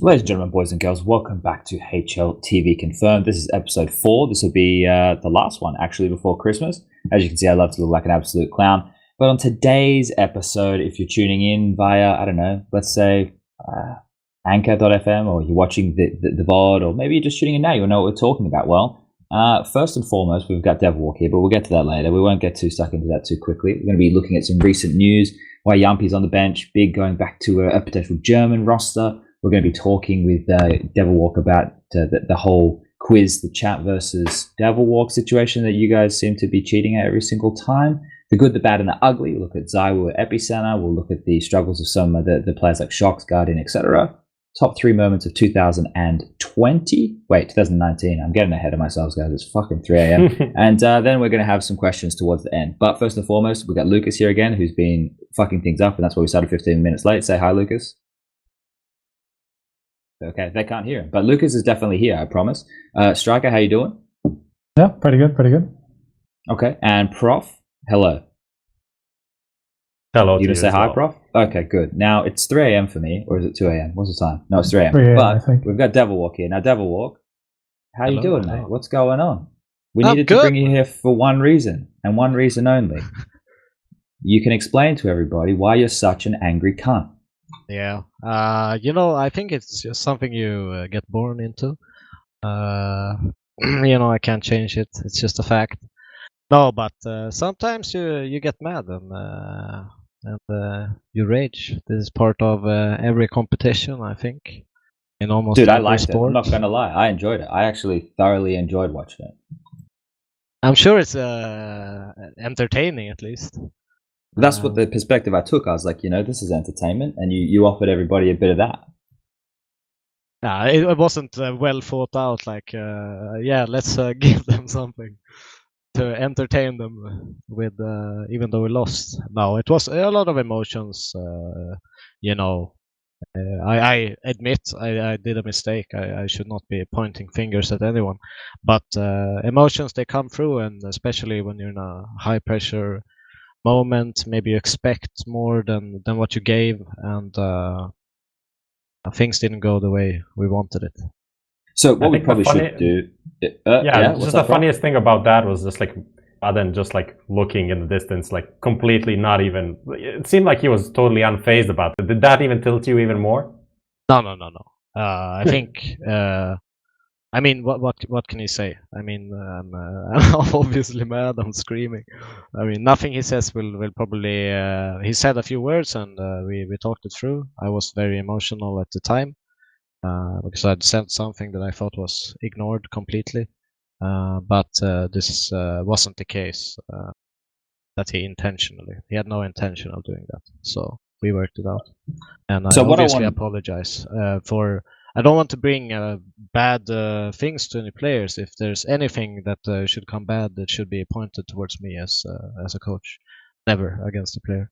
Ladies and gentlemen, boys and girls, welcome back to HLTV Confirmed. This is episode 4. This will be the last one, actually, before Christmas. As you can see, I love to look like an absolute clown. But on today's episode, if you're tuning in via, I don't know, let's say anchor.fm, or you're watching the VOD, or maybe you're just tuning in now, you'll know what we're talking about. Well, first and foremost, we've got Devilwalk here, but we'll get to that later. We won't get too stuck into that too quickly. We're going to be looking at some recent news, why Jamppi's on the bench, big going back to a potential German roster. We're going to be talking with Devilwalk about the whole quiz, the chat versus Devilwalk situation that you guys seem to be cheating at every single time. The good, the bad, and the ugly. We'll look at ZywOo at EPICENTER. We'll look at the struggles of some of the players like shox, Guardian, etc. Top 3 moments of 2020. Wait, 2019. I'm getting ahead of myself, guys. It's fucking 3 a.m. And then we're going to have some questions towards the end. But first and foremost, we've got Lucas here again, who's been fucking things up, and that's why we started 15 minutes late. Say hi, Lucas. Okay, they can't hear him, but Lucas is definitely here, I promise. Striker, how you doing? Yeah, pretty good, pretty good. Okay, and Prof, hello. Hello. You gonna say hi, Prof? Okay, good. Now it's 3 a.m. for me, or is it 2 a.m.? What's the time? No, it's 3 a.m. 3 a.m., I But think. we've got Devilwalk here. Now, Devilwalk, how you doing, mate? What's going on? We I'm needed good. to bring you here for one reason, and one reason only. You can explain to everybody why you're such an angry cunt. Yeah, I think it's just something you get born into. I can't change it. It's just a fact. No, but sometimes you get mad and you rage. This is part of every competition, I think. In almost Dude, I every liked it. sport. I'm not gonna lie, I enjoyed it. I actually thoroughly enjoyed watching it. I'm sure it's entertaining at least. That's what the perspective I took. I was like, this is entertainment, and you offered everybody a bit of that. Yeah, it wasn't well thought out. Like, let's give them something to entertain them with, even though we lost. No, it was a lot of emotions. I admit I did a mistake. I should not be pointing fingers at anyone, but emotions, they come through, and especially when you're in a high pressure moment, maybe you expect more than what you gave, and things didn't go the way we wanted it. So what we probably should do, just the funniest thing about that was just like Maden just like looking in the distance, like completely not even. It seemed like he was totally unfazed about it. Did that even tilt you even more? No. I think. I mean, what can you say? I mean, I'm obviously mad. I'm screaming. I mean, nothing he says will probably. He said a few words, and we talked it through. I was very emotional at the time because I'd sent something that I thought was ignored completely. But this wasn't the case. That he intentionally. He had no intention of doing that. So we worked it out, and I obviously apologize for. I don't want to bring bad things to any players. If there's anything that should come bad, that should be pointed towards me as a coach, never against a player.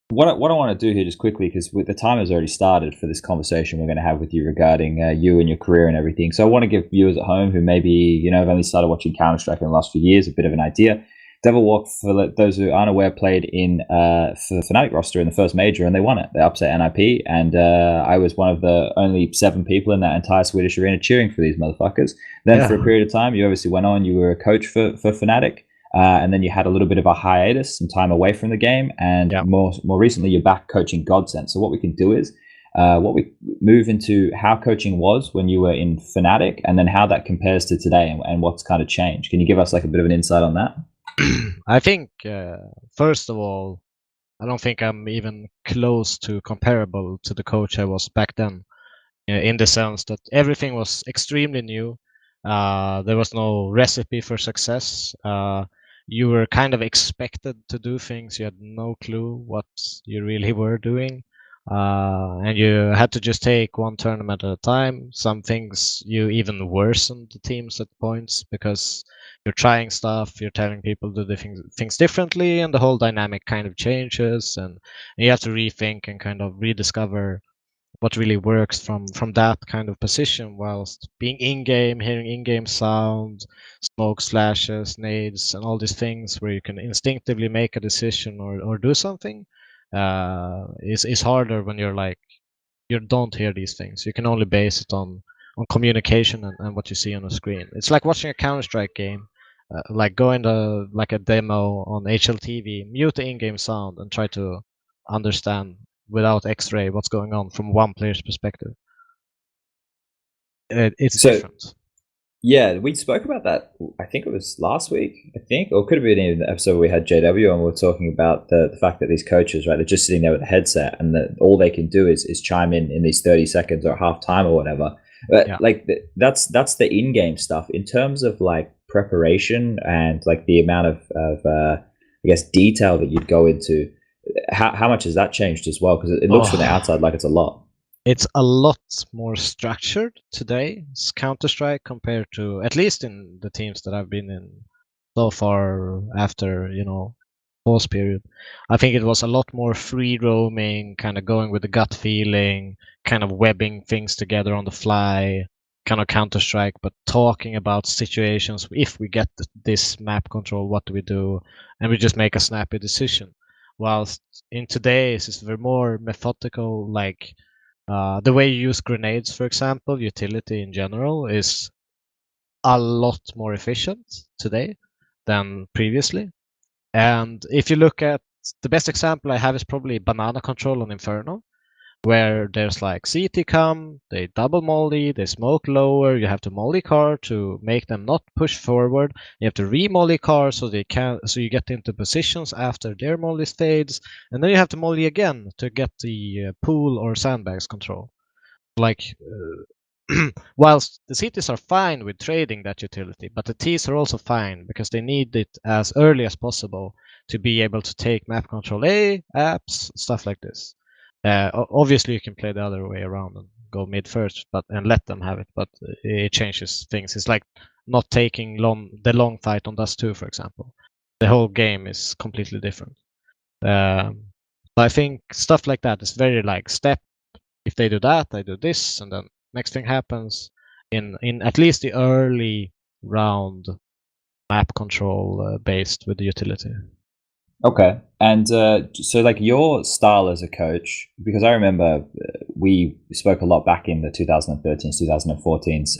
What I want to do here just quickly, because the time has already started for this conversation we're going to have with you regarding you and your career and everything. So I want to give viewers at home who maybe have only started watching Counter-Strike in the last few years a bit of an idea. Devilwalk, for those who aren't aware, played in for the fnatic roster in the first major, and they won it. They upset NIP, and I was one of the only 7 people in that entire Swedish arena cheering for these motherfuckers. Then for a period of time, you obviously went on. You were a coach for fnatic, and then you had a little bit of a hiatus, some time away from the game, and more recently, you're back coaching GODSENT. So what we can do is what we move into how coaching was when you were in fnatic, and then how that compares to today, and what's kind of changed. Can you give us like a bit of an insight on that? I think, first of all, I don't think I'm even close to comparable to the coach I was back then, in the sense that everything was extremely new. There was no recipe for success. You were kind of expected to do things. You had no clue what you really were doing. And you had to just take one tournament at a time. Some things you even worsened the teams at points because you're trying stuff, you're telling people to do things differently, and the whole dynamic kind of changes, and you have to rethink and kind of rediscover what really works from that kind of position, whilst being in-game, hearing in-game sound, smoke slashes, nades, and all these things where you can instinctively make a decision or do something is harder when you're like you don't hear these things. You can only base it on communication and what you see on the screen. It's like watching a Counter-Strike game, like going to like a demo on HLTV, mute the in-game sound and try to understand without X-ray what's going on from one player's perspective. It's different. Yeah, we spoke about that. I think it was last week. Or it could have been in the episode where we had JW and we were talking about the fact that these coaches, right, they're just sitting there with a headset and that all they can do is chime in these 30 seconds or half time or whatever. But like that's the in-game stuff. In terms of like preparation and like the amount of I guess detail that you'd go into, how much has that changed as well? Because it looks from the outside like it's a lot. It's a lot more structured today, Counter-Strike, compared to, at least in the teams that I've been in so far after, pause period. I think it was a lot more free roaming, kind of going with the gut feeling, kind of webbing things together on the fly, kind of Counter-Strike, but talking about situations. If we get this map control, what do we do? And we just make a snappy decision. Whilst in today's, it's very more methodical, like the way you use grenades, for example, utility in general, is a lot more efficient today than previously. And if you look at the best example I have is probably banana control on Inferno, where there's like CT come, they double molly, they smoke lower, you have to molly car to make them not push forward, you have to re-molly car so you get into positions after their molly fades, and then you have to molly again to get the pool or sandbags control. Like whilst the CTs are fine with trading that utility, but the Ts are also fine because they need it as early as possible to be able to take map control A, apps, stuff like this. Obviously, you can play the other way around and go mid first, and let them have it, but it changes things. It's like not taking the long fight on Dust 2, for example. The whole game is completely different. I think stuff like that is very like step. If they do that, I do this, and then next thing happens in at least the early round map control based with the utility. Okay. And so like your style as a coach, because I remember we spoke a lot back in the 2013s, 2014s.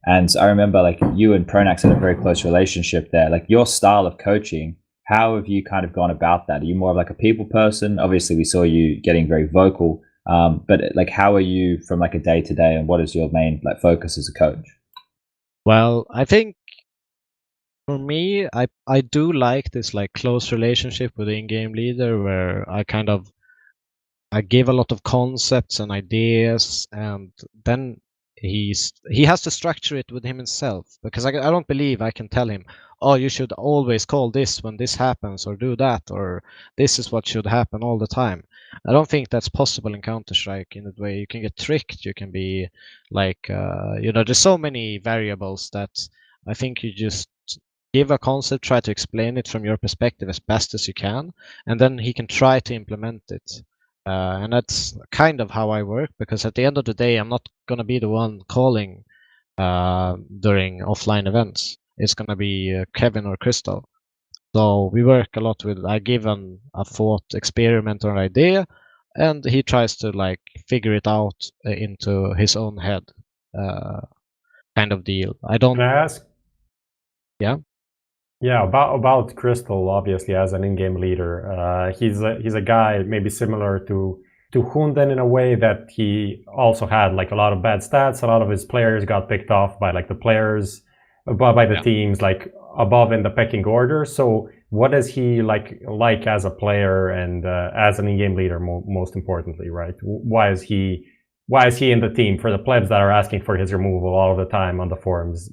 And I remember like you and Pronax had a very close relationship there. Like your style of coaching, how have you kind of gone about that? Are you more of like a people person? Obviously we saw you getting very vocal. But like, how are you from like a day to day, and what is your main like focus as a coach? Well, I think for me, I do like this like close relationship with the in-game leader, where I give a lot of concepts and ideas, and then he has to structure it with himself, because I don't believe I can tell him, oh, you should always call this when this happens, or do that, or this is what should happen all the time. I don't think that's possible in Counter-Strike in that way. You can get tricked, you can be like, there's so many variables that I think you just give a concept, try to explain it from your perspective as best as you can, and then he can try to implement it. And that's kind of how I work, because at the end of the day, I'm not going to be the one calling during offline events. It's going to be Kevin or kRYSTAL. So we work a lot with, I give him a thought experiment or idea, and he tries to like figure it out into his own head, kind of deal. Can I ask? Yeah. Yeah, about kRYSTAL, obviously as an in-game leader, he's a guy maybe similar to HUNDEN in a way that he also had like a lot of bad stats. A lot of his players got picked off by like the players, by the teams like above in the pecking order. So what is he like as a player and as an in-game leader, most importantly, right? Why is he in the team for the plebs that are asking for his removal all the time on the forums?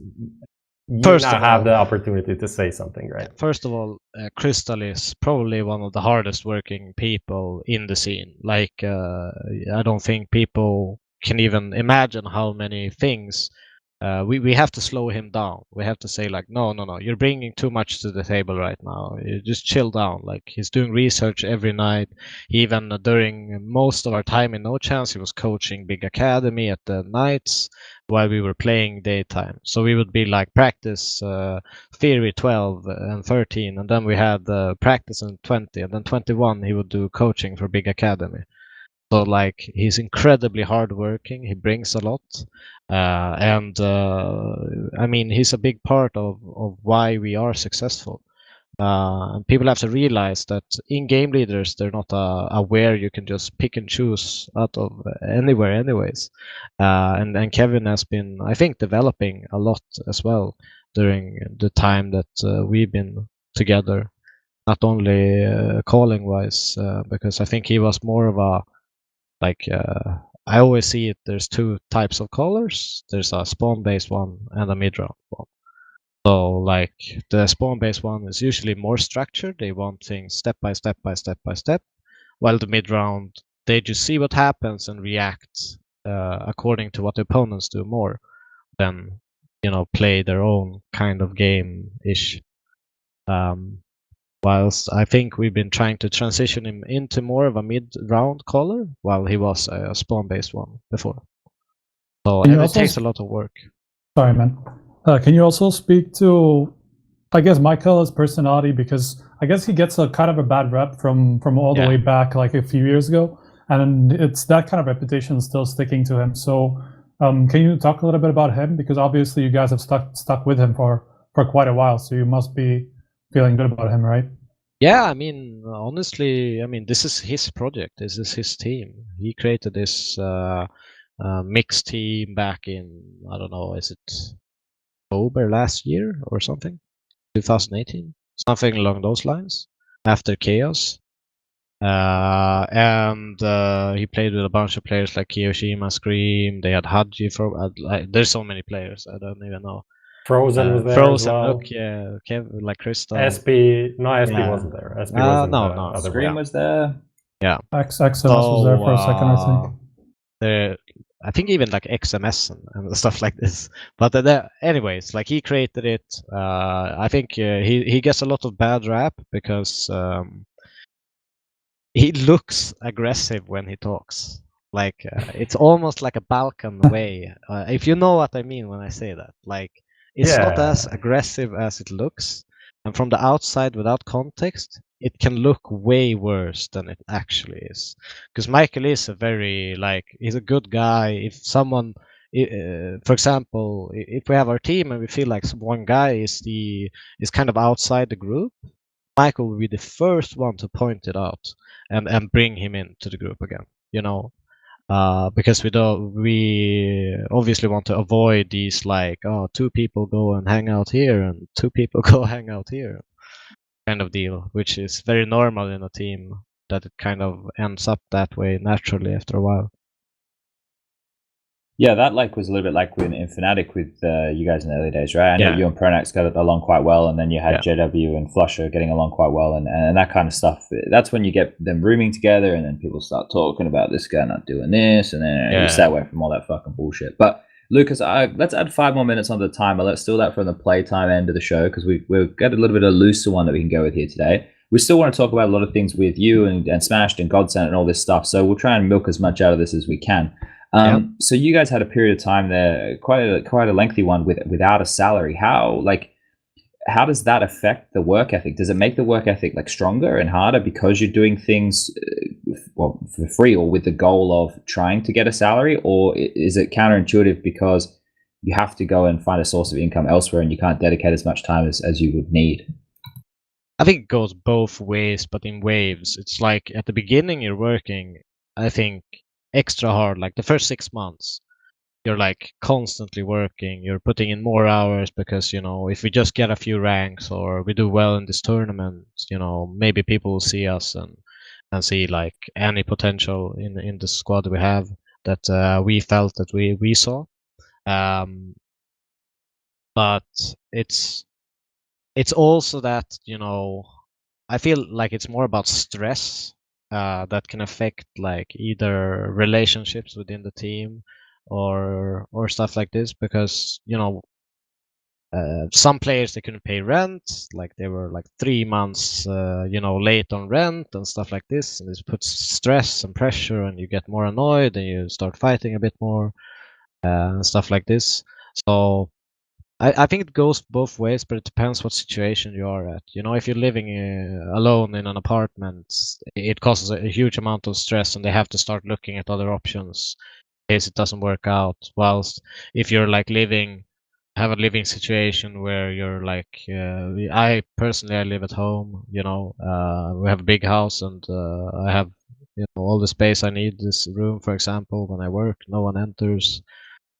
You now have the opportunity to say something, right? First of all, kRYSTAL is probably one of the hardest working people in the scene. Like, I don't think people can even imagine how many things. We have to slow him down. We have to say like, no, you're bringing too much to the table right now. You just chill down. Like, he's doing research every night. Even during most of our time in No Chance, he was coaching Big Academy at the nights while we were playing daytime. So we would be like practice theory 12 and 13, and then we had practice in 20, and then 21 he would do coaching for Big Academy. So like he's incredibly hardworking. He brings a lot, and I mean he's a big part of why we are successful. And people have to realize that in-game leaders, they're not aware you can just pick and choose out of anywhere anyways. And Kevin has been, I think, developing a lot as well during the time that we've been together. Not only calling wise, because I think he was more of a, like, I always see it, there's two types of callers. There's a spawn-based one and a mid-round one. So like the spawn-based one is usually more structured. They want things step by step by step by step, while the mid-round, they just see what happens and react according to what the opponents do more than, you know, play their own kind of game-ish. Whilst I think we've been trying to transition him into more of a mid-round caller, while he was a spawn-based one before. So it takes a lot of work. Sorry, man. Can you also speak to, I guess, Maikele's personality? Because I guess he gets a kind of a bad rep from all the way back, like a few years ago, and it's that kind of reputation still sticking to him. So, can you talk a little bit about him? Because obviously you guys have stuck with him for quite a while, so you must be feeling good about him, right? Yeah, I mean, honestly, I mean, this is his project. This is his team. He created this mixed team back in, I don't know, is it October last year or something? 2018? Something along those lines. After Chaos. And he played with a bunch of players like Kiyoshima, Scream. They had Haji for. There's so many players, I don't even know. Frozen was there Frozen, as well. Okay, like Crystal. SP wasn't there. SP was in the other Scream was there. Yeah. XMS was there for a second, I think. I think even like XMS and stuff like this. But anyways, like he created it. I think he gets a lot of bad rap because he looks aggressive when he talks. Like it's almost like a Balkan way. If you know what I mean when I say that, like it's not as aggressive as it looks, and from the outside, without context, it can look way worse than it actually is. Because Maikele is a very he's a good guy. If someone, for example, if we have our team and we feel like one guy is kind of outside the group, Michael will be the first one to point it out and bring him into the group again. You know, because we obviously want to avoid these two people go and hang out here and two people go hang out here kind of deal, which is very normal in a team, that it kind of ends up that way naturally after a while. Yeah, that was a little bit like in fnatic with you guys in the early days, right? I know you and Pronax got along quite well, and then you had JW and Flusher getting along quite well, and that kind of stuff. That's when you get them rooming together, and then people start talking about this guy not doing this, and then you stay away from all that fucking bullshit. But Lucas, let's add 5 more minutes on the timer. Let's steal that from the playtime end of the show, because we've got a little bit of a looser one that we can go with here today. We still want to talk about a lot of things with you and Smashed and GODSENT and all this stuff, so we'll try and milk as much out of this as we can. So you guys had a period of time there, quite a lengthy one, without a salary. How does that affect the work ethic? Does it make the work ethic stronger and harder because you're doing things for free or with the goal of trying to get a salary, or is it counterintuitive because you have to go and find a source of income elsewhere and you can't dedicate as much time as you would need? I think it goes both ways, but in waves. It's like at the beginning you're working, I think, extra hard. Like the first 6 months, you're constantly working. You're putting in more hours because, if we just get a few ranks or we do well in this tournament, maybe people will see us and see any potential in the squad we have that we felt that we saw. But it's also that, I feel like it's more about stress that can affect either relationships within the team or stuff like this, because some players, they couldn't pay rent, they were 3 months late on rent and stuff like this, and this puts stress and pressure, and you get more annoyed and you start fighting a bit more and stuff like this. So I think it goes both ways, but it depends what situation you are at. You know, if you're living alone in an apartment, it causes a huge amount of stress, and they have to start looking at other options in case it doesn't work out. Whilst if you're like have a living situation where you're like, I personally I live at home. You know, we have a big house, and I have all the space I need. This room, for example, when I work, no one enters.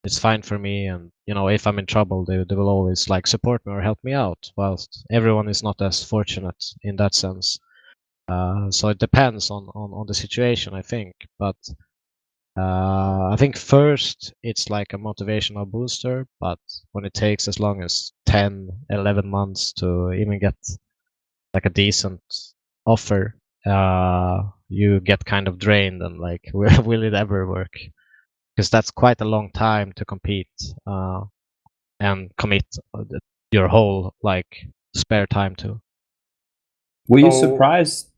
It's fine for me, and if I'm in trouble, they will always like support me or help me out. Whilst everyone is not as fortunate in that sense. So it depends on the situation, I think. But I think first it's like a motivational booster, but when it takes as long as 10, 11 months to even get like a decent offer, you get kind of drained and like, will it ever work? Because that's quite a long time to compete and commit your whole like spare time to. Were you surprised?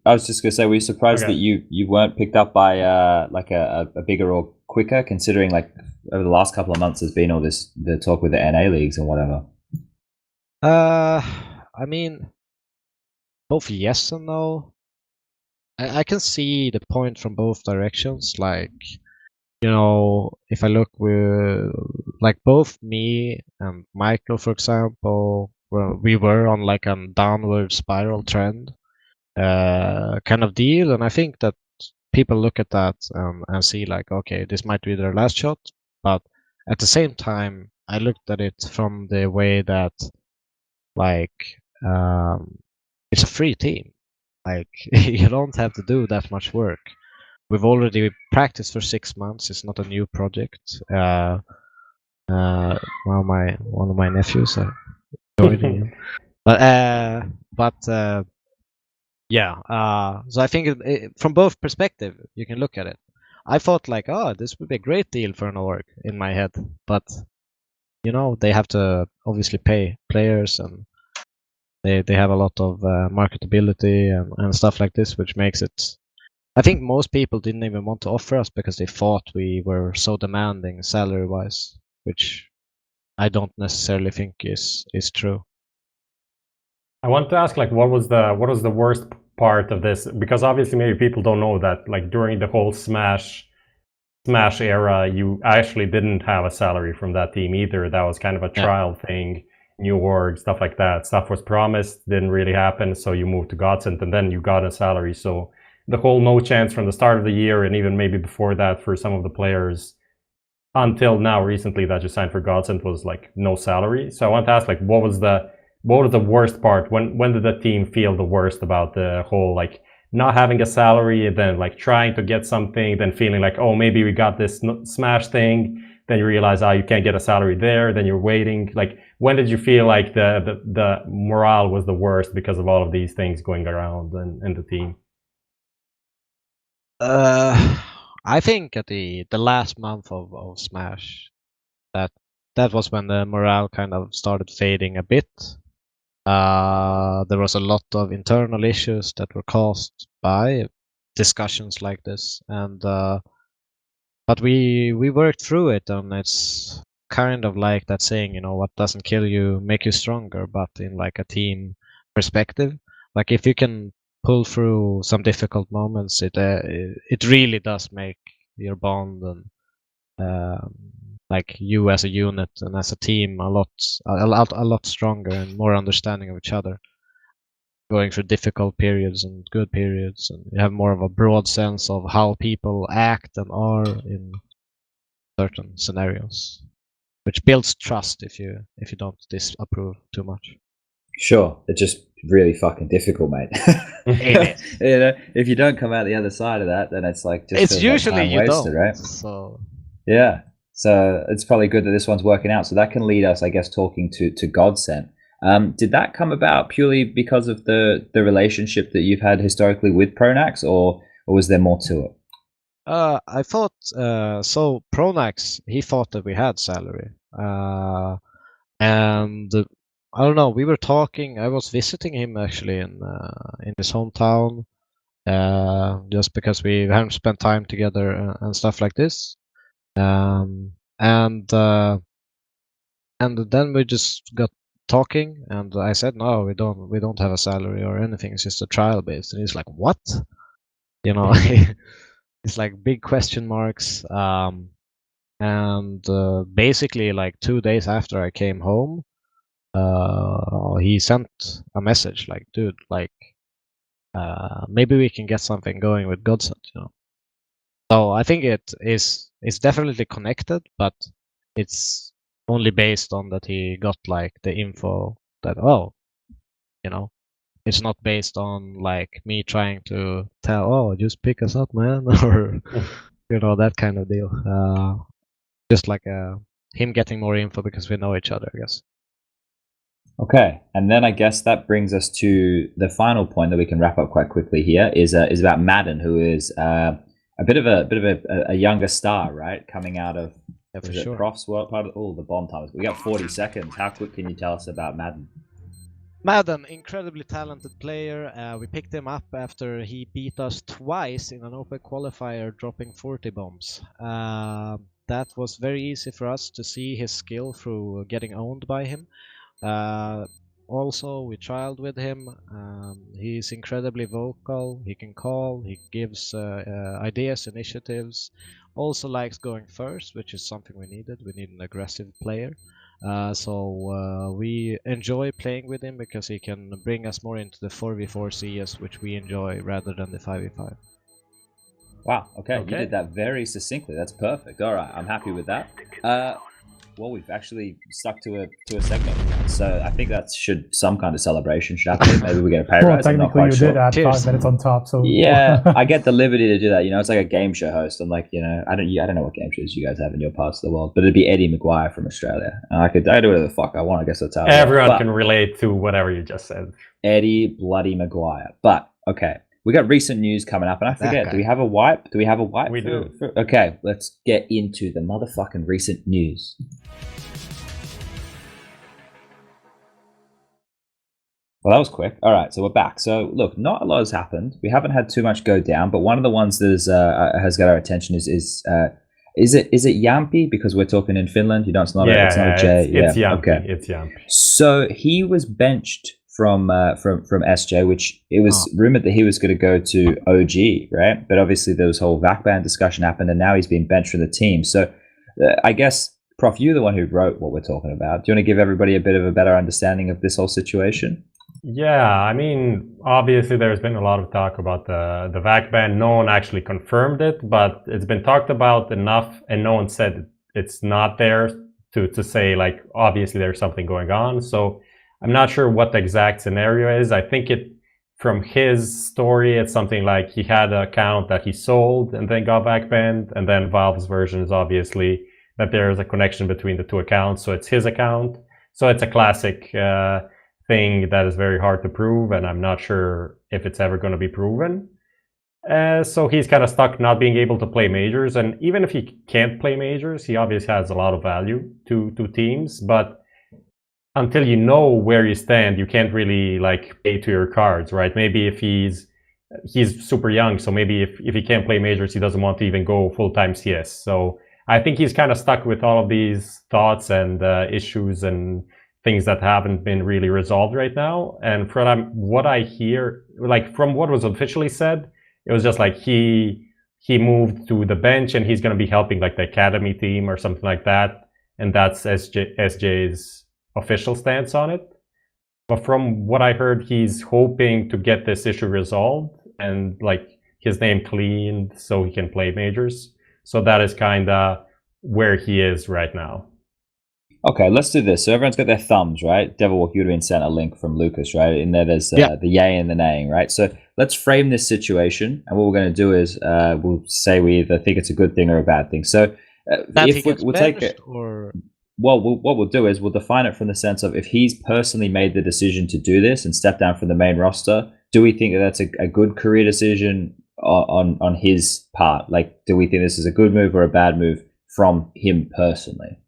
I was just gonna say, were you surprised that you weren't picked up by like a bigger or quicker, considering like over the last couple of months there's been all the talk with the NA leagues and whatever? I mean, both yes and no. I can see the point from both directions. Like, if I look with like both me and Michael, for example, well, we were on like a downward spiral trend kind of deal, and I think that people look at that and see like, okay, this might be their last shot. But at the same time, I looked at it from the way that like it's a free team. Like you don't have to do that much work. We've already practiced for 6 months. It's not a new project. One of my nephews are joining. But yeah. So I think from both perspective you can look at it. I thought like, oh, this would be a great deal for an org in my head, but they have to obviously pay players, and they have a lot of marketability and stuff like this, which makes it. I think most people didn't even want to offer us because they thought we were so demanding salary-wise, which I don't necessarily think is true. I want to ask, like, what was the worst part of this? Because obviously, maybe people don't know that, like, during the whole Smash era, you actually didn't have a salary from that team either. That was kind of a trial thing, new org, stuff like that. Stuff was promised, didn't really happen, so you moved to GODSENT, and then you got a salary. So the whole no chance from the start of the year, and even maybe before that for some of the players, until now recently that you signed for GODSENT, was like no salary. So I want to ask, like, what was the worst part? When did the team feel the worst about the whole, like, not having a salary, and then like trying to get something, then feeling like, oh, maybe we got this Smash thing, then you realize, oh, you can't get a salary there, then you're waiting. Like, when did you feel like the morale was the worst because of all of these things going around in the team? I think at the last month of Smash, that was when the morale kind of started fading a bit. There was a lot of internal issues that were caused by discussions like this, and but we worked through it, and it's kind of like that saying, what doesn't kill you make you stronger, but in like a team perspective. Like, if you can pull through some difficult moments, it really does make your bond and like you as a unit and as a team a lot stronger and more understanding of each other, going through difficult periods and good periods, and you have more of a broad sense of how people act and are in certain scenarios, which builds trust if you don't disapprove too much. Sure, it's just really fucking difficult, mate. If you don't come out the other side of that, then it's like just it's usually like you wasted, don't. right? So yeah, so it's probably good that this one's working out. So that can lead us, I guess, talking to GODSENT. Did that come about purely because of the relationship that you've had historically with Pronax, or was there more to it? I thought so. Pronax, he thought that we had salary, and I don't know. We were talking. I was visiting him actually in his hometown, just because we hadn't spent time together and stuff like this. And And then we just got talking, and I said, no, we don't have a salary or anything. It's just a trial based. And he's like, what? You know, it's like big question marks. And basically, like 2 days after I came home, he sent a message like, dude, like, maybe we can get something going with GODSENT, you know. So I think it's definitely connected, but it's only based on that he got like the info that, oh, you know, it's not based on like me trying to tell, oh, just pick us up, man, or you know, that kind of deal. Just like him getting more info because we know each other, I guess. Okay, and then I guess that brings us to the final point that we can wrap up quite quickly here is about Maden, who is a bit of a younger star, right? Coming out of Prof's world part of the bomb timers. We got 40 seconds. How quick can you tell us about Maden? Maden, incredibly talented player. We picked him up after he beat us twice in an open qualifier, dropping 40 bombs. That was very easy for us to see his skill through getting owned by him. Also, we trialed with him. He's incredibly vocal. He can call. He gives ideas, initiatives. Also likes going first, which is something we needed. We need an aggressive player. So we enjoy playing with him because he can bring us more into the 4v4 CS, which we enjoy rather than the 5v5. Wow, okay. You did that very succinctly. That's perfect. All right, I'm happy with that. Well, we've actually stuck to a segment, so I think that some kind of celebration should happen. Maybe we get a pay rise. Technically, you did add 5 minutes on top, so yeah, I get the liberty to do that. You know, it's like a game show host. I'm like, you know, I don't know what game shows you guys have in your parts of the world, but it'd be Eddie McGuire from Australia, and I do whatever the fuck I want. I guess that's how everyone can relate to whatever you just said. Eddie bloody McGuire. But okay. We got recent news coming up, and I forget, do we have a wipe? We do. Okay, let's get into the motherfucking recent news. Well, that was quick. All right, so we're back. So, look, not a lot has happened. We haven't had too much go down, but one of the ones that has got our attention is it Jamppi? Because we're talking in Finland. You know, it's not a J. It's Jamppi. Okay. It's Jamppi. So he was benched from SJ, which it was rumored that he was going to go to OG, right? But obviously there was whole VAC ban discussion happened, and now he's been benched from the team. So I guess, Prof, you're the one who wrote what we're talking about. Do you want to give everybody a bit of a better understanding of this whole situation? Yeah, I mean, obviously there's been a lot of talk about the VAC ban. No one actually confirmed it, but it's been talked about enough, and no one said it's not there to say, like, obviously there's something going on. So I'm not sure what the exact scenario is. I think from his story, it's something like he had an account that he sold and then got VAC banned, and then Valve's version is obviously that there is a connection between the two accounts, so it's his account. So it's a classic thing that is very hard to prove, and I'm not sure if it's ever going to be proven. So he's kind of stuck not being able to play majors, and even if he can't play majors, he obviously has a lot of value to teams, but until you know where you stand, you can't really like play to your cards, right? Maybe if he's super young, so maybe if he can't play majors, he doesn't want to even go full-time CS. So I think he's kind of stuck with all of these thoughts and issues and things that haven't been really resolved right now. And from what I hear, like from what was officially said, it was just like he moved to the bench and he's going to be helping like the academy team or something like that. And that's SJ's official stance on it. But from what I heard, he's hoping to get this issue resolved and like his name cleaned so he can play majors. So that is kind of where he is right now. Okay, let's do this. So everyone's got their thumbs, right? Devilwalk, you would have been sent a link from Lucas, right? In there's the yay and the naying, right? So let's frame this situation, and what we're going to do is we'll say we either think it's a good thing or a bad thing. So if we'll take it, well, what we'll do is we'll define it from the sense of if he's personally made the decision to do this and step down from the main roster, do we think that that's a good career decision on his part? Like, do we think this is a good move or a bad move from him personally?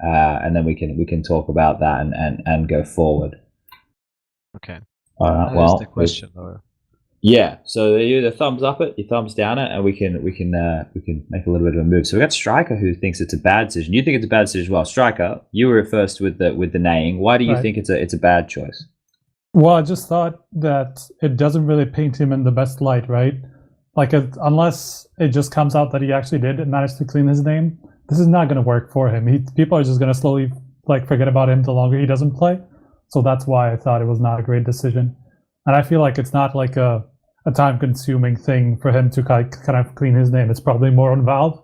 And then we can talk about that and go forward. Okay. All right. Well, the question, or Yeah, so you either thumbs up it, you thumbs down it, and we can make a little bit of a move. So we got Striker who thinks it's a bad decision. You think it's a bad decision as well. Striker, you were first with the neighing. Why do you think it's a bad choice? Well, I just thought that it doesn't really paint him in the best light, right? Like, unless it just comes out that he actually did manage to clean his name, this is not going to work for him. People are just going to slowly forget about him the longer he doesn't play. So that's why I thought it was not a great decision. And I feel like it's not like a time-consuming thing for him to kind of clean his name. It's probably more on Valve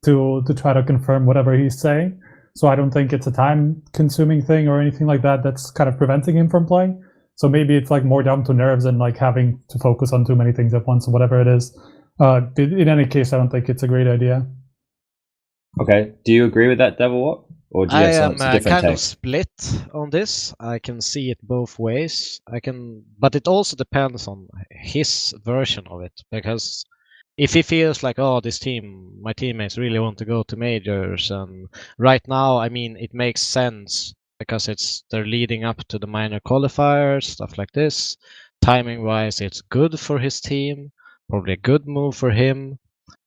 to try to confirm whatever he's saying. So I don't think it's a time-consuming thing or anything like that that's kind of preventing him from playing. So maybe it's more down to nerves and having to focus on too many things at once or whatever it is. In any case, I don't think it's a great idea. Okay. Do you agree with that, Devilwalk? Or do you have some different kind take? of split on this. I can see it both ways. But it also depends on his version of it. Because if he feels like, oh, my teammates really want to go to majors, and right now, I mean, it makes sense because they're leading up to the minor qualifiers, stuff like this. Timing-wise, it's good for his team. Probably a good move for him.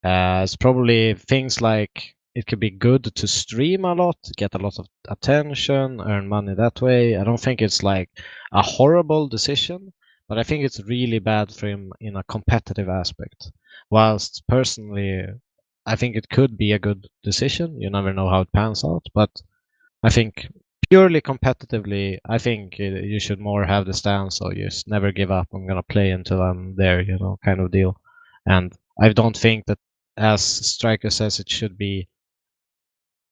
It's probably things like it could be good to stream a lot, get a lot of attention, earn money that way. I don't think it's a horrible decision, but I think it's really bad for him in a competitive aspect. Whilst personally, I think it could be a good decision. You never know how it pans out, but I think purely competitively, I think you should more have the stance of just never give up. I'm gonna play until I'm there, kind of deal. And I don't think that, as Striker says, it should be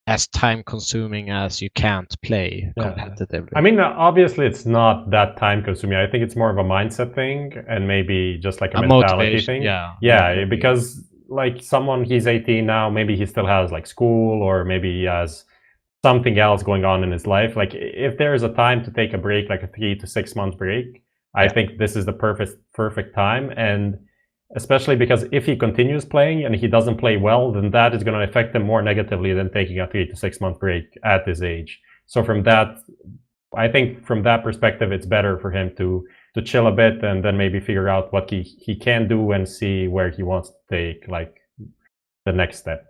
as time-consuming as you can't play competitively. I mean, obviously, it's not that time-consuming. I think it's more of a mindset thing and maybe just a mentality thing. Yeah, because he's 18 now, maybe he still has school, or maybe he has something else going on in his life. If there is a time to take a break, a 3 to 6 month break, I think this is the perfect time. And especially because if he continues playing and he doesn't play well, then that is going to affect him more negatively than taking a 3 to 6 month break at his age. So I think from that perspective, it's better for him to chill a bit and then maybe figure out what he can do and see where he wants to take the next step.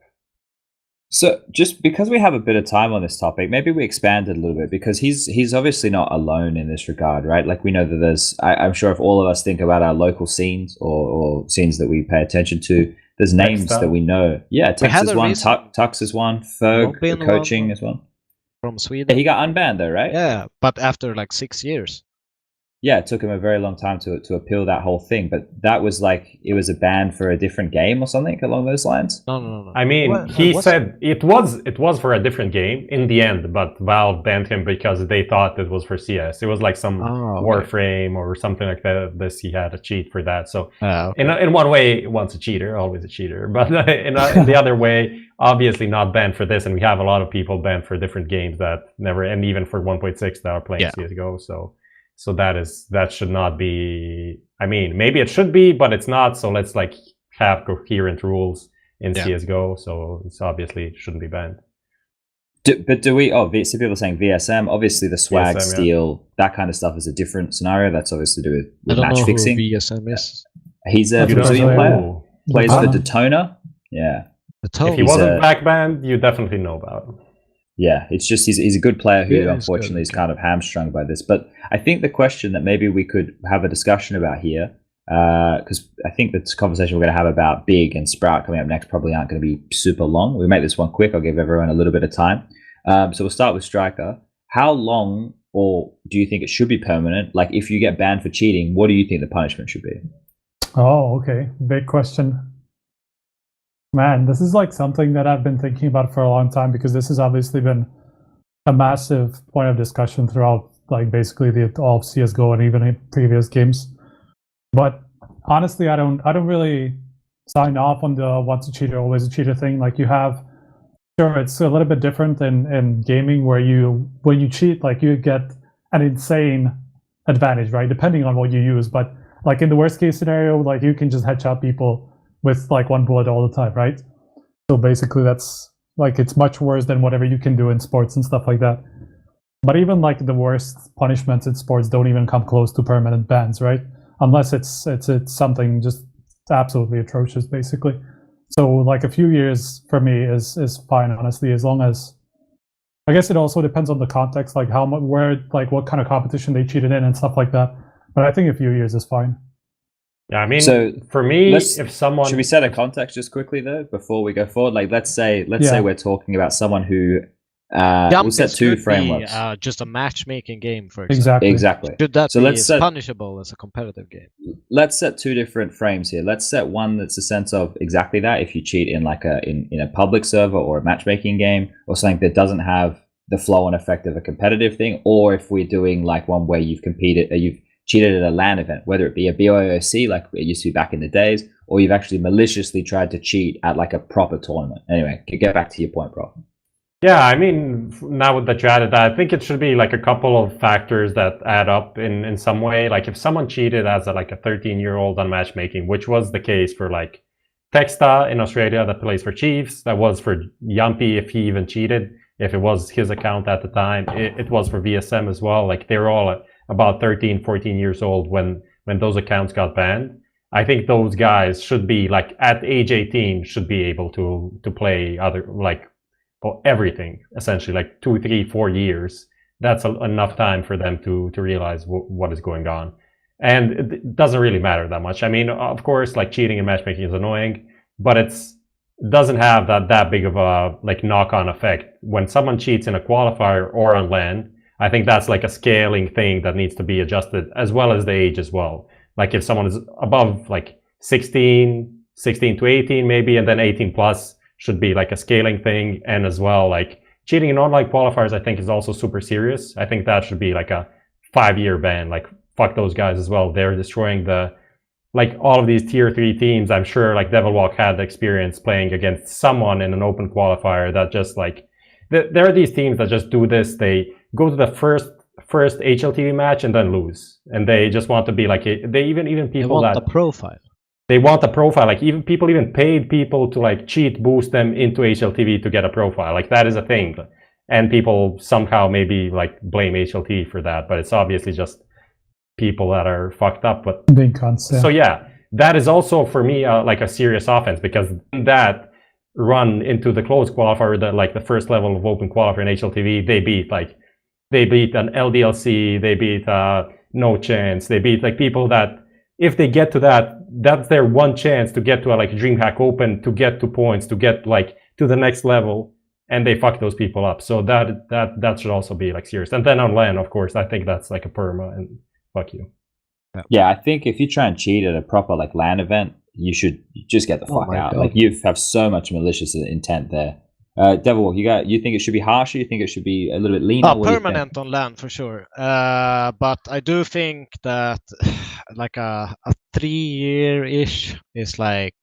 So just because we have a bit of time on this topic, maybe we expand it a little bit, because he's obviously not alone in this regard, right? We know that there's, I'm sure if all of us think about our local scenes or scenes that we pay attention to, there's names that we know. Yeah, Tex is one, Tux is one, Ferg, the coaching is one. From Sweden. Yeah, he got unbanned though, right? Yeah, but after 6 years. Yeah, it took him a very long time to appeal that whole thing, but that was it was a ban for a different game or something along those lines. No. I mean, he said it was for a different game in the end, but Valve banned him because they thought it was for CS. It was some Warframe or something like that. He had a cheat for that. So in one way, once a cheater, always a cheater. But in the other way, obviously not banned for this, and we have a lot of people banned for different games that never, and even for 1.6 that are playing CSGO. So that should not be. I mean, maybe it should be, but it's not. So let's have coherent rules in CS:GO. So it's obviously shouldn't be banned. But do we? Oh, so people are saying VSM. Obviously, the swag, VSM, steal, that kind of stuff is a different scenario. That's obviously to do with match fixing. Who VSM is. He's a Brazilian player. Plays for Daytona. Yeah. If he wasn't back banned, you definitely know about him. Yeah, it's just he's a good player who unfortunately is kind of hamstrung by this. But I think the question that maybe we could have a discussion about here, because I think this conversation we're going to have about Big and Sprout coming up next probably aren't going to be super long. We'll make this one quick. I'll give everyone a little bit of time. So we'll start with Striker. How long, or do you think it should be permanent? If you get banned for cheating, what do you think the punishment should be? Oh, okay. Big question. Man, this is something that I've been thinking about for a long time, because this has obviously been a massive point of discussion throughout basically all of CSGO and even in previous games. But honestly, I don't really sign off on the once a cheater, always a cheater thing. You have, sure, it's a little bit different in gaming, where when you cheat, you get an insane advantage, right? Depending on what you use. But in the worst case scenario, you can just headshot people with one bullet all the time, right? So basically that's it's much worse than whatever you can do in sports and stuff like that. But even the worst punishments in sports don't even come close to permanent bans, right? unless it's something just absolutely atrocious, basically. So like a few years for me is fine, honestly, as long as, I guess it also depends on the context, like how much, where, like what kind of competition they cheated in and stuff like that. But I think a few years is fine. Yeah, I mean, So for me, if someone... Should we set a context just quickly though before we go forward? Like, let's say we're talking about someone who we'll set two frameworks. Just a matchmaking game, for example. Exactly. Should that so be let's set, punishable as a competitive game? Let's set two different frames here. Let's set one that's a sense of exactly that. If you cheat in like in a public server or a matchmaking game or something that doesn't have the flow and effect of a competitive thing, or if we're doing like one where you've cheated at a LAN event, whether it be a BOOC like it used to be back in the days, or you've actually maliciously tried to cheat at like a proper tournament. Anyway, get back to your point, Prof. Yeah, I mean, now that you added that, I think it should be like a couple of factors that add up in some way. Like if someone cheated as a 13-year-old on matchmaking, which was the case for like Texta in Australia that plays for Chiefs, that was for Jamppi if he even cheated, if it was his account at the time, it was for VSM as well. Like they were all about 13, 14 years old when those accounts got banned. I think those guys should be like at age 18 should be able to play other like everything essentially, like 2, 3, 4 years. That's enough time for them to realize what is going on, and it doesn't really matter that much. I mean, of course, like cheating and matchmaking is annoying, but it doesn't have that big of a like knock-on effect when someone cheats in a qualifier or on LAN. I think that's like a scaling thing that needs to be adjusted, as well as the age as well. Like if someone is above like 16 to 18 maybe, and then 18 plus should be like a scaling thing. And as well, like cheating in online qualifiers, I think is also super serious. I think that should be like a 5-year ban. Like fuck those guys as well. They're destroying like all of these tier 3 teams. I'm sure like Devilwalk had the experience playing against someone in an open qualifier that just like, there are these teams that just do this. They go to the first HLTV match and then lose, and they just want to be like they even people they want the profile. They want a profile. Like even people paid people to like cheat boost them into HLTV to get a profile. Like that is a thing, and people somehow maybe like blame HLTV for that, but it's obviously just people that are fucked up. But so yeah, that is also for me like a serious offense, because that run into the closed qualifier, the first level of open qualifier in HLTV, they beat an LDLC, they beat No Chance, they beat like people that if they get to that's their one chance to get to a like DreamHack Open, to get to points, to get like to the next level, and they fuck those people up. So that should also be like serious. And then on LAN, of course, I think that's like a perma and fuck you. Yeah, I think if you try and cheat at a proper like LAN event, you should just get the fuck out. God. Like you have so much malicious intent there. Devilwalk, you think it should be harsher? You think it should be a little bit leaner? Permanent on LAN for sure. But I do think that like a 3-year-ish is like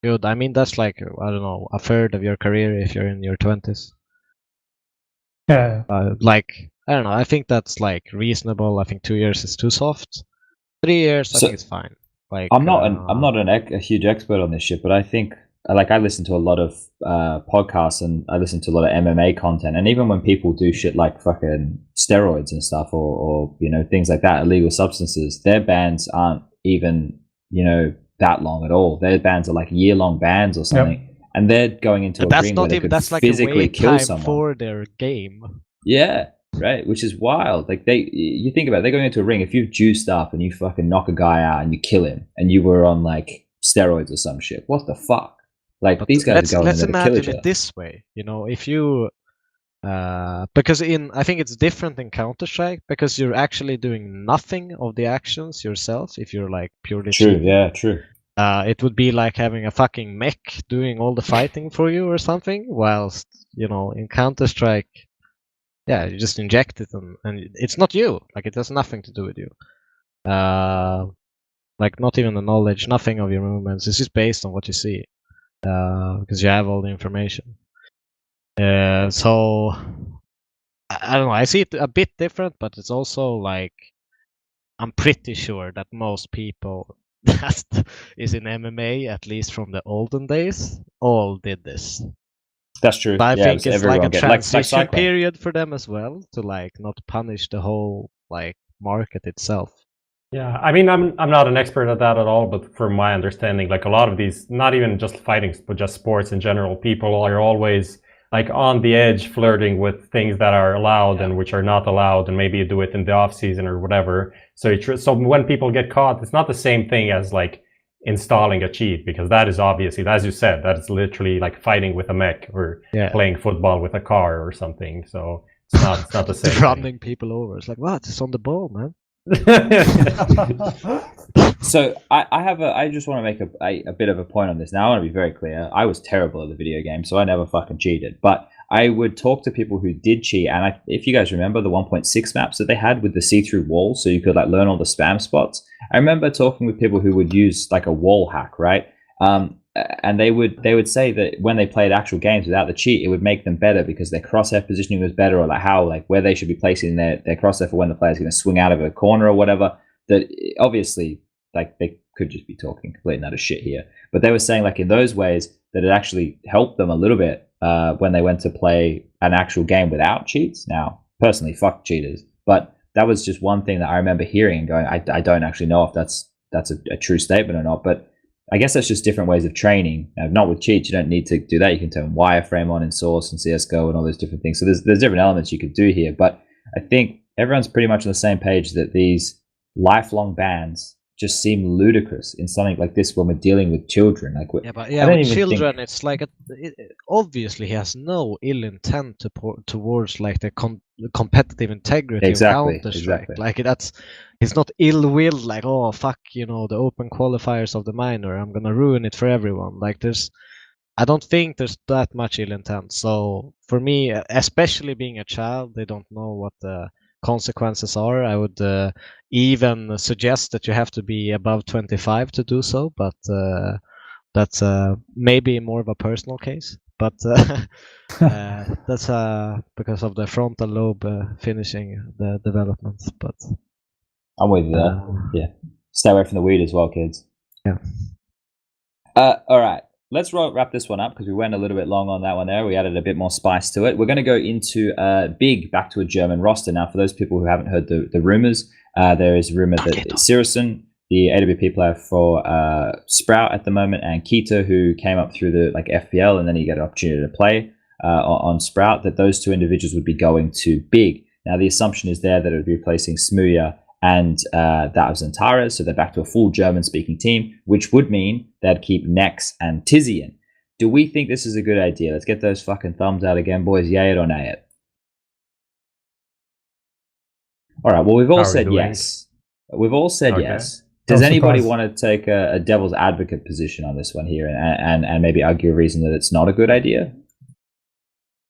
good. I mean, that's like, I don't know, a third of your career if you're in your 20s. Yeah. Like, I don't know. I think that's like reasonable. I think 2 years is too soft. 3 years, I think it's fine. Like I'm not a huge expert on this shit, but I think I listen to a lot of podcasts and I listen to a lot of MMA content, and even when people do shit like fucking steroids and stuff or you know things like that, illegal substances, their bans aren't even that long at all. Their bans are like year-long bans or something. Yep. And they're going into a ring where they could physically kill someone for their game. Yeah, right. Which is wild. Like you think about it, they're going into a ring. If you've juiced up and you fucking knock a guy out and you kill him, and you were on like steroids or some shit, what the fuck? Like but these guys are going in there to kill each other. Let's imagine it this way. If you because I think it's different in Counter-Strike because you're actually doing nothing of the actions yourself. If you're like purely cheating. Yeah, true. It would be like having a fucking mech doing all the fighting for you or something, whilst, in Counter-Strike, yeah, you just inject it and it's not you. Like, it has nothing to do with you. Like, not even the knowledge, nothing of your movements. It's just based on what you see. Because you have all the information. So, I don't know, I see it a bit different, but it's also like, I'm pretty sure that most people that is in MMA, at least from the olden days, all did this. That's true. But I think it's like a transition period for them as well, to like not punish the whole like market itself. Yeah, I mean, I'm not an expert at that at all, but from my understanding, like a lot of these, not even just fighting, but just sports in general, people are always like on the edge, flirting with things that are allowed and which are not allowed, and maybe you do it in the off season or whatever. So so when people get caught, it's not the same thing as like installing a cheat, because that is obviously, as you said, that is literally like fighting with a mech or playing football with a car or something. So it's not the same. Running people over. It's like, what? It's on the ball, man. So I just want to make a bit of a point on this. Now I want to be very clear. I was terrible at the video game, so I never fucking cheated. But I would talk to people who did cheat, and if you guys remember the 1.6 maps that they had with the see-through wall, so you could like learn all the spam spots. I remember talking with people who would use like a wall hack, right? And they would say that when they played actual games without the cheat, it would make them better because their crosshair positioning was better, or like where they should be placing their crosshair for when the player's going to swing out of a corner or whatever. That obviously, like, they could just be talking complete and utter shit here, but they were saying like in those ways that it actually helped them a little bit when they went to play an actual game without cheats. Now, personally, fuck cheaters, but that was just one thing that I remember hearing and going, I don't actually know if that's a true statement or not, but I guess that's just different ways of training. Now, not with cheats, you don't need to do that. You can turn wireframe on in Source and CSGO and all those different things. So there's different elements you could do here, but I think everyone's pretty much on the same page that these lifelong bans just seem ludicrous in something like this when we're dealing with children. Like, with children, it's like obviously he has no ill intent towards like the competitive integrity of Counter-Strike. Like it's not ill will. Like, oh fuck, the open qualifiers of the minor, I'm gonna ruin it for everyone. Like I don't think there's that much ill intent. So for me, especially being a child, they don't know what the consequences are. I would even suggest that you have to be above 25 to do so, but that's maybe more of a personal case. But that's because of the frontal lobe finishing the development. But I'm with you there. Yeah, stay away from the weed as well, kids. Yeah. All right. Let's wrap this one up because we went a little bit long on that one there. We added a bit more spice to it. We're going to go into back to a German roster. Now, for those people who haven't heard the rumors, there is a rumor that syrsoN, the AWP player for Sprout at the moment, and Keto, who came up through the FPL, and then he got an opportunity to play on Sprout, that those two individuals would be going to big. Now, the assumption is there that it would be replacing smooya and that of Xantares, so they're back to a full German-speaking team, which would mean they'd keep Nex and Tizian. Do we think this is a good idea? Let's get those fucking thumbs out again, boys. Yay it or nay it? All right, well, we've all said yes. We've all said yes. Does anybody want to take a devil's advocate position on this one here and maybe argue a reason that it's not a good idea?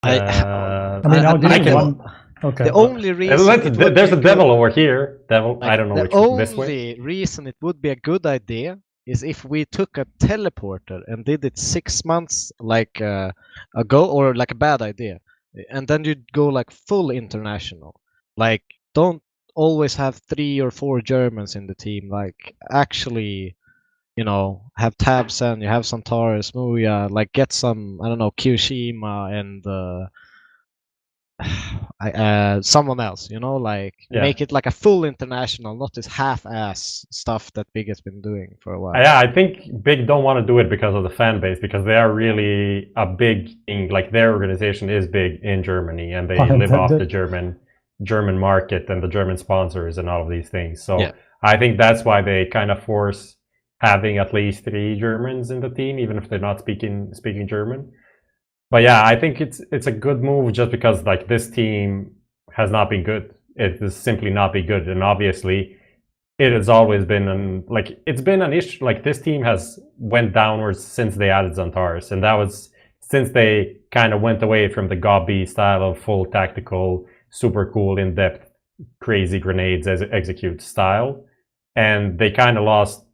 I'll give you one. Okay. The only reason there's a devil over here. Devil, I don't know which this way. The only reason it would be a good idea is if we took a teleporter and did it 6 months ago, or like a bad idea, and then you'd go like full international. Like, don't always have 3 or 4 Germans in the team. Like, actually, have TabSen, you have some Taurus, smooya, like get some, I don't know, Kyoshima and someone else, make it like a full international, not this half-ass stuff that Big has been doing for a while. Yeah, I think Big don't want to do it because of the fan base, because they are really a big thing. Like, their organization is big in Germany, and they live off the German market and the German sponsors and all of these things. So yeah. I think that's why they kind of force having at least 3 Germans in the team, even if they're not speaking German. But yeah, I think it's a good move just because like this team has not been good. It has simply not been good, and obviously it has always been it's been an issue. Like, this team has went downwards since they added Xantares, and that was since they kind of went away from the GOB style of full tactical, super cool, in-depth, crazy grenades as execute style, and they kind of lost.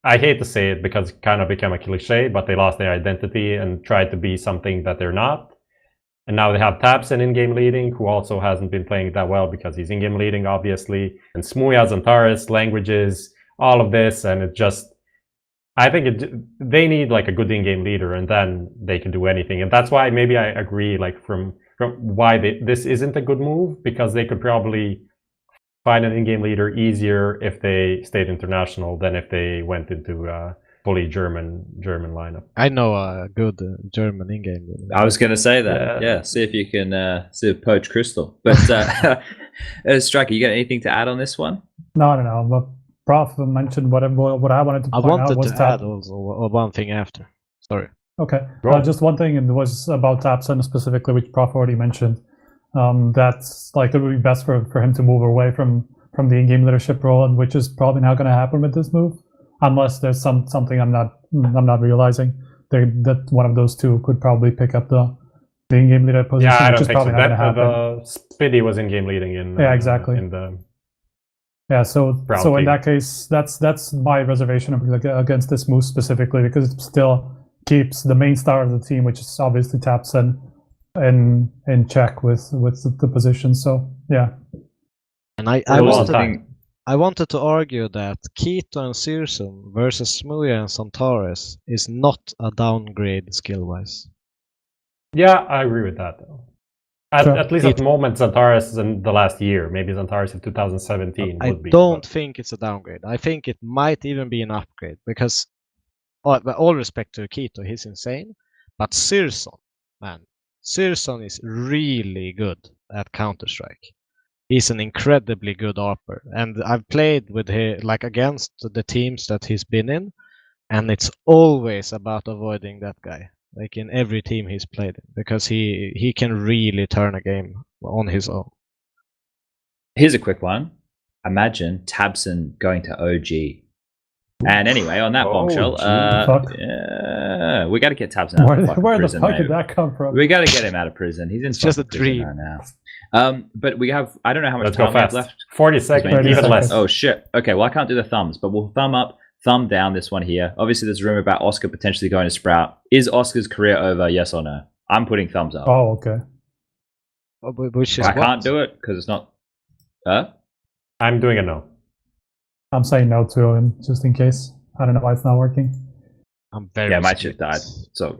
I hate to say it because it kind of became a cliche, but they lost their identity and tried to be something that they're not. And now they have TabSen in-game leading, who also hasn't been playing that well because he's in-game leading, obviously. And smooya, Xantares, languages, all of this, and it just... I think they need like a good in-game leader, and then they can do anything. And that's why maybe I agree, like, from why this isn't a good move, because they could probably find an in-game leader easier if they stayed international than if they went into fully German lineup. I know a good German in-game leader. I was going to say that. Yeah, see if you can poach kRYSTAL. But STYKO, you got anything to add on this one? No. But Prof mentioned what I wanted to point out was to add also one thing after. Sorry. Okay. Just one thing, and it was about s1mple specifically, which Prof already mentioned. That's like it would be best for him to move away from the in-game leadership role, and which is probably not going to happen with this move, unless there's something I'm not realizing. That one of those two could probably pick up the in-game leader position. Yeah, I don't which is think so. probably not going to happen. Spiddy was in-game leading in. Yeah, exactly. In the so team. In that case, that's my reservation against this move specifically, because it still keeps the main star of the team, which is obviously s1mple, in check with the position. So yeah. And I wanted to argue that k2 and syrsoN versus smooya and Xantares is not a downgrade skill-wise. Yeah, I agree with that though. At least at the moment, Xantares in the last year, maybe Xantares in 2017 would be. I don't think it's a downgrade. I think it might even be an upgrade, because with all respect to k2, he's insane, but syrsoN, man, syrsoN is really good at Counter-Strike. He's an incredibly good ARPer, and I've played with him against the teams that he's been in, and it's always about avoiding that guy. Like in every team he's played in, because he can really turn a game on his own. Here's a quick one. Imagine s1mple going to OG. And anyway, on that bombshell, yeah, we got to get s1mple out of prison. Where the fuck did that come from? We got to get him out of prison. He's in just a dream right now. But we have, I don't know how much time we have left. 40 seconds, even less. Oh shit. Okay, well I can't do the thumbs, but we'll thumb up, thumb down this one here. Obviously there's a rumor about oskar potentially going to Sprout. Is oskar's career over, yes or no? I'm putting thumbs up. Oh, okay. Which is I can't do it because it's not... I'm doing a no. I'm saying no to him, just in case. I don't know why it's not working. I'm very my chip died. So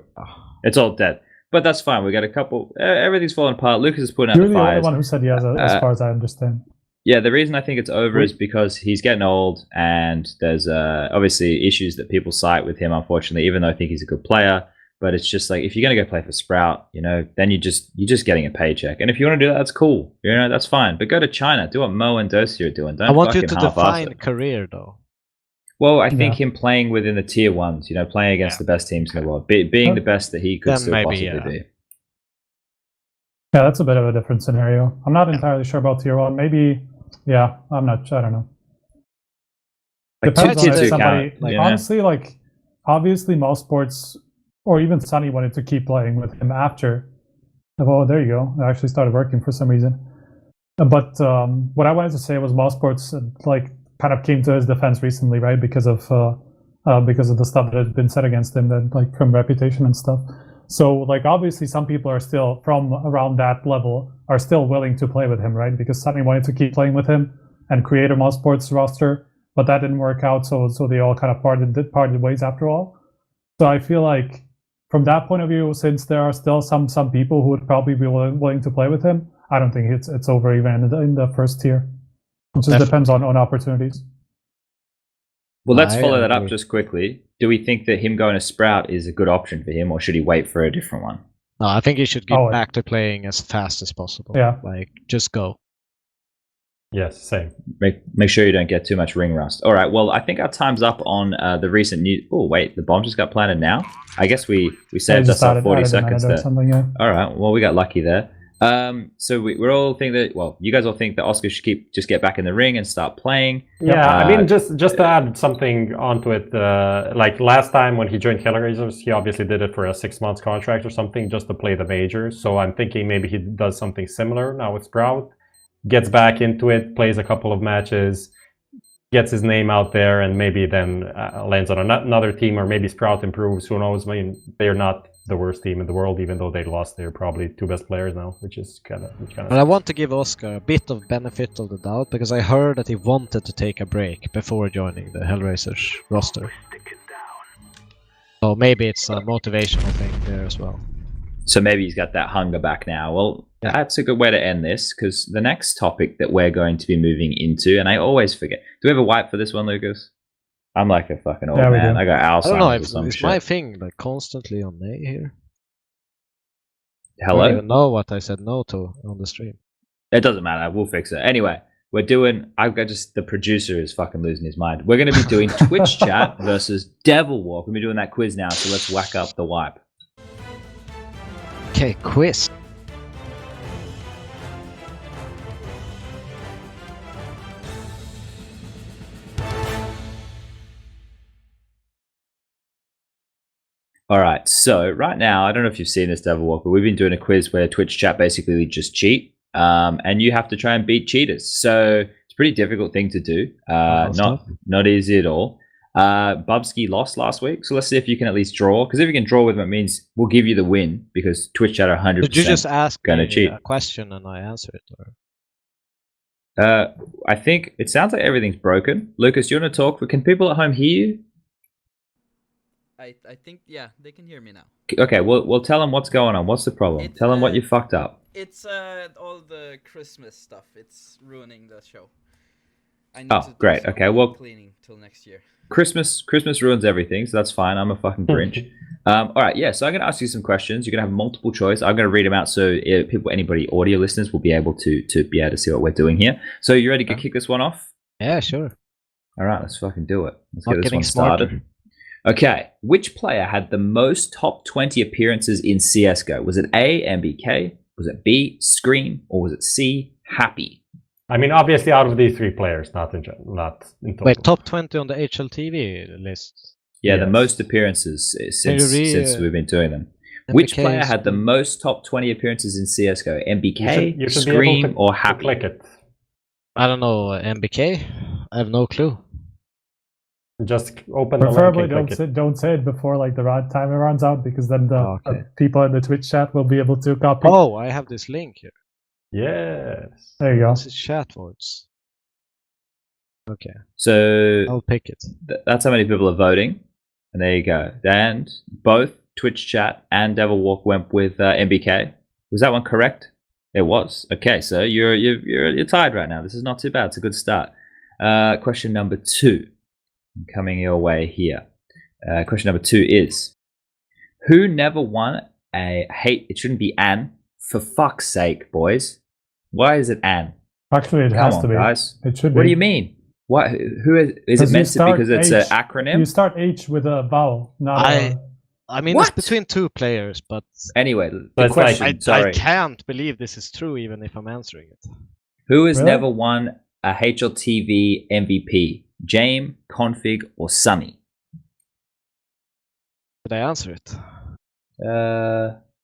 it's all dead. But that's fine. We got a couple... everything's falling apart. Lucas is putting out the fires. You're the only one who said yes, as far as I understand. Yeah, the reason I think it's over is because he's getting old, and there's obviously issues that people cite with him, unfortunately, even though I think he's a good player. But it's just like, if you're going to go play for Sprout, then you're just getting a paycheck. And if you want to do that, that's cool. That's fine. But go to China. Do what Mo and Dosi are doing. Don't I want you to define career, though. Well, I think him playing within the tier ones, playing against the best teams in the world, being the best that he could still possibly be. Yeah, that's a bit of a different scenario. I'm not entirely sure about tier 1. Maybe, I don't know. Depends on somebody. Honestly, obviously, mousesports or even Sunny wanted to keep playing with him after. Oh, there you go. It actually started working for some reason. But what I wanted to say was mousesports kind of came to his defense recently, right? Because of the stuff that had been said against him, that from reputation and stuff. So obviously some people are still from around that level are still willing to play with him, right? Because Sunny wanted to keep playing with him and create a mousesports roster, but that didn't work out. So they all kind of parted ways after all. So I feel like from that point of view, since there are still some people who would probably be willing to play with him, I don't think it's over even in the first tier. It just depends on opportunities. Well, let's follow that up just quickly. Do we think that him going to Sprout is a good option for him, or should he wait for a different one? No, I think he should get back to playing as fast as possible. Yeah. Just go. Yes, same. Make sure you don't get too much ring rust. All right, well, I think our time's up on the recent news. Oh, wait, the bomb just got planted now? I guess we saved ourselves 40 seconds there. All right, well, we got lucky there. So we're all think that, well, you guys all think that oskar should just get back in the ring and start playing. Yeah, I mean, just to add something onto it, last time when he joined kRYSTAL, he obviously did it for a 6-month contract or something just to play the majors. So I'm thinking maybe he does something similar now with Sprout, gets back into it, plays a couple of matches, gets his name out there, and maybe then lands on another team, or maybe Sprout improves. Who knows? I mean, they're not the worst team in the world, even though they lost their probably 2 best players now, which is kind of. But I want to give Oskar a bit of benefit of the doubt, because I heard that he wanted to take a break before joining the Hellraisers roster. So maybe it's a motivational thing there as well. So maybe he's got that hunger back now. Well, that's a good way to end this, because the next topic that we're going to be moving into, and I always forget. Do we have a wipe for this one, Lucas? I'm like a fucking old man. I got Alzheimer's. I don't know or some if shit. my thing like constantly on A here. Hello? I don't even know what I said no to on the stream. It doesn't matter. We'll fix it. Anyway, we're doing... the producer is fucking losing his mind. We're going to be doing Twitch chat versus Devilwalk. We're going to be doing that quiz now, so let's whack up the wipe. Okay, quiz. All right, so right now, I don't know if you've seen this, Devilwalk, but we've been doing a quiz where Twitch chat basically just cheat, and you have to try and beat cheaters. So it's a pretty difficult thing to do. Not easy at all. Bubsky lost last week, so let's see if you can at least draw. Because if you can draw with him, it means we'll give you the win, because Twitch chat are 100% Did you just ask gonna me cheat. a question and I answer it? Or? I think it sounds like everything's broken. Lucas, you want to talk? Can people at home hear you? I think, yeah, they can hear me now. Okay, well tell them what's going on. What's the problem? Tell them what you fucked up. It's all the Christmas stuff. It's ruining the show. I need to do great. some Okay, well, cleaning till next year. Christmas ruins everything, so that's fine. I'm a fucking Grinch. All right, yeah. So I'm going to ask you some questions. You're going to have multiple choice. I'm going to read them out so anybody, audio listeners, will be able to see what we're doing here. So you ready to kick this one off? Yeah, sure. All right, let's fucking do it. Let's Not get this getting one started. smarter. Okay, which player had the most top 20 appearances in CSGO? Was it A, MBK? Was it B, Scream? Or was it C, Happy? I mean, obviously, out of these three players, not in total. Wait, top 20 on the HLTV list. Yeah, Yes. the most appearances since we've been doing them. Which MBK player is- had the most top 20 appearances in CSGO? MBK, You should be Scream, able to, or to Happy? click it. I don't know, MBK? I have no clue. Just open the Preferably link and click it. don't say it before like the timer runs out, because then the people in the Twitch chat will be able to copy. Oh, I have this link here. Yes. There you go. This is chat words. Okay, So I'll pick it. that's how many people are voting. And there you go. And both Twitch chat and Devilwalk went with MBK. Was that one correct? It was. Okay, so you're tied right now. This is not too bad. It's a good start. Question number 2. Coming your way here. Question number 2 is, who never won a it shouldn't be an, for fuck's sake, boys. Why is it an? Actually, it Come has on, to be. guys. It should be. What do you mean? What? Who is it Because meant to be because it's an H- acronym? You start H with a vowel, not I mean, What? it's between two players, but Anyway, So the it's like- question, I sorry. can't believe this is true, even if I'm answering it. Who has Really? never won a HLTV MVP? James, Config, or Sunny? Did I answer it?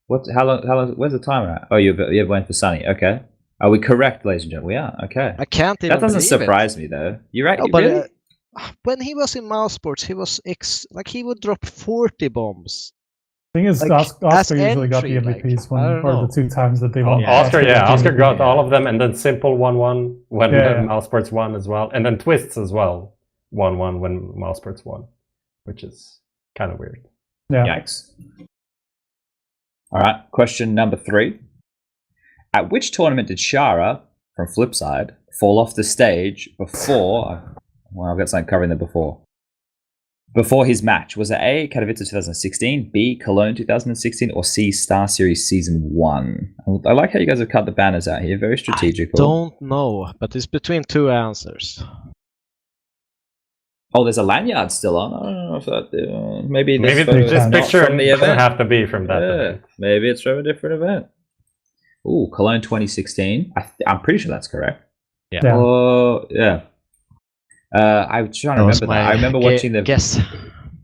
What? How long? Where's the timer at? Oh, you went for Sunny. Okay. Are we correct, ladies and gentlemen? We are. Okay. I can't even That doesn't believe surprise me, though. You're right. No, but Really? when he was in mouse sports, he was he would drop 40 bombs. thing is, Like, Oscar as usually got the entry, like, MVPs I don't or know. the 2 times that they won. Oscar got Yeah. all of them, and then s1mple won one when Yeah. Mousesports won as well, and then Twists as well won one when Mousesports won, which is kind of weird. Yeah. Yikes. All right. Question number 3. At which tournament did Shara from Flipside fall off the stage before? Well, I've got something covering the before. Before his match, was it A, Katowice 2016, B, Cologne 2016, or C, Star Series Season 1? I like how you guys have cut the banners out here. Very strategical. Don't know, but it's between 2 answers. Oh, there's a lanyard still on. I don't know if that... maybe Maybe photo is this not picture from the doesn't event. have to be from that. Yeah, event. maybe it's from a different event. Ooh, Cologne 2016. I'm pretty sure that's correct. Yeah. Yeah. Oh, yeah. I'm trying to That was remember that. my I remember watching the... guess.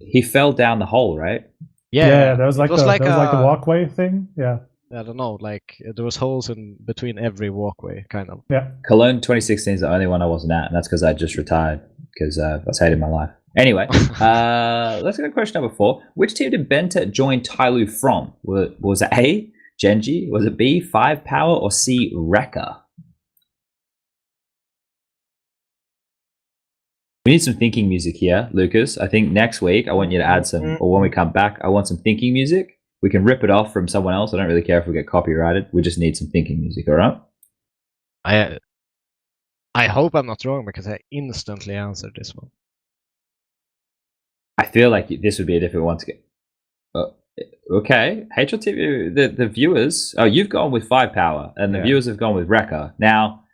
He fell down the hole, right? Yeah, there was like It was the like there was like a- the walkway thing. Yeah. I don't know, like there was holes in between every walkway, kind of. Yeah. Cologne 2016 is the only one I wasn't at, and that's because I just retired, because I was hating my life. Anyway, let's go to question number 4. Which team did Benta join Tyloo from? Was it A, Genji? Was it B, 5 Power, or C, Rekka? We need some thinking music here, Lucas. I think next week I want you to add some, or when we come back, I want some thinking music. We can rip it off from someone else. I don't really care if we get copyrighted. We just need some thinking music, all right? I hope I'm not wrong because I instantly answered this one. I feel like this would be a difficult one to get. Okay, HLTV, the viewers. Oh, you've gone with 5-power, and the viewers have gone with Rekka. Now,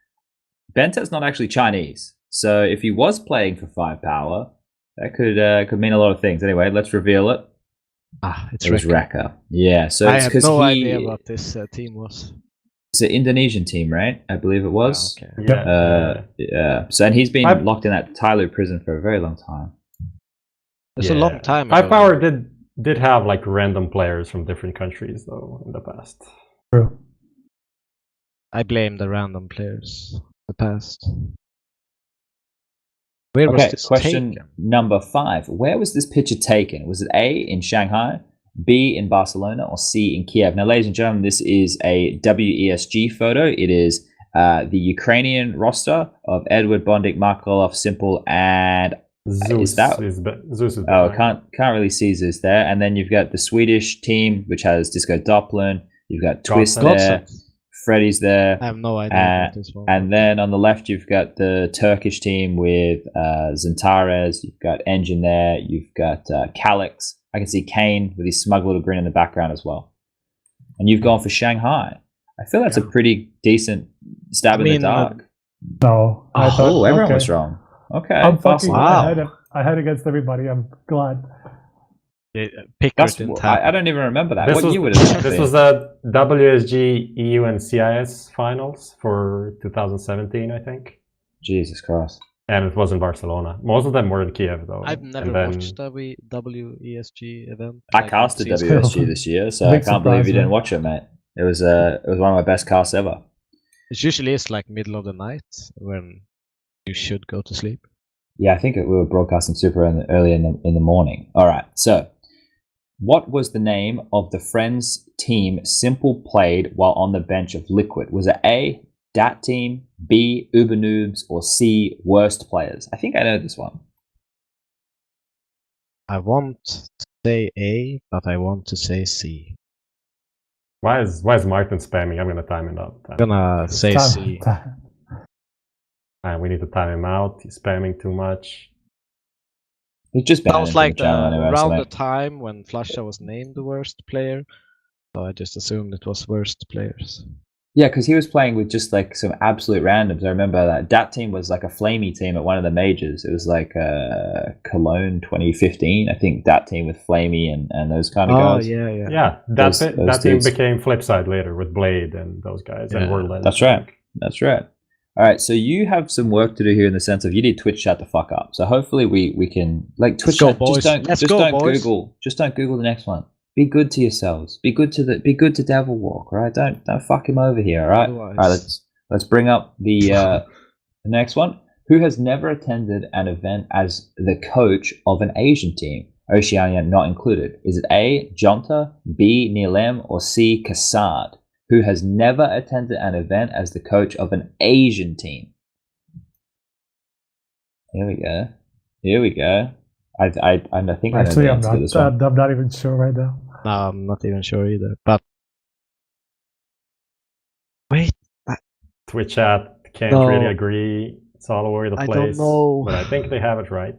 Bentet's not actually Chinese, so if he was playing for 5-power, that could mean a lot of things. Anyway, let's reveal it. It's Rekka. Yeah, so I it's have because no idea what this team was. It's an Indonesian team, right? I believe it was. Okay. Yeah. So, and he's been locked in that Tyloo prison for a very long time. It's a long time. 5-power did have like random players from different countries though in the past. True. I blame the random players in the past. Where was this question taken? number 5. Where was this picture taken? Was it A, in Shanghai, B, in Barcelona, or C, in Kiev? Now, ladies and gentlemen, this is a WESG photo. It is the Ukrainian roster of Edward, Bondik, Markolov, s1mple, and Zeus is can't really see Zeus there. And then you've got the Swedish team, which has Disco Doppelin. You've got Twist there. Freddy's there. I have no idea what this one. And then on the left, you've got the Turkish team with Zantares. You've got Engine there. You've got Calix. I can see Kane with his smug little grin in the background as well. And you've gone for Shanghai. I feel that's a pretty decent stab in the dark. No. Everyone was wrong. Okay. I'm fucking awesome. I had against everybody. I'm glad. I don't even remember that. This was the WSG EU and CIS finals for 2017, I think. Jesus Christ. And it was in Barcelona. Most of them were in Kiev, though. I've never watched WESG event. I casted WSG this year, so I can't believe you didn't watch it, mate. It was one of my best casts ever. It usually is like middle of the night when you should go to sleep. Yeah, I think we were broadcasting super early in the morning. All right, so what was the name of the Friends team s1mple played while on the bench of Liquid? Was it A, Dat Team, B, Uber Noobs, or C, Worst Players? I think I know this one. I want to say A, but I want to say C. Why is Martin spamming? I'm gonna time it out. I'm gonna say C. We need to time him out. He's spamming too much. He's just sounds like around the time when Flusha was named the worst player, so I just assumed it was worst players. Yeah, because he was playing with just like some absolute randoms. I remember that team was like a flamey team at one of the majors. It was like Cologne 2015. I think that team with Flamey and those kind of guys. Yeah. That team became Flipside later with Blade and those guys and Wordland. That's right. All right, so you have some work to do here in the sense of you need Twitch chat to fuck up. So hopefully we can like Twitch chat. Just don't Google the next one. Be good to yourselves. Be good to Devilwalk, right? Don't fuck him over here, all right? All right, let's bring up the next one. Who has never attended an event as the coach of an Asian team? Oceania not included. Is it A, Jonta, B, Nilem, or C, Kassad? Who has never attended an event as the coach of an Asian team? Here we go. I think actually I know the answer to this one. I'm not even sure right now. No, I'm not even sure either. But wait, Twitch chat can't really agree. It's all over the place. I don't know, but I think they have it right.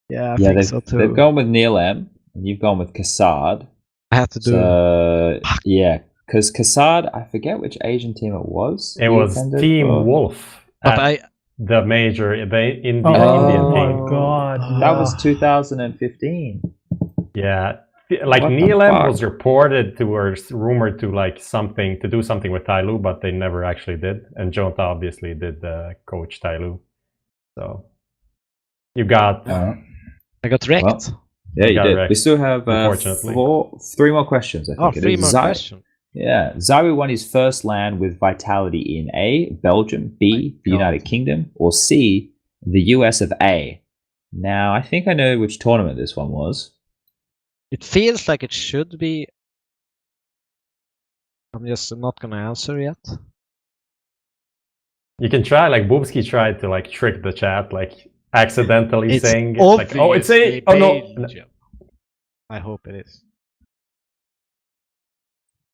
Yeah, I think so too. They've gone with Nilem, and you've gone with Kassad. I had to do. Yeah. Because Kassad, I forget which Asian team it was. It was Team Wolf. But the major, the Indian team. Oh my god. That was 2015. Yeah. Like Nilem was reported to or rumored to like to do something with Tyloo, but they never actually did. And Jonta obviously did coach Tyloo. So you got I got rekt. Well, yeah, you did. We still have 3 more questions, I think. 3 more questions. Yeah, ZywOo won his first LAN with Vitality in A, Belgium, B, the United Kingdom, or C, the US of A. Now, I think I know which tournament this one was. It feels like it should be. I'm just not gonna answer yet. You can try, like Boobski tried to like trick the chat, like accidentally saying like, oh, it's A. Oh no. I hope it is.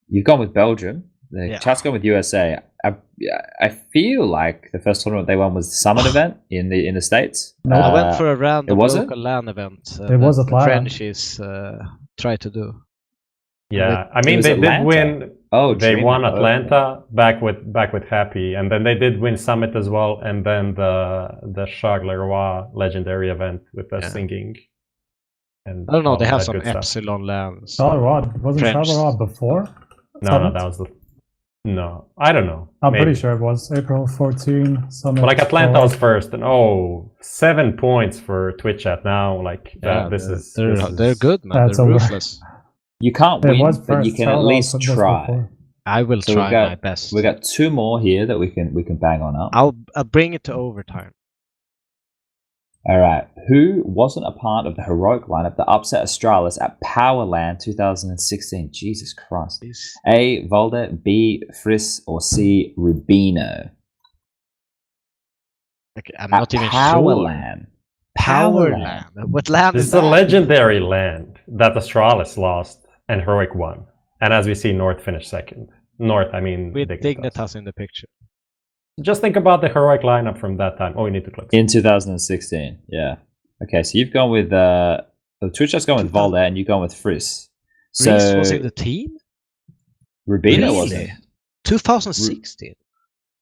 You've gone with Belgium. The Yeah. chat's gone with USA. I feel like the first tournament they won was the Summit event in the States. No. I went for a random wasn't? local LAN event. It was that Atlanta. the Frenchies tried to do. Yeah, I It mean was they Atlanta. did win. Oh, They Dream. won Okay. Atlanta back with Happy, and then they did win Summit as well, and then the Charleroi legendary event with the Yeah. singing. And I don't know. all They of have that some good stuff. Epsilon LANs. Charleroi, wasn't French. Charleroi before? No, Summit? that was the. No, I don't know. I'm Maybe. pretty sure it was April 14. Summit. But like Atlanta 4. was first, and 7 points for Twitch chat now. Like Yeah, that, this is they're good, man. That's They're over. ruthless. You can't It win, was but you first. can at Charleroi least was try. before. I will So try my best. We got 2 more here that we can bang on up. I'll bring it to overtime. All right. Who wasn't a part of the heroic lineup that upset Astralis at Powerland 2016? Jesus Christ. Please. A. Valde, B. Friss, or C. Rubino? Like, I'm not even sure. Powerland. Powerland. What land This is is a that? legendary land that Astralis lost and Heroic won. And as we see, North finished second. North, I mean With Dignitas. Dignitas in the picture. Just think about the Heroic lineup from that time. Oh, you need to click. In 2016, yeah. Okay, so you've gone with the Twitch has gone with Valde and you've gone with Friss. So Reese was in the team? Rubino Really? wasn't. 2016.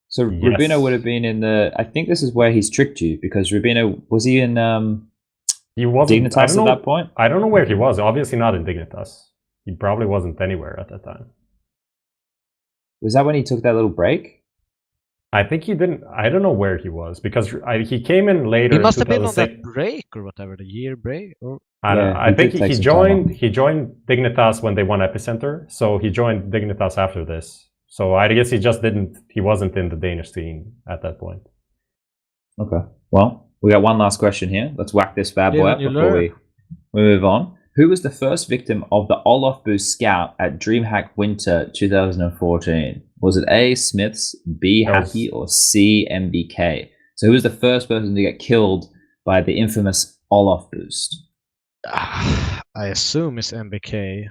So Yes. Rubino would have been in the. I think this is where he's tricked you because Rubino was he in He wasn't. I Dignitas don't at know, that point? I don't know where he was. Obviously not in Dignitas. He probably wasn't anywhere at that time. Was that when he took that little break? I think he didn't. I don't know where he was because he came in later. He must in have been on 2006. that break or whatever, the year break. Or I don't Yeah, know. I he think did take he some joined. time He joined Dignitas when they won Epicenter. So he joined Dignitas after this. So I guess he just didn't. He wasn't in the Danish scene at that point. Okay. Well, we got one last question here. Let's whack this bad boy Live up and you before learn. we move on. Who was the first victim of the Olaf boost scout at DreamHack Winter 2014? Was it A. Smiths, B. That was- Happy, or C. MBK? So who was the first person to get killed by the infamous Olaf boost? I assume it's MBK.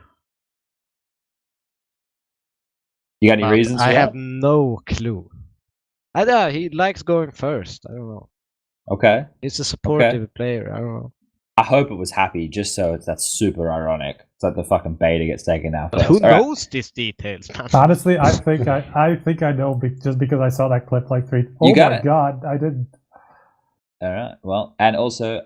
You got any but reasons for I that? have no clue. I know he likes going first. I don't know. Okay. He's a supportive player. I don't know. I hope it was Happy, just so that's super ironic. It's like the fucking beta gets taken out But first. who All right. knows these details, man? Honestly, I think I know just because I saw that clip like 3. You Oh got my it. god, I didn't. All right. Well, and also,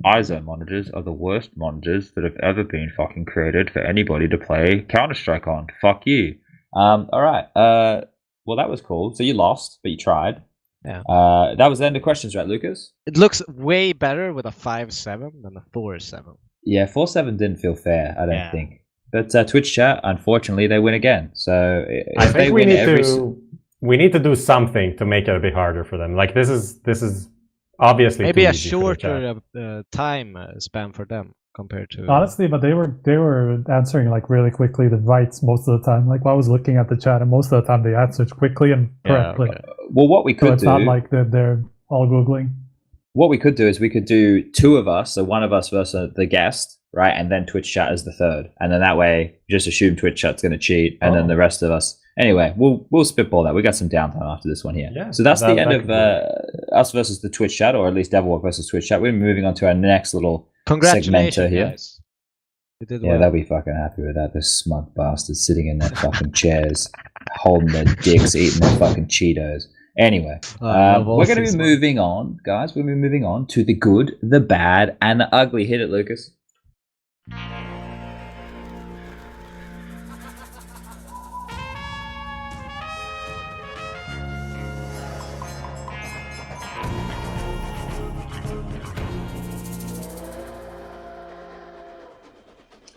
ISO monitors are the worst monitors that have ever been fucking created for anybody to play Counter-Strike on. Fuck you. All right. Well, that was cool. So you lost, but you tried. Yeah. That was the end of questions, right, Lucas? It looks way better with a 5-7 than a 4-7. Yeah, 4-7 didn't feel fair, I don't Yeah. think. But Twitch chat, unfortunately, they win again. So I if they think we win need every... to do something to make it a bit harder for them. Like this is obviously Maybe too a easy for the chat. shorter time span for them compared to. Honestly, but they were answering like really quickly the rights most of the time. Like I was looking at the chat, and most of the time they answered quickly and Yeah, correctly. okay. Well, what we So could it's do... not like they're all googling. What we could do is we could do 2 of us, so one of us versus the guest, right? And then Twitch chat as the third. And then that way, just assume Twitch chat's going to cheat, and then the rest of us. Anyway, we'll spitball that. We got some downtime after this one here. Yeah, so that's the that end could of be us versus the Twitch chat, or at least Devilwalk versus Twitch chat. We're moving on to our next little Congratulations, segmenter here. guys. You did Yeah, well. they'll be fucking happy with that. Those smug bastards sitting in their fucking chairs, holding their dicks, eating their fucking Cheetos. Anyway, we're going to be moving on, guys. We're going to be moving on to the good, the bad, and the ugly. Hit it, Lucas.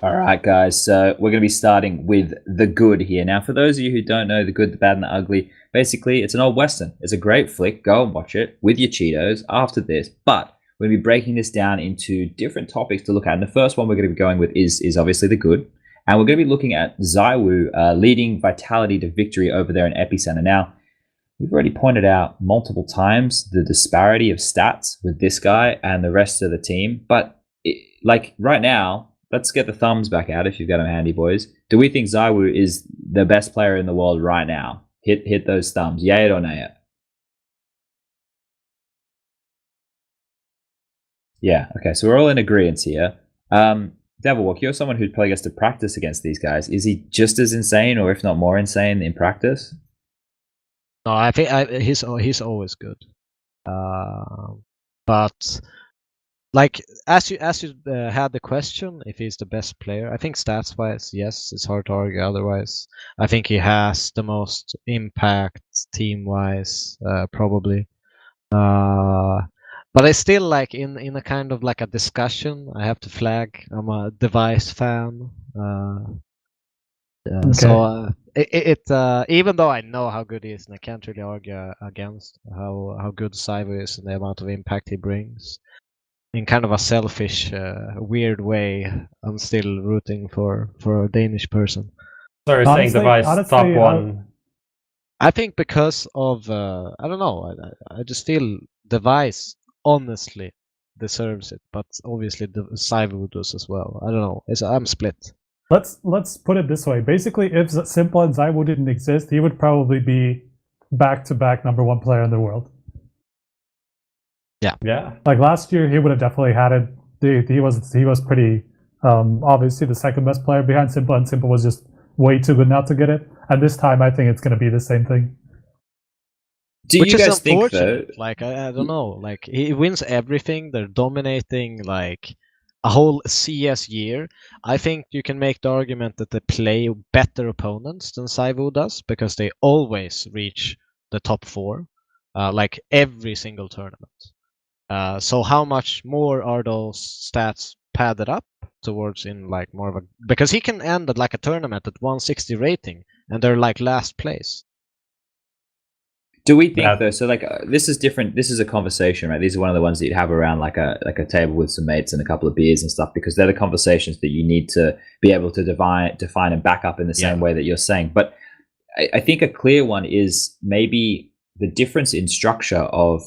All right, guys. So we're going to be starting with the good here. Now, for those of you who don't know the good, the bad, and the ugly, basically, it's an old Western. It's a great flick. Go and watch it with your Cheetos after this. But we're going to be breaking this down into different topics to look at. And the first one we're going to be going with is obviously the good. And we're going to be looking at ZywOo leading Vitality to victory over there in Epicenter. Now, we've already pointed out multiple times the disparity of stats with this guy and the rest of the team. But like right now, let's get the thumbs back out if you've got them handy, boys. Do we think ZywOo is the best player in the world right now? Hit those thumbs. Yay it or nay it? Yeah, okay, so we're all in agreement here. Devilwalk, you're someone who probably gets to practice against these guys. Is he just as insane, or if not more insane, in practice? No, I think he's always good. But like as you had the question, if he's the best player, I think stats wise, yes, it's hard to argue otherwise. I think he has the most impact team wise, probably. But I still like in a kind of like a discussion. I have to flag. I'm a Device fan. Okay. So even though I know how good he is, and I can't really argue against how good ZywOo is and the amount of impact he brings, in kind of a selfish, weird way, I'm still rooting for a Danish person. So you're saying Device top one? I think because of I don't know. I just feel Device honestly deserves it, but obviously the ZywOo does as well. I don't know. I'm split. Let's put it this way. Basically, if s1mple and ZywOo didn't exist, he would probably be back-to-back #1 player in the world. Yeah. Like last year, he would have definitely had it. He was pretty obviously the second best player behind s1mple, and s1mple was just way too good not to get it. And this time, I think it's going to be the same thing. Which you is guys think though? Like I don't know. Like he wins everything. They're dominating like a whole CS year. I think you can make the argument that they play better opponents than ZywOo does because they always reach the top 4, like every single tournament. So how much more are those stats padded up towards in like more of a, because he can end at like a tournament at 160 rating and they're like last place. Do we think though? So like this is different. This is a conversation, right? These are one of the ones that you'd have around like a table with some mates and a couple of beers and stuff, because they're the conversations that you need to be able to define and back up in the same way that you're saying. But I think a clear one is maybe the difference in structure of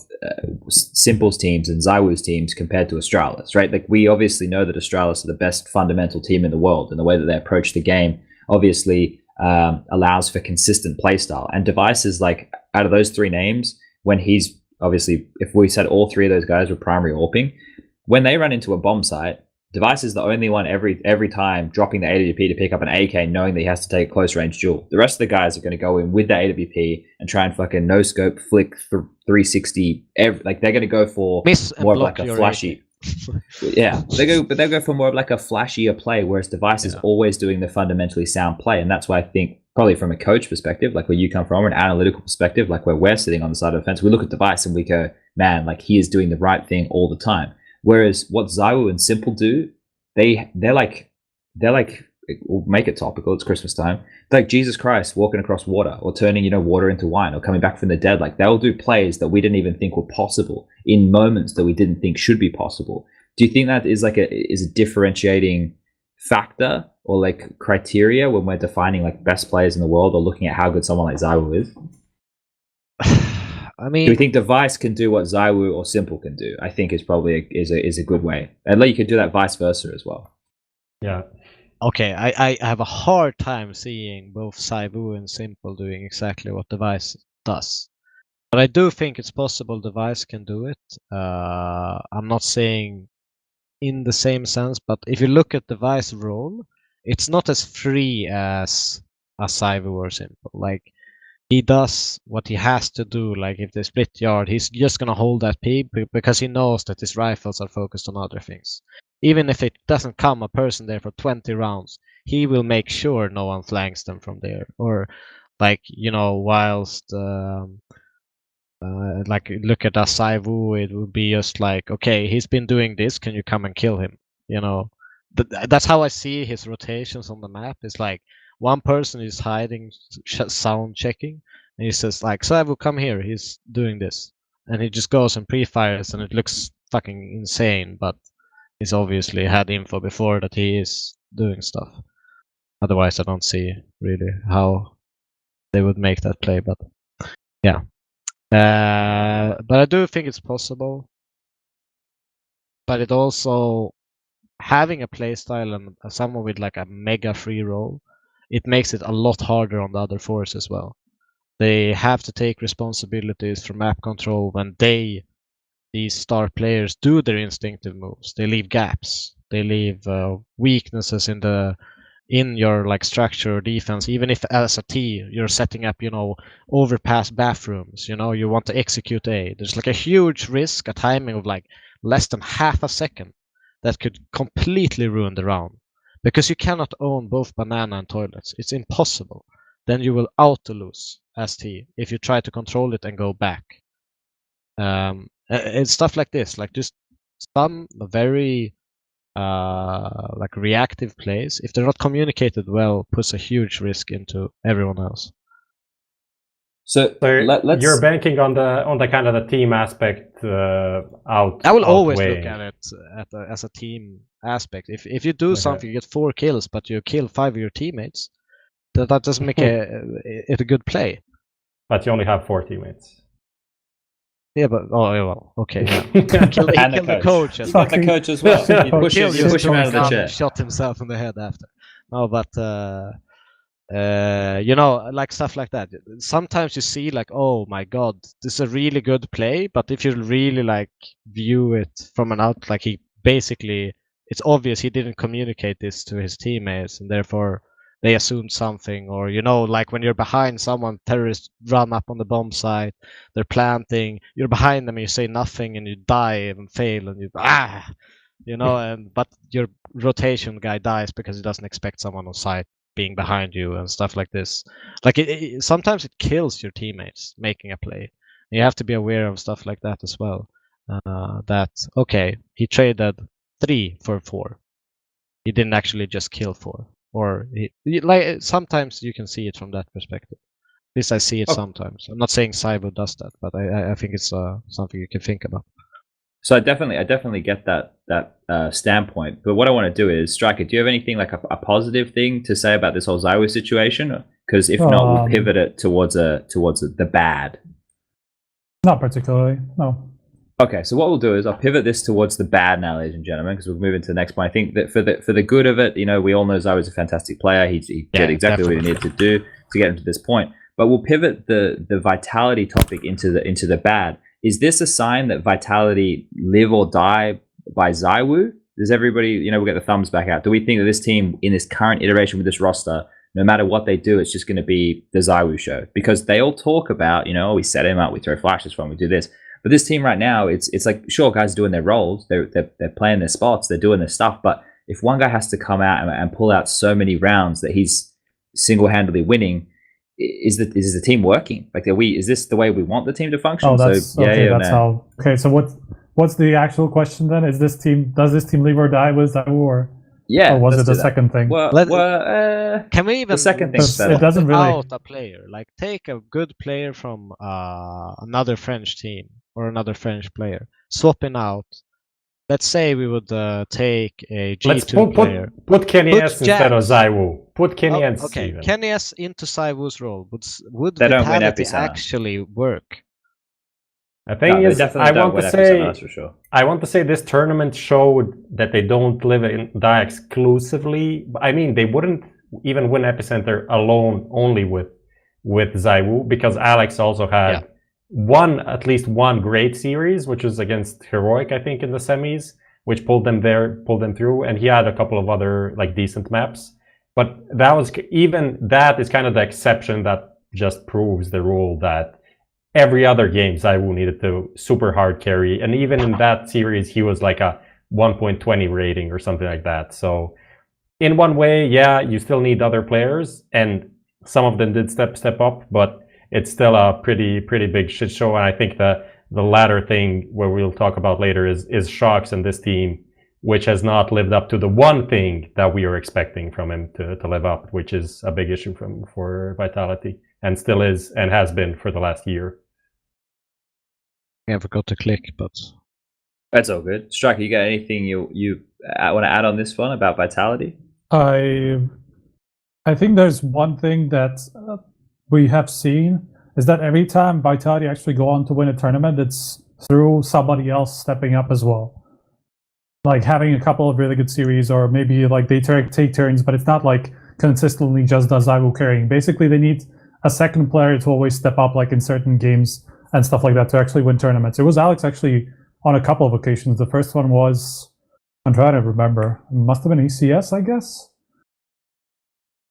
s1mple's teams and ZywOo's teams compared to Astralis, right? Like we obviously know that Astralis are the best fundamental team in the world, and the way that they approach the game obviously allows for consistent playstyle. And Device is like, out of those 3 names, when he's obviously, if we said all 3 of those guys were primary AWPing, when they run into a bomb site, Device is the only one every time dropping the AWP to pick up an AK, knowing that he has to take a close range duel. The rest of the guys are going to go in with the AWP and try and fucking no scope, flick 360. Like they're going to go for more of like a flashy. Yeah, they'll go for more of like a flashier play, whereas Device is always doing the fundamentally sound play. And that's why I think probably from a coach perspective, like where you come from, or an analytical perspective, like where we're sitting on the side of the fence, we look at Device and we go, man, like he is doing the right thing all the time. Whereas what ZywOo and s1mple do, they're like, we'll make it topical, it's Christmas time. They're like Jesus Christ walking across water, or turning, water into wine, or coming back from the dead. Like they'll do plays that we didn't even think were possible in moments that we didn't think should be possible. Do you think that is like a differentiating factor or like criteria when we're defining like best players in the world, or looking at how good someone like ZywOo is? I mean, do you think Device can do what ZywOo or s1mple can do? I think is probably is a good way. And like you could do that vice versa as well. Yeah. Okay, I have a hard time seeing both ZywOo and s1mple doing exactly what Device does. But I do think it's possible Device can do it. I'm not saying in the same sense, but if you look at Device role, it's not as free as a ZywOo or s1mple. Like, he does what he has to do. Like if they split yard, he's just gonna hold that peak because he knows that his rifles are focused on other things. Even if it doesn't come a person there for 20 rounds, he will make sure no one flanks them from there. Or like, whilst like look at a ZywOo, it would be just like, okay, he's been doing this, can you come and kill him? That's how I see his rotations on the map. It's like one person is hiding, sound checking, and he says like, ZywOo, come here, he's doing this, and he just goes and pre-fires, and it looks fucking insane, but he's obviously had info before that he is doing stuff. Otherwise I don't see really how they would make that play, but yeah. But I do think it's possible, but it also having a playstyle and someone with like a mega free role, it makes it a lot harder on the other fours as well. They have to take responsibilities for map control when these star players do their instinctive moves. They leave gaps. They leave weaknesses in your like structure or defense. Even if as a T you're setting up, overpass bathrooms. You want to execute A. There's like a huge risk, a timing of like less than half a second that could completely ruin the round, because you cannot own both banana and toilets. It's impossible. Then you will auto lose as T if you try to control it and go back. It's stuff like this, like just some very like reactive plays, if they're not communicated well, puts a huge risk into everyone else. So let's... you're banking on the kind of the team aspect out. I will always look at it as a team aspect. If you do something, you get 4 kills, but you kill 5 of your teammates, that doesn't make it a good play. But you only have 4 teammates. Yeah, but okay. Yeah. Kill the coach. You got the coach as well. You push him out of the chair. Shot himself in the head after. No, but like stuff like that. Sometimes you see like, oh my god, this is a really good play, but if you really like view it from an out, like it's obvious he didn't communicate this to his teammates, and therefore they assumed something. Or like when you're behind someone, terrorists run up on the bomb site, they're planting, you're behind them and you say nothing and you die and fail and but your rotation guy dies because he doesn't expect someone on site being behind you and stuff like this. Like sometimes it kills your teammates making a play. You have to be aware of stuff like that as well. That okay, he traded 3 for 4. He didn't actually just kill 4. Or like sometimes you can see it from that perspective. At least I see it sometimes. I'm not saying ZywOo does that, but I think it's something you can think about. So I definitely get that standpoint. But what I want to do is, Striker, do you have anything like a positive thing to say about this whole ZywOo situation? Because if not, we'll pivot it towards the bad. Not particularly, no. Okay, so what we'll do is I'll pivot this towards the bad now, ladies and gentlemen, because we'll move into the next point. I think that for the good of it, we all know ZywOo's a fantastic player. He did exactly what he needed to do to get him to this point. But we'll pivot the vitality topic into the bad. Is this a sign that vitality live or die by ZywOo? Does everybody, we'll get the thumbs back out. Do we think that this team in this current iteration with this roster, no matter what they do, it's just going to be the ZywOo show? Because they all talk about, we set him up, we throw flashes for him, we do this. But this team right now, it's like, sure, guys are doing their roles, they're playing their spots, they're doing their stuff. But if one guy has to come out and pull out so many rounds that he's single-handedly winning, is the team working? Like, is this the way we want the team to function? Oh, that's how. Okay, so what's the actual question then? Does this team live or die with ZywOo, or was it the second thing? Can we even the second thing? It doesn't really out a player. Like take a good player from another French team or another French player, swapping out. Let's say we would take a G2 player. Put Kenny S instead of ZywOo. Put Kenny S. Okay, even. Kenny S into ZywOo's role. Would they vitality actually work? I think I want to say this tournament showed that they don't live and die exclusively. I mean, they wouldn't even win Epicenter alone, only with ZywOo, because Alex also had at least one great series, which was against Heroic, I think, in the semis, which pulled them through, and he had a couple of other like decent maps. But that is kind of the exception that just proves the rule that every other game ZywOo needed to super hard carry, and even in that series he was like a 1.20 rating or something like that. So in one way, you still need other players, and some of them did step up, but it's still a pretty big shit show. And I think the latter thing, where we'll talk about later, is shox and this team, which has not lived up to the one thing that we are expecting from him to live up, which is a big issue for Vitality, and still is and has been for the last year. I forgot to click, but that's all good. Striker, you got anything you want to add on this one about Vitality? I think there's one thing that we have seen is that every time Vitality actually go on to win a tournament, it's through somebody else stepping up as well. like having a couple of really good series, or maybe like they take turns, but it's not like consistently just the ZywOo carrying. Basically, they need a second player to always step up, like in certain games and stuff like that, to actually win tournaments. It was Alex actually on a couple of occasions. The first one was, I'm trying to remember, it must have been ECS, I guess.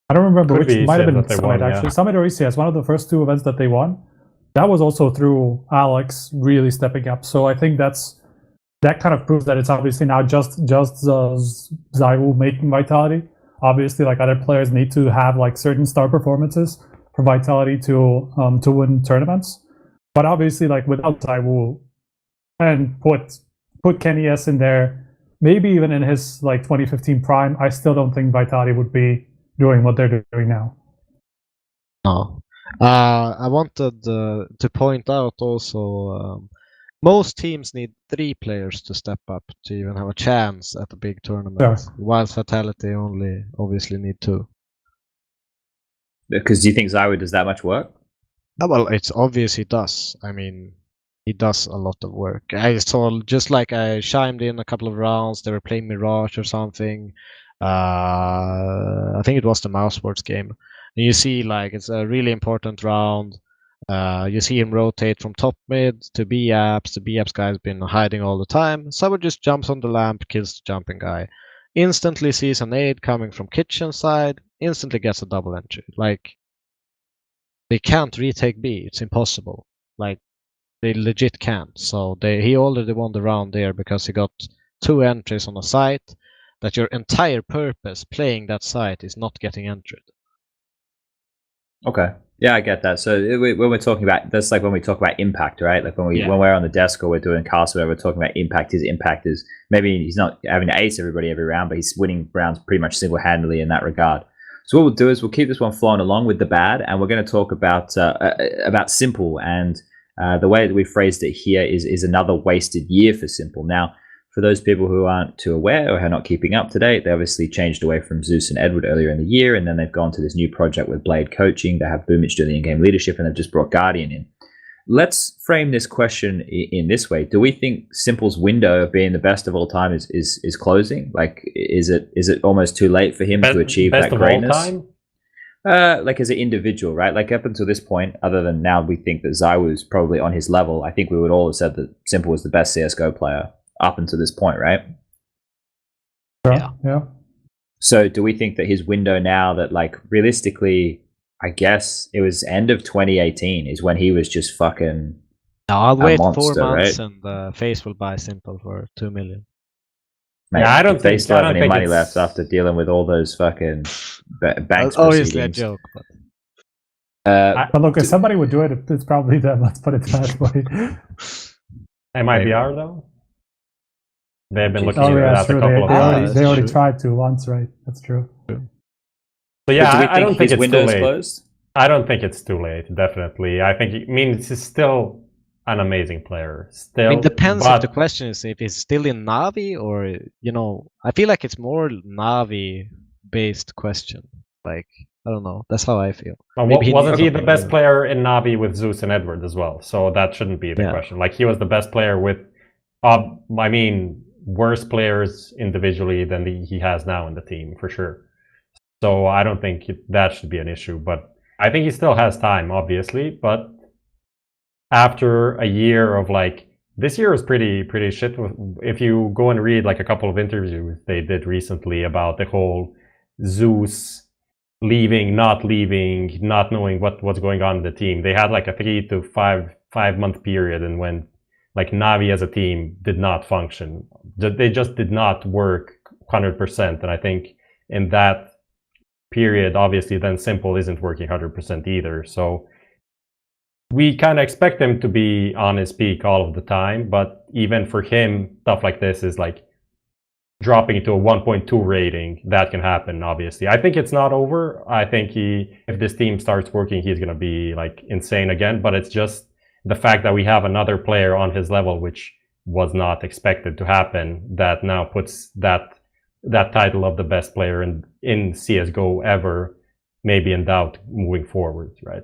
I don't remember which. It might have been Summit, actually. Summit or ECS, one of the first 2 events that they won. That was also through Alex really stepping up. So I think that kind of proves that it's obviously now just ZywOo making Vitality. Obviously, like, other players need to have like certain star performances for Vitality to win tournaments. But obviously, like, without ZywOo, and put kNES in there, maybe even in his like 2015 prime, I still don't think Vitality would be doing what they're doing now. No. I wanted to point out also, most teams need 3 players to step up to even have a chance at a big tournament. Sure. Whilst Vitality only obviously need 2. Because do you think ZywOo does that much work? Oh, well, it's obvious he does. I mean, he does a lot of work. I saw, just like I chimed in a couple of rounds, they were playing Mirage or something. I think it was the Mousesports game. And you see, like, it's a really important round. You see him rotate from top mid to B apps. The B apps guy's been hiding all the time. Someone just jumps on the lamp, kills the jumping guy. Instantly sees a nade coming from kitchen side. Instantly gets a double entry. Like, they can't retake B. It's impossible. Like, they legit can't. So he already won the round there because he got 2 entries on a site that your entire purpose playing that site is not getting entered. Okay. Yeah, I get that. So when we're talking about, that's like when we talk about impact, right? Like when we're on the desk or we're doing casts or whatever, we're talking about impact. His impact is, maybe he's not having to ace everybody every round, but he's winning rounds pretty much single-handedly in that regard. So what we'll do is we'll keep this one flowing along with the bad, and we're going to talk about s1mple, and the way that we phrased it here is another wasted year for s1mple. Now, for those people who aren't too aware or are not keeping up to date, they obviously changed away from Zeus and Edward earlier in the year, and then they've gone to this new project with Blade coaching. They have Boomich doing the in-game leadership, and they've just brought Guardian in. Let's frame this question in this way. Do we think s1mple's window of being the best of all time is closing? Like, is it almost too late for him to achieve that greatness? Best of all time? Like, as an individual, right? Like, up until this point, other than now we think that ZywOo's probably on his level, I think we would all have said that s1mple was the best CSGO player up until this point, right? Yeah. So do we think that his window now, that, like, realistically, I guess it was end of 2018 is when he was just fucking No, I'll wait monster, 4 months, right? and FaZe will buy s1mple for 2 million. Mate, yeah, I don't think they still have any money left after dealing with all those fucking banks. Obviously a joke, but but look, if somebody would do it, it's probably them. Let's put it that way. MIBR though? They've been looking at that a couple of times. They already tried to once, right? That's true. So yeah, I don't think it's too late. Closed? I don't think it's too late, definitely. I mean, he's still an amazing player. Still, I mean, depends if the question is if he's still in Navi or, I feel like it's more Navi-based question. Like, I don't know. That's how I feel. Wasn't he the best player in Navi with Zeus and Edward as well? So that shouldn't be the question. Like, he was the best player with, worse players individually than he has now in the team, for sure. So I don't think that should be an issue. But I think he still has time, obviously. But after a year of, like, this year is pretty shit. If you go and read, like, a couple of interviews they did recently about the whole Zeus leaving, not knowing what's going on in the team. They had like a 3 to 5 month period, and when, like, Navi as a team did not function, they just did not work 100%. And I think in that period, obviously, then s1mple isn't working 100% either. So we kind of expect him to be on his peak all of the time, but even for him, stuff like this is like dropping into a 1.2 rating. That can happen, obviously. I think it's not over. I think if this team starts working, he's going to be, like, insane again. But it's just the fact that we have another player on his level, which was not expected to happen, that now puts that title of the best player in CSGO ever maybe in doubt moving forward, right?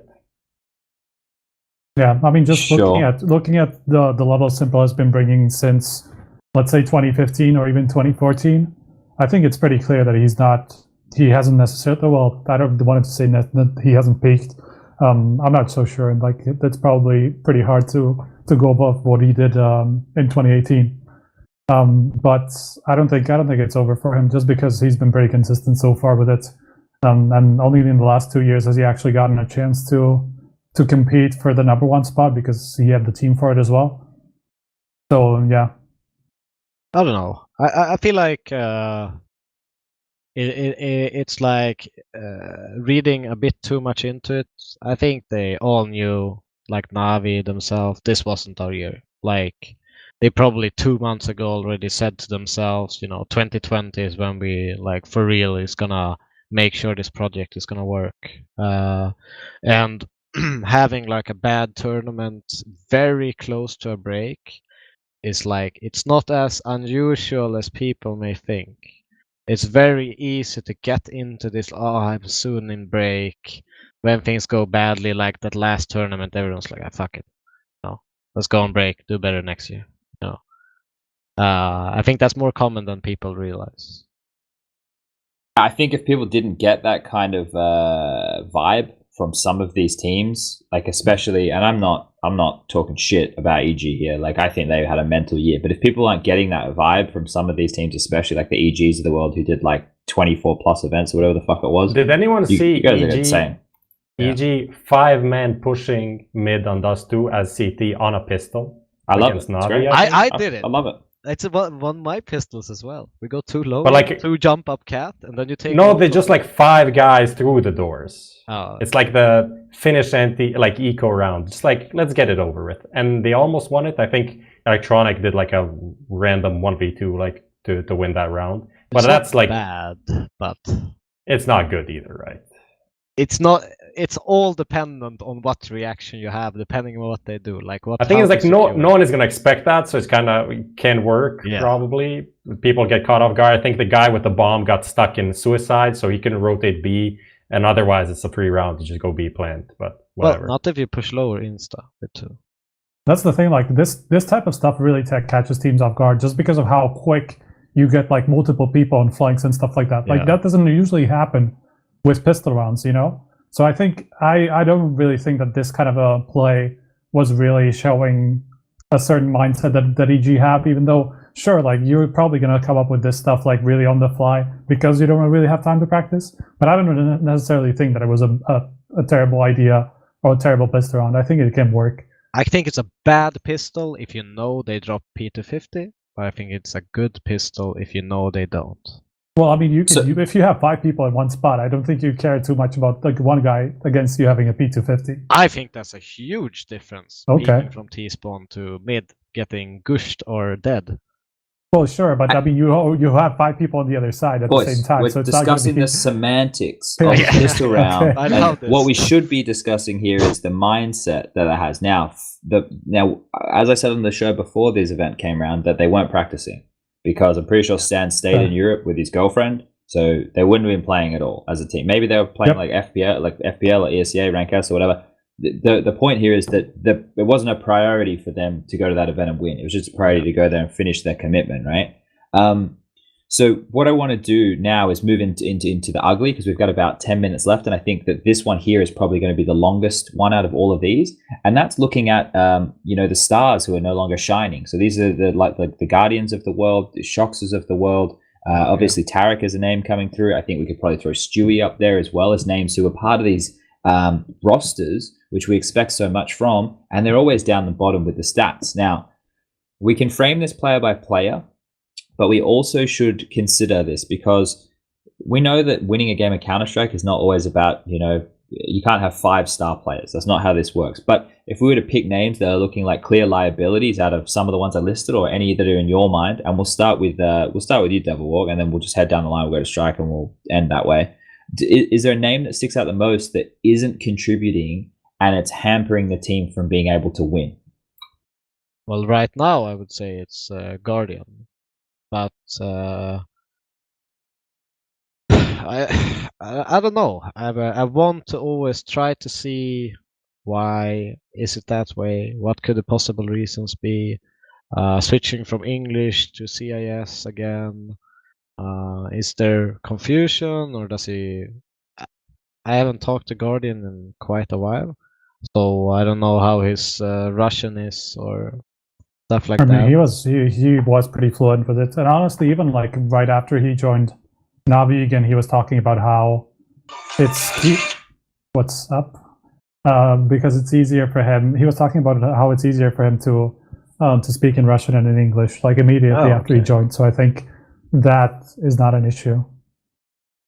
Yeah, I mean, just looking at the level s1mple has been bringing since let's say 2015 or even 2014, I think it's pretty clear that he hasn't necessarily, well, I don't want to say that he hasn't peaked. I'm not so sure, and like that's probably pretty hard to go above what he did in 2018. But I don't think it's over for him, just because he's been very consistent so far with it, and only in the last 2 years has he actually gotten a chance to compete for the #1 spot, because he had the team for it as well. So yeah, I don't know. I feel like it's like reading a bit too much into it. I think they all knew, like Navi themselves, this wasn't our year. Like they probably 2 months ago already said to themselves, 2020 is when we, like, for real is gonna make sure this project is gonna work. And having like a bad tournament very close to a break is like, it's not as unusual as people may think. It's very easy to get into this, I'm soon in break. When things go badly, like that last tournament, everyone's like, fuck it. No, let's go on break, do better next year. I think that's more common than people realize. I think if people didn't get that kind of vibe from some of these teams, like especially, and I'm not talking shit about EG here, like I think they had a mental year, but if people aren't getting that vibe from some of these teams, especially like the EGs of the world who did like 24 plus events or whatever the fuck it was, did anyone see you guys are insane. EG 5-man pushing mid on Dust 2 as CT on a pistol? I love it. Navi, I did it. I love it. It's one of my pistols as well. We go too low, but like 2 jump up cat, and then you take. No, they just like 5 guys through the doors. Oh. It's like the Finnish like eco round. Just like, let's get it over with. And they almost won it. I think Electronic did like a random 1v2 like to win that round. But that's like bad, but it's not good either, right? It's not. It's all dependent on what reaction you have, depending on what they do. Like what I think it's like no one is gonna expect that, so it's kind of can work probably. People get caught off guard. I think the guy with the bomb got stuck in suicide, so he can rotate B, and otherwise it's a 3 round to just go B plant. But whatever. Well, not if you push lower insta with 2. That's the thing. Like this type of stuff really catches teams off guard, just because of how quick you get like multiple people on flanks and stuff like that. Like that doesn't usually happen with pistol rounds, So I think I don't really think that this kind of a play was really showing a certain mindset that EG have, even though sure, like you're probably gonna come up with this stuff like really on the fly because you don't really have time to practice. But I don't necessarily think that it was a terrible idea or a terrible pistol round. I think it can work. I think it's a bad pistol if you know they drop P250, but I think it's a good pistol if you know they don't. Well, I mean, if you have 5 people in one spot, I don't think you care too much about like one guy against you having a P250. I think that's a huge difference. Okay. From T-spawn to mid getting gushed or dead. Well, sure, but I mean, you have 5 people on the other side at the same time. We're so it's discussing the semantics of the pistol round. Okay. And what we should be discussing here is the mindset that it has. Now, as I said on the show before this event came around, that they weren't practicing. Because I'm pretty sure Stan stayed in Europe with his girlfriend, so they wouldn't have been playing at all as a team. Maybe they were playing like FPL or ESEA, Rank S or whatever. The point here is that it wasn't a priority for them to go to that event and win. It was just a priority to go there and finish their commitment, right? So what I want to do now is move into the ugly, because we've got about 10 minutes left, and I think that this one here is probably going to be the longest one out of all of these, and that's looking at the stars who are no longer shining. So these are the Guardians of the world, the Shoxes of the world. Obviously Tarek is a name coming through. I think we could probably throw Stewie up there as well as names who are part of these rosters, which we expect so much from, and they're always down the bottom with the stats. Now, we can frame this player by player, but we also should consider this, because we know that winning a game of Counter-Strike is not always about, you can't have 5-star players. That's not how this works. But if we were to pick names that are looking like clear liabilities out of some of the ones I listed, or any that are in your mind, and we'll start with you, Devilwalk, and then we'll just head down the line, we'll go to Strike, and we'll end that way. Is there a name that sticks out the most that isn't contributing and it's hampering the team from being able to win? Well, right now I would say it's Guardian. But I don't know. I want to always try to see why is it that way. What could the possible reasons be? switching from English to CIS again? Is there confusion, or does he? I haven't talked to Guardian in quite a while, so I don't know how his Russian is or stuff like that. I mean, he was pretty fluent with it, and honestly, even like right after he joined Navi again, he was talking about how what's up, because it's easier for him. He was talking about how it's easier for him to speak in Russian and in English, like immediately after he joined. So I think that is not an issue.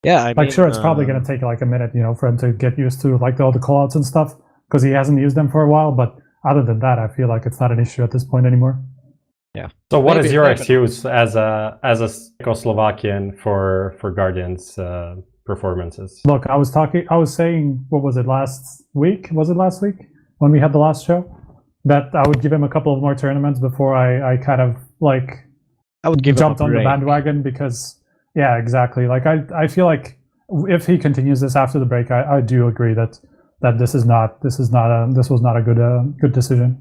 Yeah, I mean, sure, it's probably going to take like a minute, for him to get used to like all the callouts and stuff, because he hasn't used them for a while. But other than that, I feel like it's not an issue at this point anymore. Yeah. So what is your excuse as a Czechoslovakian for Guardian's performances? Look, I was saying, what was it, last week? Was it last week when we had the last show? That I would give him a couple of more tournaments before I kind of like I would give jumped on the bandwagon, because yeah, exactly. Like I feel like if he continues this after the break, I do agree that this was not a good decision.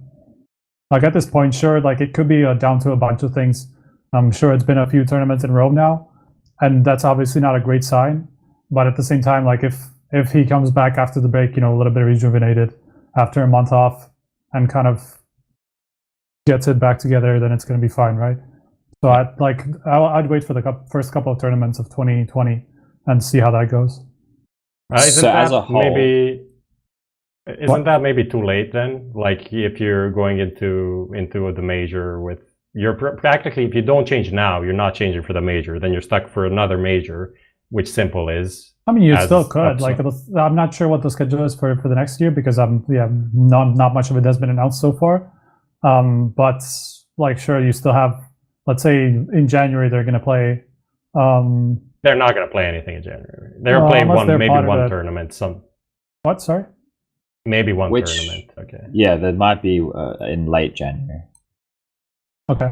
Like at this point, sure, like it could be down to a bunch of things. I'm sure it's been a few tournaments in Rome now, and that's obviously not a great sign. But at the same time, like if he comes back after the break, a little bit rejuvenated after a month off and kind of gets it back together, then it's going to be fine, right? So I'd wait for the first couple of tournaments of 2020 and see how that goes. Isn't that maybe too late then? Like if you're going into the major with practically, if you don't change now, you're not changing for the major. Then you're stuck for another major, which s1mple is. I mean, you still could. Like I'm not sure what the schedule is for the next year, because not much of it has been announced so far. But like sure, you still have. Let's say in January they're going to play. They're not going to play anything in January. They're playing one tournament. What? Sorry. Maybe one tournament. Okay. Yeah, that might be in late January. Okay.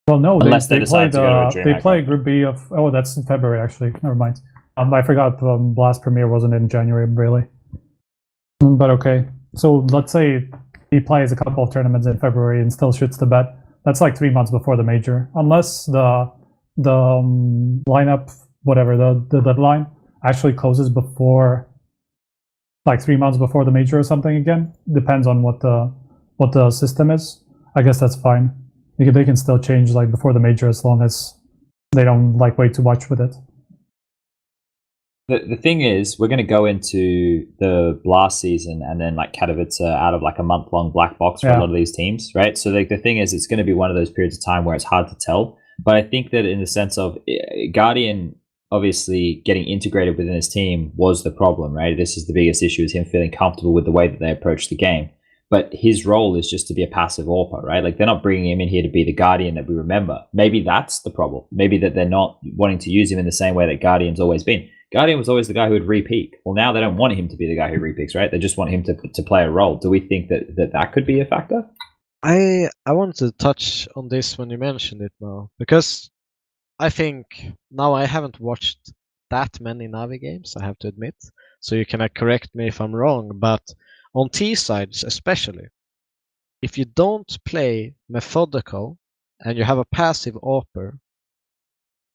Well, no, unless they play DreamHack. Group B of. Oh, that's in February actually. Never mind. I forgot Blast Premier wasn't in January really. But okay, so let's say he plays a couple of tournaments in February and still shoots the bet. That's like 3 months before the major, unless the lineup, whatever the deadline actually closes before, like 3 months before the major or something. Again, depends on what the system is. I guess that's fine. They can still change like before the major, as long as they don't like wait too much with it. The thing is, we're going to go into the Blast season, and then like Katowice out of like a month-long black box for a lot of these teams, right? So like the thing is, it's going to be one of those periods of time where it's hard to tell. But I think that in the sense of Guardian obviously getting integrated within his team was the problem, right? This is the biggest issue, is him feeling comfortable with the way that they approach the game. But his role is just to be a passive AWPer, right? Like they're not bringing him in here to be the Guardian that we remember. Maybe that's the problem. Maybe that they're not wanting to use him in the same way that Guardian's always been. Guardian was always the guy who would re-peak. Well, now they don't want him to be the guy who re-peaks, right? They just want him to play a role. Do we think that could be a factor? I wanted to touch on this when you mentioned it now, because I think now I haven't watched that many Navi games, I have to admit. So you can correct me if I'm wrong, but on T sides especially, if you don't play methodical and you have a passive AWPer,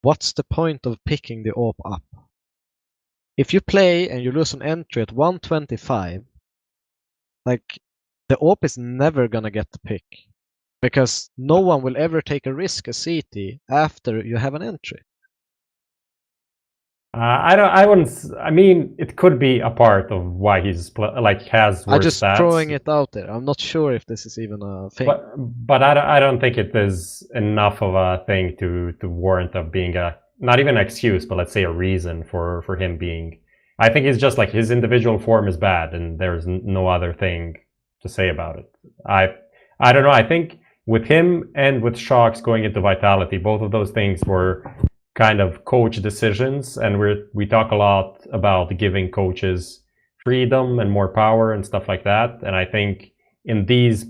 what's the point of picking the AWP up? If you play and you lose an entry at 125, like the AWP is never gonna get the pick, because no one will ever take a risk as CT after you have an entry. I mean, it could be a part of why he's has worse I'm just stats. throwing it out there. I'm not sure if this is even a thing. But I don't think it is enough of a thing to warrant of being not even an excuse, but let's say a reason for him being. I think it's just like his individual form is bad, and there's no other thing to say about it. I don't know. I think with him and with shox going into Vitality, both of those things were kind of coach decisions, and we talk a lot about giving coaches freedom and more power and stuff like that. And I think in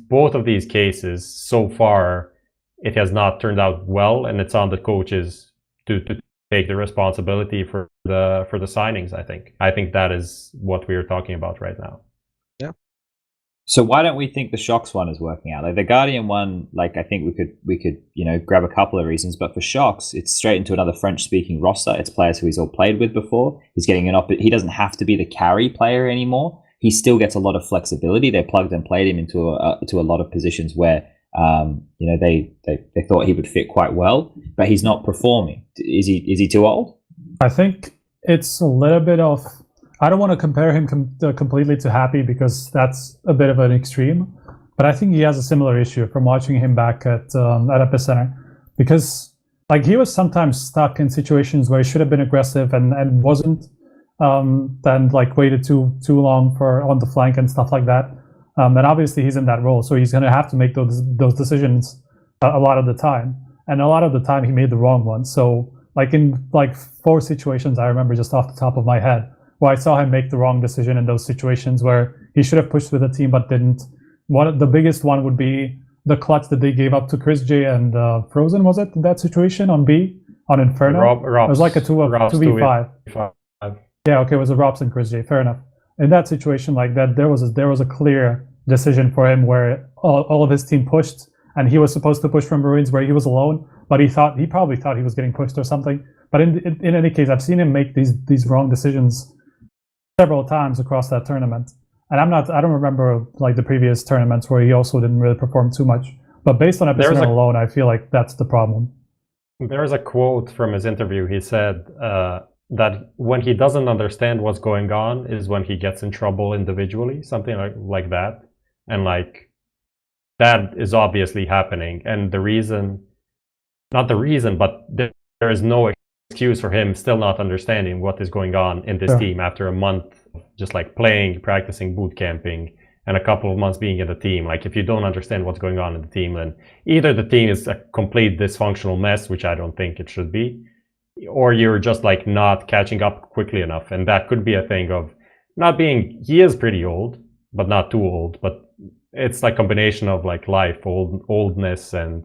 both of these cases, so far, it has not turned out well, and it's on the coaches to take the responsibility for the signings. I think that is what we are talking about right now. Yeah. So why don't we think the shox one is working out? Like the Guardian one, like I think we could grab a couple of reasons, but for shox, it's straight into another French-speaking roster. It's players who he's all played with before. He's getting he doesn't have to be the carry player anymore. He still gets a lot of flexibility. They plugged and played him into a lot of positions where they thought he would fit quite well, but he's not performing. Is he too old? I think it's a little bit of. I don't want to compare him completely to Happy because that's a bit of an extreme, but I think he has a similar issue from watching him back at EPICENTER, because like he was sometimes stuck in situations where he should have been aggressive and wasn't, then like waited too long for on the flank and stuff like that. And obviously he's in that role, so he's going to have to make those decisions a lot of the time, and a lot of the time he made the wrong one. So like in like 4 situations I remember just off the top of my head, where I saw him make the wrong decision in those situations where he should have pushed with the team but didn't. The biggest one would be the clutch that they gave up to kRYSTAL and Frozen, was it, in that situation on B, on Inferno? It was like a 2v5. Yeah, okay, it was a Robs and kRYSTAL, fair enough. In that situation like that, there was a clear decision for him where all of his team pushed, and he was supposed to push from ruins where he was alone, but he probably thought he was getting pushed or something. But in any case, I've seen him make these wrong decisions several times across that tournament, and I don't remember like the previous tournaments where he also didn't really perform too much. But based on EPICENTER alone, I feel like that's the problem. There's a quote from his interview. He said that when he doesn't understand what's going on is when he gets in trouble individually, something like that, and like that is obviously happening. And not the reason, but there is no excuse for him still not understanding what is going on in this team after a month of just like playing, practicing, boot camping, and a couple of months being in the team. Like if you don't understand what's going on in the team, then either the team is a complete dysfunctional mess, which I don't think it should be, or you're just like not catching up quickly enough. And that could be a thing of not being, he is pretty old, but not too old, but it's like combination of like life, oldness, and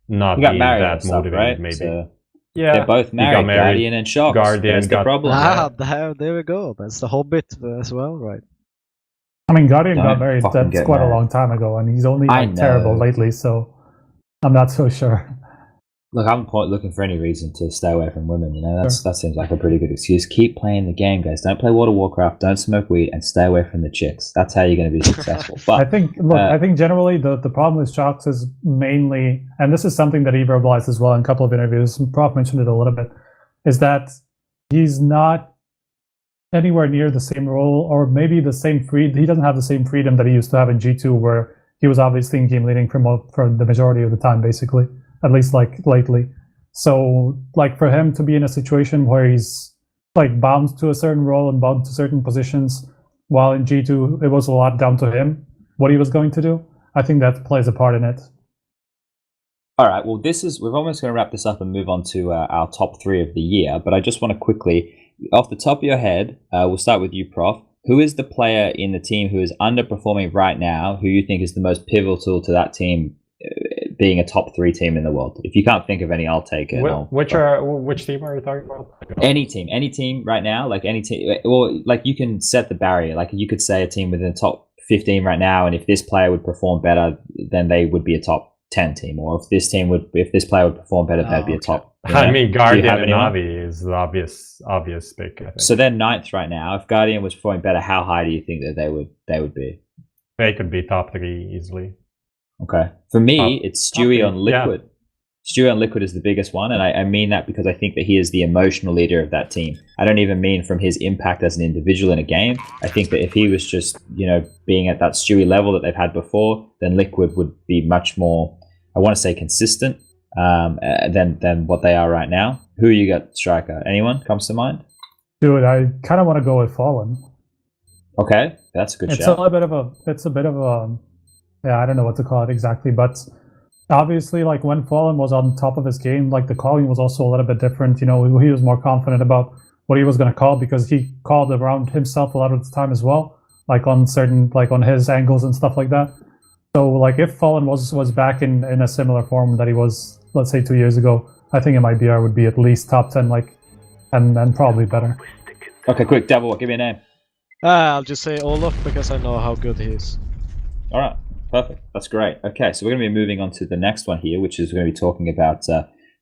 not being that motivated, right? Maybe. So yeah, they're both married, Guardian and shox. Guardian the problem. There we go. That's the whole bit as well, right? I mean, Guardian got married, that's quite a long time ago, and he's only like terrible lately, so I'm not so sure. Look, I'm quite looking for any reason to stay away from women, that seems like a pretty good excuse. Keep playing the game, guys. Don't play World of Warcraft, don't smoke weed, and stay away from the chicks. That's how you're going to be successful. But I think generally the problem with shox is mainly, and this is something that he verbalized as well in a couple of interviews, Prof mentioned it a little bit, is that he's not anywhere near the same role, or maybe the same he doesn't have the same freedom that he used to have in G2, where he was obviously in game leading for the majority of the time, basically. At least like lately. So like for him to be in a situation where he's like bound to a certain role and bound to certain positions, while in G2 it was a lot down to him what he was going to do, I think that plays a part in it. All right, well we're almost going to wrap this up and move on to our top 3 of the year, but I just want to quickly, off the top of your head, we'll start with you, Prof. Who is the player in the team who is underperforming right now, who you think is the most pivotal to that team being a top 3 team in the world? If you can't think of any, I'll take it. Which team are you talking about? Any team right now, like any team, or like you can set the barrier. Like you could say a team within the top 15 right now, and if this player would perform better, then they would be a top 10 team. Or if this player would perform better, they'd be a top. I mean, Guardian and Navi is the obvious pick, I think. So they're 9th right now. If Guardian was performing better, how high do you think that they would be? They could be top 3 easily. Okay. For me, it's Stewie on Liquid. Yeah. Stewie on Liquid is the biggest one, and I mean that because I think that he is the emotional leader of that team. I don't even mean from his impact as an individual in a game. I think that if he was just, being at that Stewie level that they've had before, then Liquid would be much more, I want to say, consistent than what they are right now. Who you got, Striker? Anyone comes to mind? Dude, I kind of want to go with Fallen. Okay, that's a good shout. It's a bit of a yeah, I don't know what to call it exactly, but obviously, like when Fallen was on top of his game, like the calling was also a little bit different. He was more confident about what he was going to call because he called around himself a lot of the time as well, like on his angles and stuff like that. So, like if Fallen was back in a similar form that he was, let's say 2 years ago, I think MIBR would be at least top 10, and probably better. Okay, quick, Devilwalk, give me a name. I'll just say Olaf because I know how good he is. All right, perfect. That's great. Okay, so we're going to be moving on to the next one here, which is going to be talking about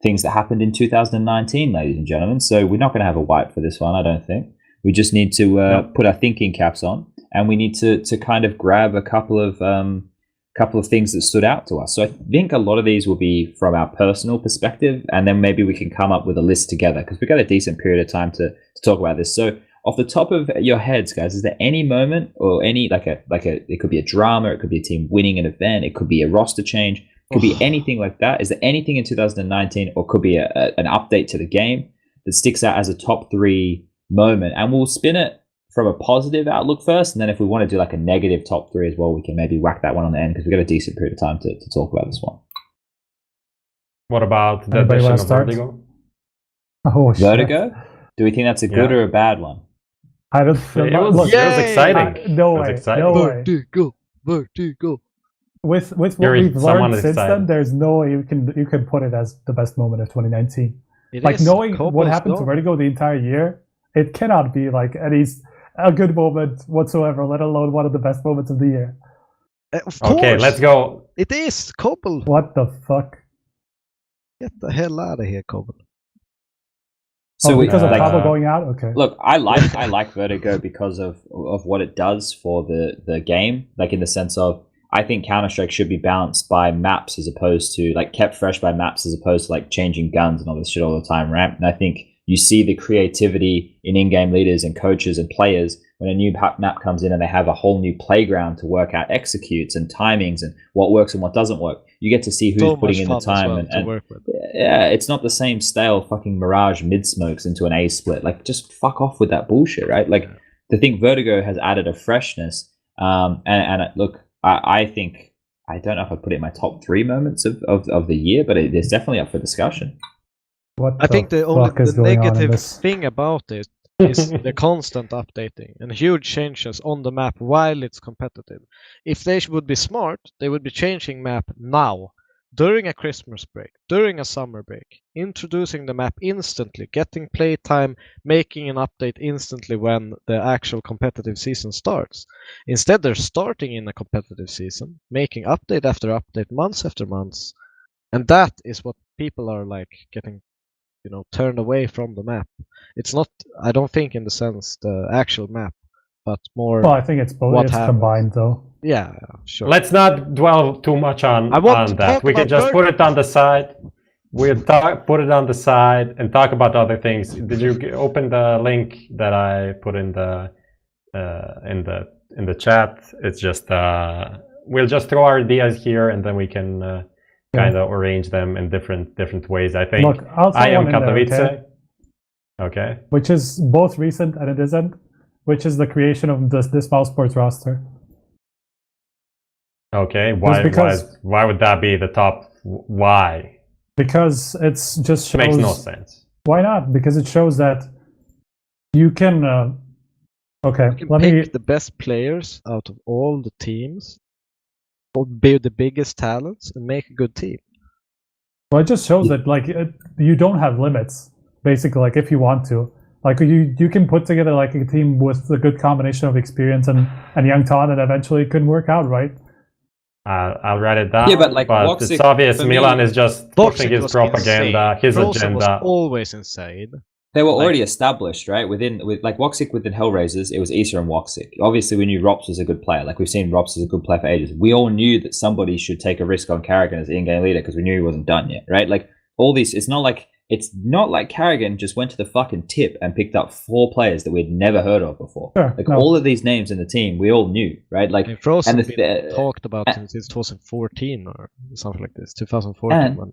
things that happened in 2019, ladies and gentlemen. So we're not going to have a wipe for this one, I don't think. We just need to put our thinking caps on, and we need to kind of grab a couple of things that stood out to us. So I think a lot of these will be from our personal perspective, and then maybe we can come up with a list together because we've got a decent period of time to talk about this. So off the top of your heads, guys, is there any moment or any it could be a drama, it could be a team winning an event, it could be a roster change, it could be anything like that. Is there anything in 2019, or could be an update to the game that sticks out as a top 3 moment? And we'll spin it from a positive outlook first, and then if we want to do like a negative top 3 as well, we can maybe whack that one on the end because we've got a decent period of time to talk about this one. What about the Anybody addition wanna of start? Vertigo? Oh, shit. Vertigo? Do we think that's a good or a bad one? I don't It was exciting. No It was way. exciting. No way. Vertigo. With what You're we've someone learned since excited. then, there's no way you can put it as the best moment of 2019. It Like is. knowing what Cobble's happened to gone. Vertigo the entire year, it cannot be like a good moment whatsoever, let alone one of the best moments of the year. Of course. Okay, let's go. It is Cobble. What the fuck? Get the hell out of here, Cobble. So because of like, Cobble going out? Okay. Look, I like Vertigo because of what it does for the game. Like in the sense of, I think Counter-Strike should be balanced by maps as opposed to like kept fresh by maps as opposed to like changing guns and all this shit all the time, right? And I think you see the creativity in in-game leaders and coaches and players when a new map comes in and they have a whole new playground to work out executes and timings and what works and what doesn't work. You get to see who's So putting in much the fun as time well to and work with. yeah, it's not the same stale fucking Mirage mid smokes into an A split. Like, just fuck off with that bullshit, right? Like, to think Vertigo has added a freshness. And look, I think, I don't know if I put it in my top 3 moments of the year, but it is definitely up for discussion. I think the only fuck is the going on in negative this? thing about it is the constant updating and huge changes on the map while it's competitive. If they would be smart, they would be changing map now, during a Christmas break, during a summer break, introducing the map instantly, getting playtime, making an update instantly when the actual competitive season starts. Instead, they're starting in a competitive season, making update after update, months after months, and that is what people are like getting, turned away from the map. It's not, I don't think in the sense the actual map, but more. Well, I think it's both. what It's happened. combined though. Yeah, sure. Let's not dwell too much on I want to that. talk We can about just put it Vertigo. on the side. We'll put it on the side and talk about other things. Did you open the link that I put in the chat? It's just we'll just throw our ideas here and then we can kind of arrange them in different ways. I think Look, I'll throw I am one in there, Katowice. Okay. which is both recent and it isn't, which is the creation of this mouse sports roster. Okay. because- Why would that be the top? Why? Because it's just It makes no shows. sense. Why not? Because it shows that you can. Okay, You can let pick me. the best players out of all the teams, or be the biggest talents, and make a good team. Well, it just shows that you don't have limits. Basically, like if you want to, like you can put together like a team with a good combination of experience and young talent, and eventually it can work out, right? I'll write it down. Yeah, but, like, it's Voxic, obvious for me- Milan is just pushing Voxic his was propaganda, insane. his Frozen was agenda. always insane. They were Like- already established, right? With Woxic within Hellraisers, it was Issa and Woxic. Obviously, we knew Rops was a good player. Like, we've seen Rops as a good player for ages. We all knew that somebody should take a risk on Carrigan as the in-game leader because we knew he wasn't done yet, right? Like, all these, it's not like Carrigan just went to the fucking tip and picked up 4 players that we'd never heard of before. Sure, Like, no. all of these names in the team, we all knew, right? Like, And Frozen and the been talked about since 2014 or something like this. 2014. And- when-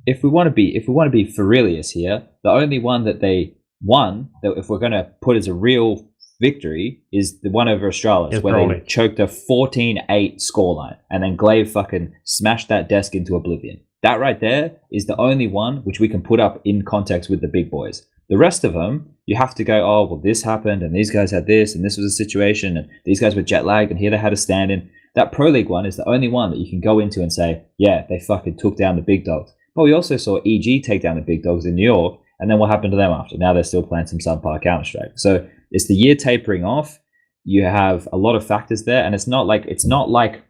if we want to be Ferilius here, the only one that they won, that if we're going to put as a real victory, is the one over Australis, Is where Broly. they choked a 14-8 scoreline, and then Glaive fucking smashed that desk into oblivion. That right there is the only one which we can put up in context with the big boys. The rest of them, you have to go, oh, well, this happened, and these guys had this, and this was a situation, and these guys were jet lagged, and here they had a stand in. That Pro League one is the only one that you can go into and say, yeah, they fucking took down the big dogs. But we also saw EG take down the big dogs in New York, and then what happened to them after? Now they're still playing some subpar Counter-Strike. So it's the year tapering off. You have a lot of factors there, and it's not like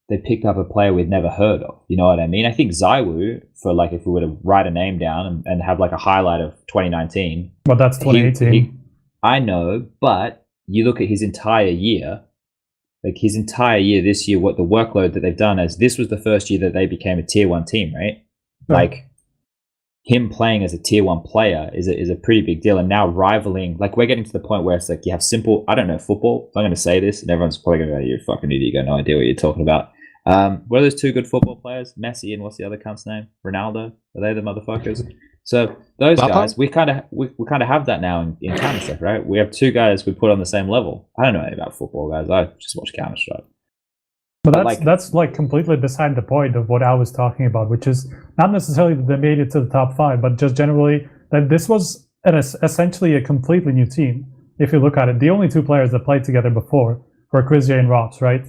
they picked up a player we'd never heard of. You know what I mean? I think ZywOo, for like if we were to write a name down and have like a highlight of 2019. But that's 2018. I know, but you look at his entire year, like his entire year this year, what the workload that they've done is this was the first year that they became a tier 1 team, right? Yeah. Like him playing as a tier 1 player is a pretty big deal. And now rivaling, like we're getting to the point where it's like you have simple, I don't know football. I'm going to say this and everyone's probably going to go, you're a fucking idiot, you got no idea what you're talking about. What are those two good football players? Messi and what's the other cunt's name? Ronaldo? Are they the motherfuckers? So those guys, we kind of have that now in Counter-Strike, right? We have two guys we put on the same level. I don't know anything about football, guys. I just watch Counter-Strike. But that's like completely beside the point of what I was talking about, which is not necessarily that they made it to the top 5, but just generally that this was essentially a completely new team. If you look at it, the only two players that played together before were kRYSTAL and Robs, right?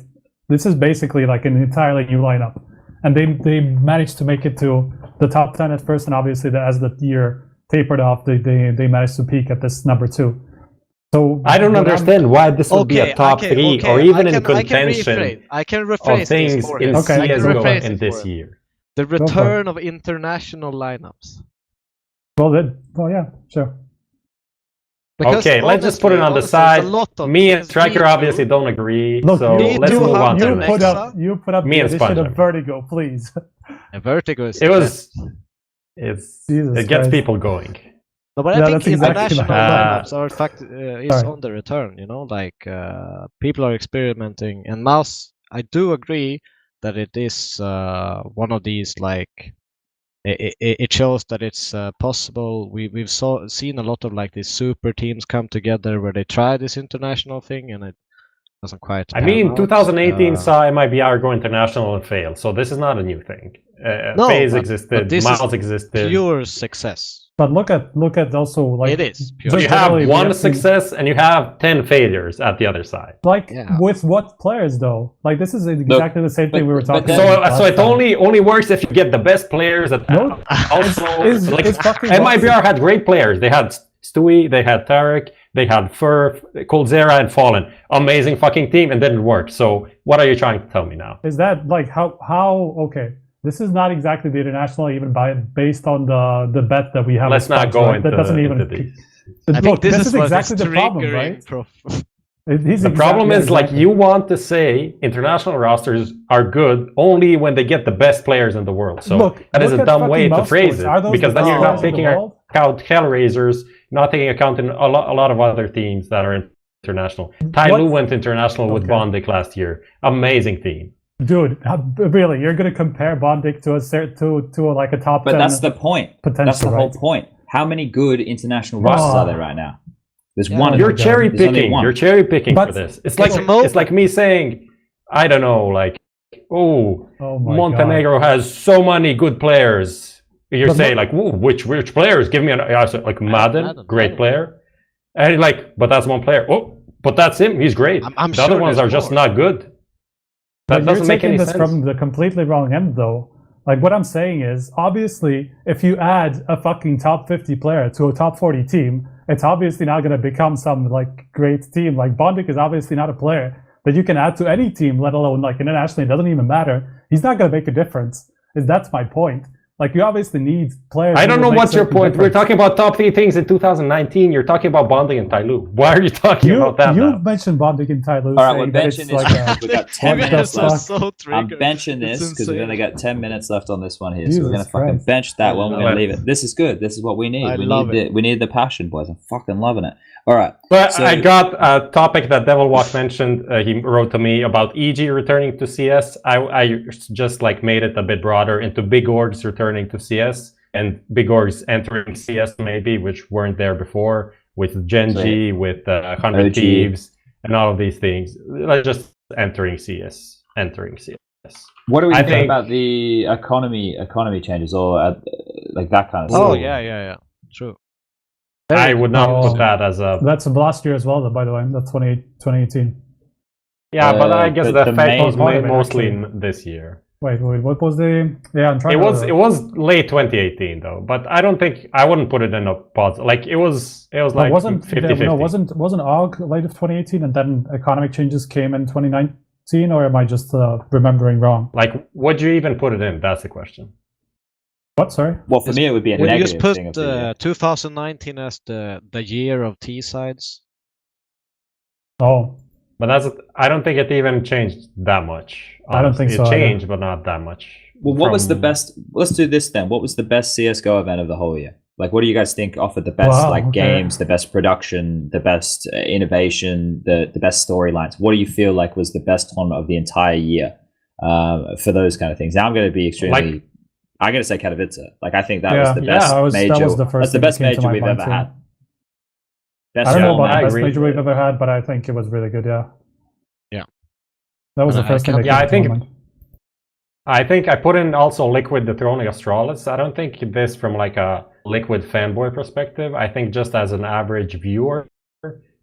This is basically like an entirely new lineup, and they managed to make it to the top 10 at first, and obviously as the year tapered off, they managed to peak at this number 2. So I don't understand why this would be a top 3 or even in contention I can rephrase of things this for in him. CSGO in this year. The return of international lineups. Well, yeah, sure. Because okay, let's just put it on the side. Me and Striker obviously don't agree, Look, so let's move on to the next. You put up Me the and edition Spunj. of Vertigo, please. Vertigo is it gets people going. No, but Yeah, I think that's exactly international my- lineups are in fact is on the return. You know, like people are experimenting, and Mouse. I do agree that it is one of these like it shows that it's possible. We've seen a lot of like these super teams come together where they try this international thing, and it doesn't quite. I mean, out. 2018 saw MIBR go international and fail, so this is not a new thing. FaZe existed, this Miles is existed. pure success. But look at also like It is pure. So just you have generally, we one to- success and you have 10 failures at the other side. Like Yeah. with what players though? Like this is exactly the same thing we were but talking then- about. So it only works if you get the best players. That No, also like it's fucking MIBR had great players. They had Stewie, they had Tarek, they had Furf, Coldzera, and Fallen. Amazing fucking team, and didn't work. So what are you trying to tell me now? Is that like how okay? This is not exactly the international even based on the bet that we have. Let's with not Spunj, go right? into, That doesn't even. into these. I think Look, this is what exactly is the problem, triggering right? The problem is like you want to say international rosters are good only when they get the best players in the world. So that is a dumb way to phrase it, because then you're not taking account Hellraisers, not taking account in a lot of other teams that are international. Tyloo went international with Bondic last year. Amazing team. Dude, really, you're gonna compare Bondic to like a top 10? But that's the point. Potential, That's the whole right? point. How many good international rosters are there right now? There's one. You're cherry There's only picking. one. You're cherry picking for But- this. It's like me saying, I don't know, like, Oh my Montenegro has so many good players. You're But saying like, ooh, which players? Give me an answer. Like Maden, great player, and you're like, but that's one player. Oh, but that's him. He's great. I'm The other sure ones there's are just more. not good. That But doesn't you're make taking any this sense. from the completely wrong end, though. Like what I'm saying is, obviously, if you add a fucking top 50 player to a top 40 team, it's obviously not going to become some like great team. Like Bondic is obviously not a player that you can add to any team, let alone like internationally. It doesn't even matter. He's not going to make a difference. That's my point. Like you obviously need players. I don't who know will make what's your certain point. We're difference. talking about top 3 things in 2019. You're talking about Bondic and Tyloo. Why are you talking about that You now? mentioned Bondic and Tyloo. All right, we're saying that benching it's this. like We got 10 What the minutes fuck? left. So I'm triggered. benching this It's because we've only insane. got 10 minutes left on this one here. So Jesus we're going to fucking Christ. bench that one. We're going love to it. leave it. This is good. This is what we need. I we love need it. we need the passion, boys. I'm fucking loving it. All right. But So- I got a topic that Devilwalk mentioned. He wrote to me about EG returning to CS. I just like made it a bit broader into big orgs returning to CS and big orgs entering CS maybe, which weren't there before, with Genji, with 100 OG. Thieves, and all of these things. Like just entering CS. What do we I think think- about the economy changes or like that kind of stuff? Oh yeah. True. I would not Oh. put that as a... That's last year as well, though, by the way. That's 2018. Yeah, but I guess but the the effect main was part of it, mostly actually. in this year. Wait, what was the? Yeah, I'm trying. It was late 2018 though, but I wouldn't put it in a positive. Like it was But like wasn't 50-50. wasn't AUG late of 2018, and then economic changes came in 2019? scene, or am I just remembering wrong? Like, would you even put it in? That's the question. What? Sorry. Well, for me, it would be a Would you negative just put thing of the year. 2019 as the year of T-sides? Oh, But I don't think it even changed that much. I don't think it so It either. changed, but not that much. Well, what was the best? Let's do this then. What was the best CS:GO event of the whole year? Like, what do you guys think offered the best games, the best production, the best innovation, the best storylines? What do you feel like was the best tournament of the entire year for those kind of things? Now I'm going to be extremely. I'm going to say Katowice. Like, I think that was the best major. That was the first. That's the best major we've ever had. I don't know about the best major we've ever had, but I think it was really good. Yeah. Yeah. That was the first thing. Yeah, I think I put in also Liquid dethroning Astralis. I don't think this from like a Liquid fanboy perspective. I think just as an average viewer,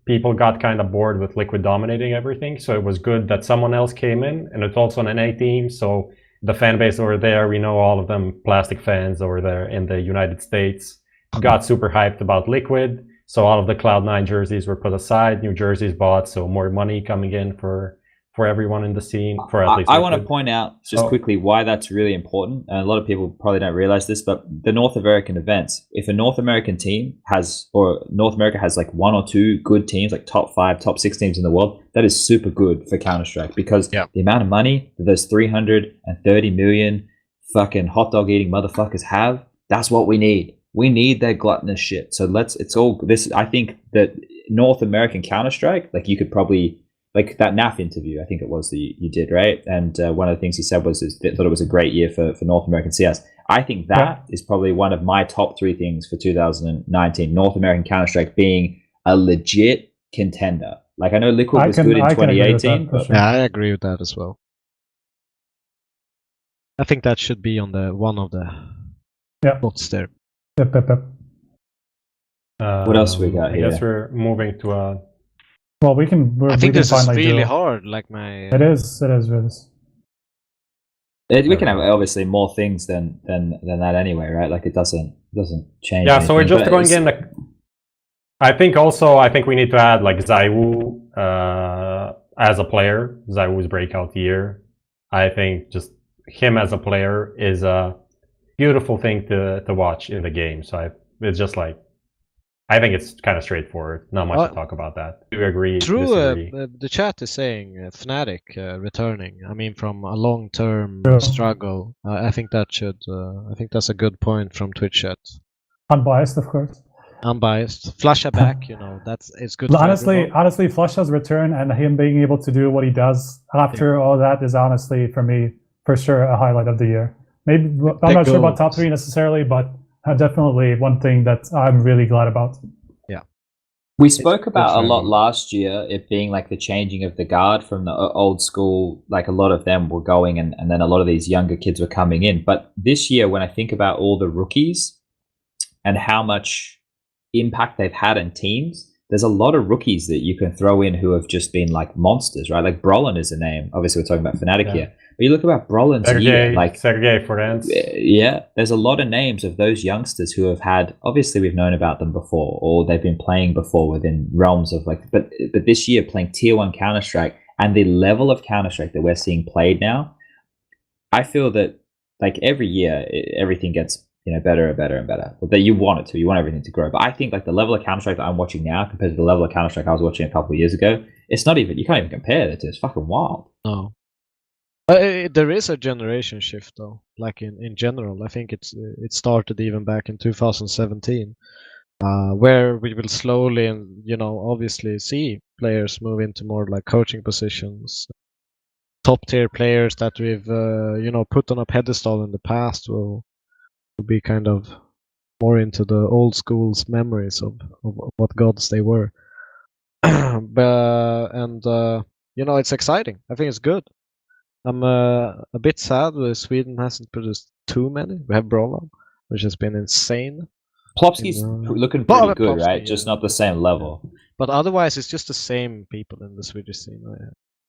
people got kind of bored with Liquid dominating everything. So it was good that someone else came in, and it's also an NA team. So the fan base over there, we know all of them plastic fans over there in the United States, got super hyped about Liquid. So all of the Cloud9 jerseys were put aside, new jerseys bought, so more money coming in for everyone in the scene. For at least I want to point out just quickly why that's really important. And a lot of people probably don't realize this, but the North American events, if a North American team has, or North America has like one or two good teams, like top 5, top 6 teams in the world, that is super good for Counter-Strike, because the amount of money that those 330 million fucking hot dog eating motherfuckers have, that's what we need. We need their gluttonous shit. So it's all this. I think that North American Counter-Strike, like you could probably, like that NAF interview, I think it was that you did, right? And one of the things he said was that thought it was a great year for North American CS. I think that is probably one of my top 3 things for 2019. North American Counter-Strike being a legit contender. Like I know Liquid was good in 2018. But yeah, I agree with that as well. I think that should be on one of the spots there. Yep. What else we got here? I guess we're moving to a. Well, we can. I think this is really hard. Like It is. We can have obviously more things than that anyway, right? Like it doesn't change. Yeah, so we're just going in. I think we need to add like ZywOo as a player. ZywOo's breakout year. I think just him as a player is a beautiful thing to watch in the game. So it's just like, I think it's kind of straightforward. Not much to talk about that. Do you agree? True. The chat is saying fnatic returning. I mean, from a long-term struggle. I think that should. I think that's a good point from Twitch chat. Unbiased, of course. Unbiased. Flusha back. It's good. Honestly, Flusha's return and him being able to do what he does after all that is honestly, for me, for sure, a highlight of the year. Maybe I'm not sure about top 3 necessarily, but definitely one thing that I'm really glad about. Yeah. We spoke about a lot last year, it being like the changing of the guard from the old school, like a lot of them were going and then a lot of these younger kids were coming in. But this year, when I think about all the rookies and how much impact they've had in teams, there's a lot of rookies that you can throw in who have just been like monsters, right? Like Brolin is a name. Obviously, we're talking about fnatic here. But you look about Brolin's year, like Sergey Forens. Yeah, there's a lot of names of those youngsters who have had. Obviously, we've known about them before, or they've been playing before within realms of like. But this year, playing Tier 1 Counter-Strike and the level of Counter-Strike that we're seeing played now, I feel that like every year everything gets better and better and better. But that you want it to, you want everything to grow. But I think like the level of Counter-Strike that I'm watching now compared to the level of Counter-Strike I was watching a couple of years ago, it's not even. You can't even compare it. It's fucking wild. No. There is a generation shift though, like in general. I think it started even back in 2017, where we will slowly and obviously see players move into more like coaching positions. Top tier players that we've put on a pedestal in the past will be kind of more into the old school's memories of what gods they were. It's exciting. I think it's good. I'm a bit sad that Sweden hasn't produced too many. We have Brolan, which has been insane. Plopsky's looking pretty good, right? Yeah. Just not the same level. But otherwise, it's just the same people in the Swedish scene.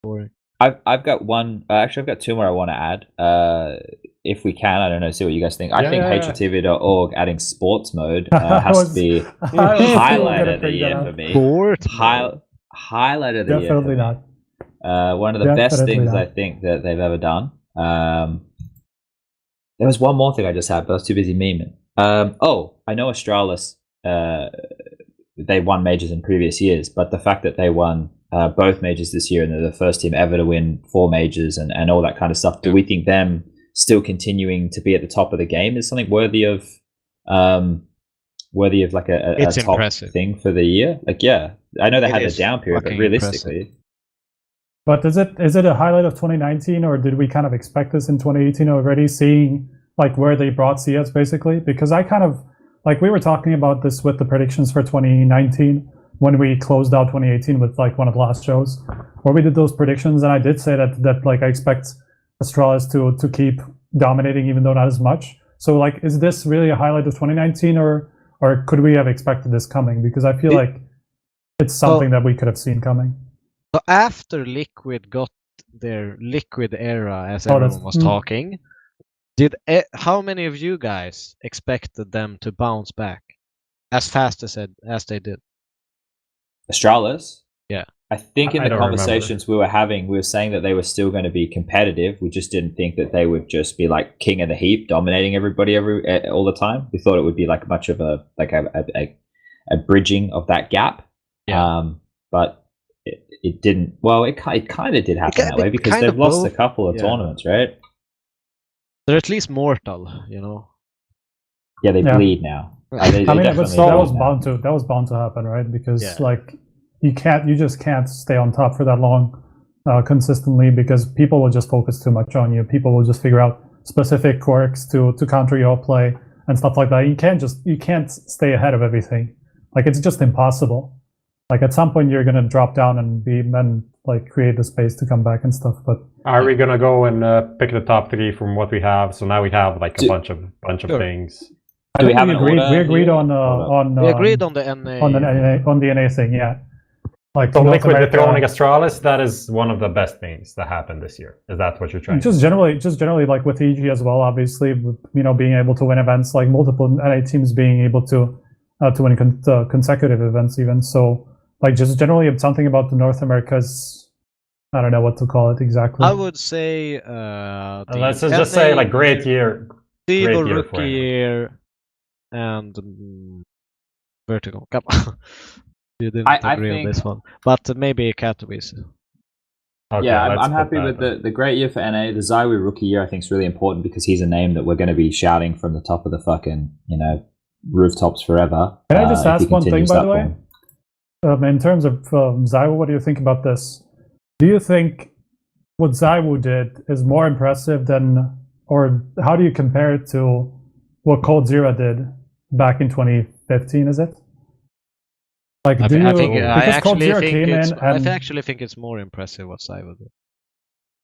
Boring. I've got one. Actually, I've got 2 more I want to add. If we can, I don't know. See what you guys think. I think HLTV.org adding sports mode has to be highlight of the year for me. Sport. Highlight of the year. Definitely not. One of the best Definitely things not. I think that they've ever done. There was one more thing I just had, but I was too busy memeing. I know Astralis, they won majors in previous years, but the fact that they won both majors this year and they're the first team ever to win 4 majors and all that kind of stuff, do we think them still continuing to be at the top of the game is something worthy of like a It's top impressive. thing for the year? Like, yeah, I know they had a is down period, but fucking realistically, But is it a highlight of 2019, or did we kind of expect this in 2018 already, seeing like where they brought CS basically? Because I kind of, like, we were talking about this with the predictions for 2019 when we closed out 2018 with like one of the last shows where we did those predictions, and I did say that like I expect Astralis to keep dominating, even though not as much. So like, is this really a highlight of 2019, or could we have expected this coming? Because I feel like it's something that we could have seen coming. So after Liquid got their Liquid era, as everyone was talking, how many of you guys expected them to bounce back as fast as they did? Astralis? Yeah. I think in I the don't conversations we were having, we were saying that they were still going to be competitive. We just didn't think that they would just be like king of the heap, dominating everybody all the time. We thought it would be like much of a bridging of that gap. Yeah. But it didn't. Well, it kind of did happen that way because they've lost a couple of tournaments, right? They're at least mortal, you know. Yeah, they bleed now. They I mean, definitely that was bleed bound to happen, right? Because like you just can't stay on top for that long consistently, because people will just focus too much on you. People will just figure out specific quirks to counter your play and stuff like that. You can't stay ahead of everything. Like, it's just impossible. Like, at some point you're gonna drop down and like create the space to come back and stuff. But are we gonna go and pick the top 3 from what we have? So now we have like a bunch of things. Do we have an order? We agreed on we agreed on the NA on the NA thing, yeah. Like, so Liquid dethroning Astralis, that is one of the best things that happened this year. Is that what you're trying to say? Just generally like with EG as well, obviously, with, being able to win events, like multiple NA teams being able to win consecutive events even. So like, just generally something about the North Americas, I don't know what to call it exactly. I would say let's just say like great year. Rookie year and Vertical. Come on. You didn't agree on this one, but maybe Katowice. Okay, yeah, I'm happy with the great year for NA. The ZywOo rookie year I think is really important because he's a name that we're going to be shouting from the top of the fucking rooftops forever. Can I just ask one thing, by the way? In terms of ZywOo, what do you think about this? Do you think what ZywOo did is more impressive than, or how do you compare it to what coldzera did back in 2015? Is it? Like, I actually think it's more impressive what ZywOo did.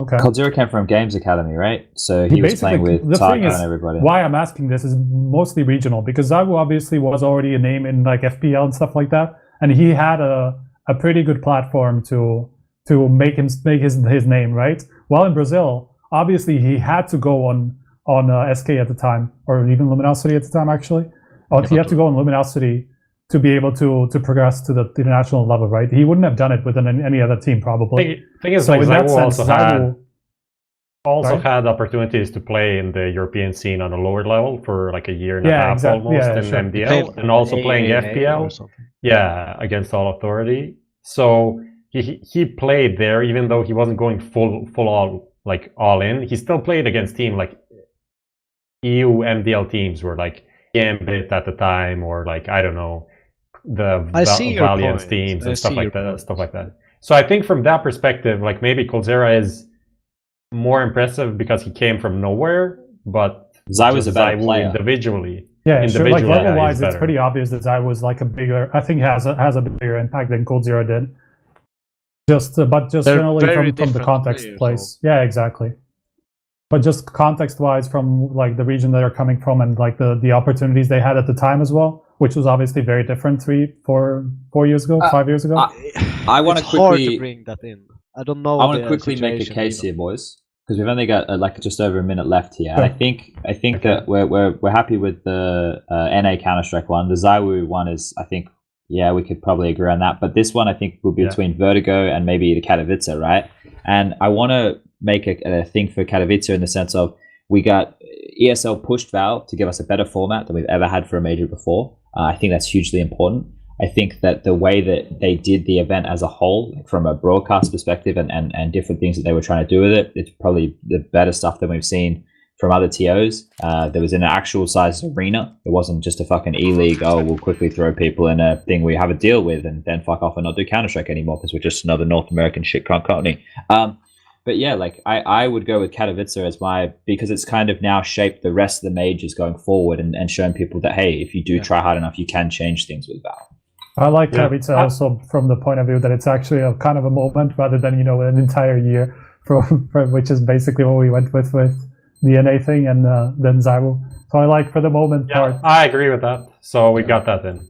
Okay. coldzera came from Games Academy, right? So he was playing with STYKO and everybody. Why I'm asking this is mostly regional, because ZywOo obviously was already a name in like FPL and stuff like that, and he had a pretty good platform to make his name, right? While in Brazil, obviously he had to go on SK at the time, or even Luminosity at the time, actually. He had to go on Luminosity to be able to progress to the international level, right? He wouldn't have done it within any other team, probably. Thing is, so like, ZywOo also had opportunities to play in the European scene on a lower level for like a year and a half almost in MDL, and also playing FPL. Yeah, against All Authority. So he played there, even though he wasn't going all in. He still played against team like EU MDL teams were like Gambit at the time, or like, I don't know, the Valiance teams and stuff like that. So I think from that perspective, like, maybe coldzera is more impressive because he came from nowhere, but ZywOo's a better player individually. Yeah, sure. Like, level-wise, it's pretty obvious that ZywOo was like I think has a bigger impact than coldzera did. But generally from the context place. Yeah, exactly. But just context-wise, from like the region they're coming from and like the opportunities they had at the time as well, which was obviously very different 4 years ago, 5 years ago. I want to quickly hard to bring that in. I don't know. I want to quickly make a case here, boys, because we've only got like just over a minute left here. And I think that we're happy with the NA Counter-Strike one. The ZywOo one is, I think, Yeah, we could probably agree on that. But this one, I think, will be between Vertigo and maybe the Katowice, right? And I want to make a thing for Katowice in the sense of we got ESL pushed Valve to give us a better format than we've ever had for a major before. I think that's hugely important. I think that the way that they did the event as a whole, like from a broadcast perspective and different things that they were trying to do with it, it's probably the better stuff than we've seen from other TOs. There was an actual sized arena. It wasn't just a fucking E-League, oh, we'll quickly throw people in a thing we have a deal with and then fuck off and not do Counter-Strike anymore because we're just another North American shit company. But yeah, like I would go with Katowice as my, because it's kind of now shaped the rest of the majors going forward and shown people that, hey, if you do try hard enough, you can change things with Valve. I like Katowice also from the point of view that it's actually a kind of a moment rather than, an entire year, from which is basically what we went with the NA thing and then ZywOo. So I like for the moment part. I agree with that. So we got that in.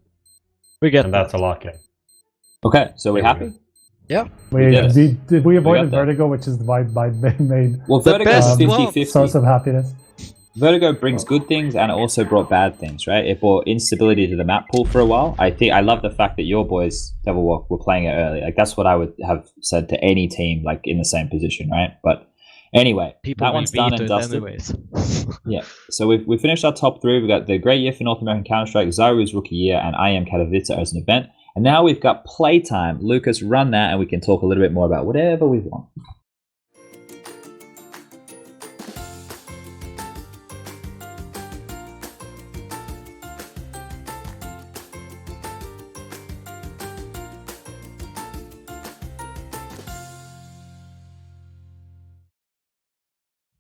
And that's a lock-in. Okay, so we're happy? Yeah. We avoided Vertigo, which is my main Vertigo is 50-50. source of happiness. Vertigo brings good things and it also brought bad things, right? It brought instability to the map pool for a while. I love the fact that your boys, Devilwalk, were playing it early. Like that's what I would have said to any team, like in the same position, right? But anyway, that one's done and dusted. Anyways. Yeah, so we finished our top three. We've got the great year for North American Counter-Strike, ZywOo's rookie year, and I Am Katowice as an event. And now we've got playtime. Lucas, run that and we can talk a little bit more about whatever we want.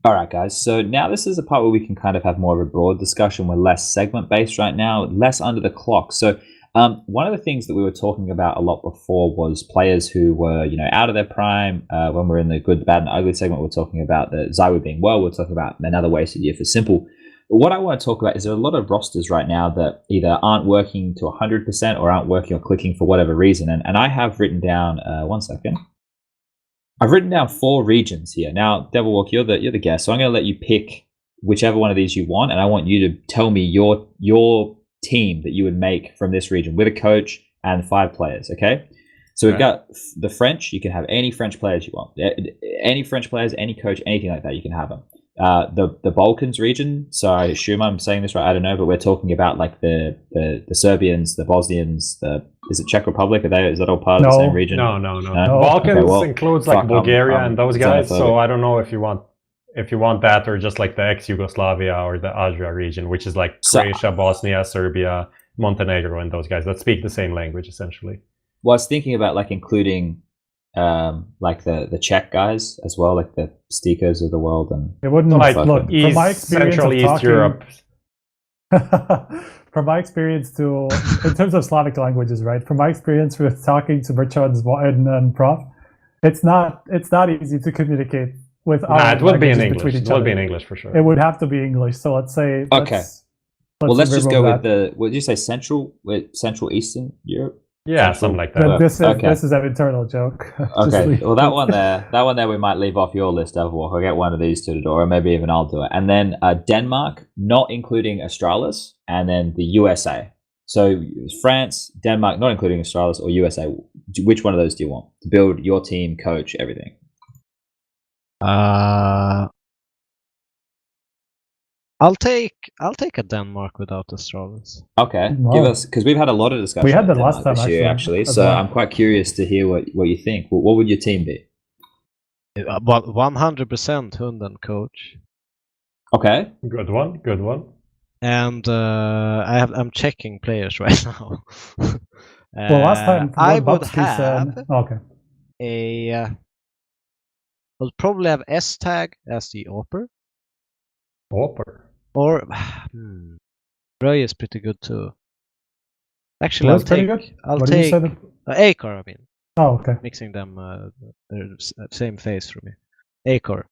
All right, guys. So now this is a part where we can kind of have more of a broad discussion. We're less segment-based right now, less under the clock. So one of the things that we were talking about a lot before was players who were, out of their prime. When we're in the good, bad, and ugly segment, we're talking about the ZywOo being well. We're talking about another wasted year for s1mple. But what I want to talk about is there are a lot of rosters right now that either aren't working to 100% or aren't working or clicking for whatever reason. And I have written down, one second. I've written down 4 regions here. Now, Devilwalk, you're the guest, so I'm going to let you pick whichever one of these you want, and I want you to tell me your team that you would make from this region with a coach and 5 players, okay? So we've got the French. You can have any French players you want. Any French players, any coach, anything like that, you can have them. The Balkans region, so I assume I'm saying this right, I don't know, but we're talking about like the Serbians, the Bosnians, is it Czech Republic? Is that all part of the same region? No. Balkans includes like Bulgaria and those guys, so I don't know if you want that or just like the ex-Yugoslavia or the Adria region, which is like Croatia, Bosnia, Serbia, Montenegro, and those guys that speak the same language essentially. Well, I was thinking about like including like the Czech guys as well, like the STYKOs of the world, and it wouldn't like look East, from my experience Central East talking, Europe. From my experience in terms of Slavic languages, right? From my experience with talking to Burchill and Prof, it's not easy to communicate with. It would be in English. It would be in English for sure. It would have to be English. So let's say. Let's just go with the. What did you say? Central Eastern Europe. Yeah, something like that. This is an internal joke. Okay, well that one there we might leave off your list, Devilwalk. I'll get one of these to the door, or maybe even I'll do it. And then Denmark, not including Australis, and then the USA. So France, Denmark, not including Australis, or USA. Which one of those do you want to build your team, coach, everything? I'll take a Denmark without Australis. Okay, Wow. give us, because we've had a lot of discussion. We had that Denmark last time this year, actually. So I'm quite curious to hear what you think. What would your team be? 100% Hunden coach. Okay. Good one. And I'm checking players right now. Well, last time I would Bobsky have okay. I'll probably have S-Tag as the Opper. Or Roy is pretty good too. Actually, I'll take Akor. I mean, okay. Mixing them, they're same face for me. Akor.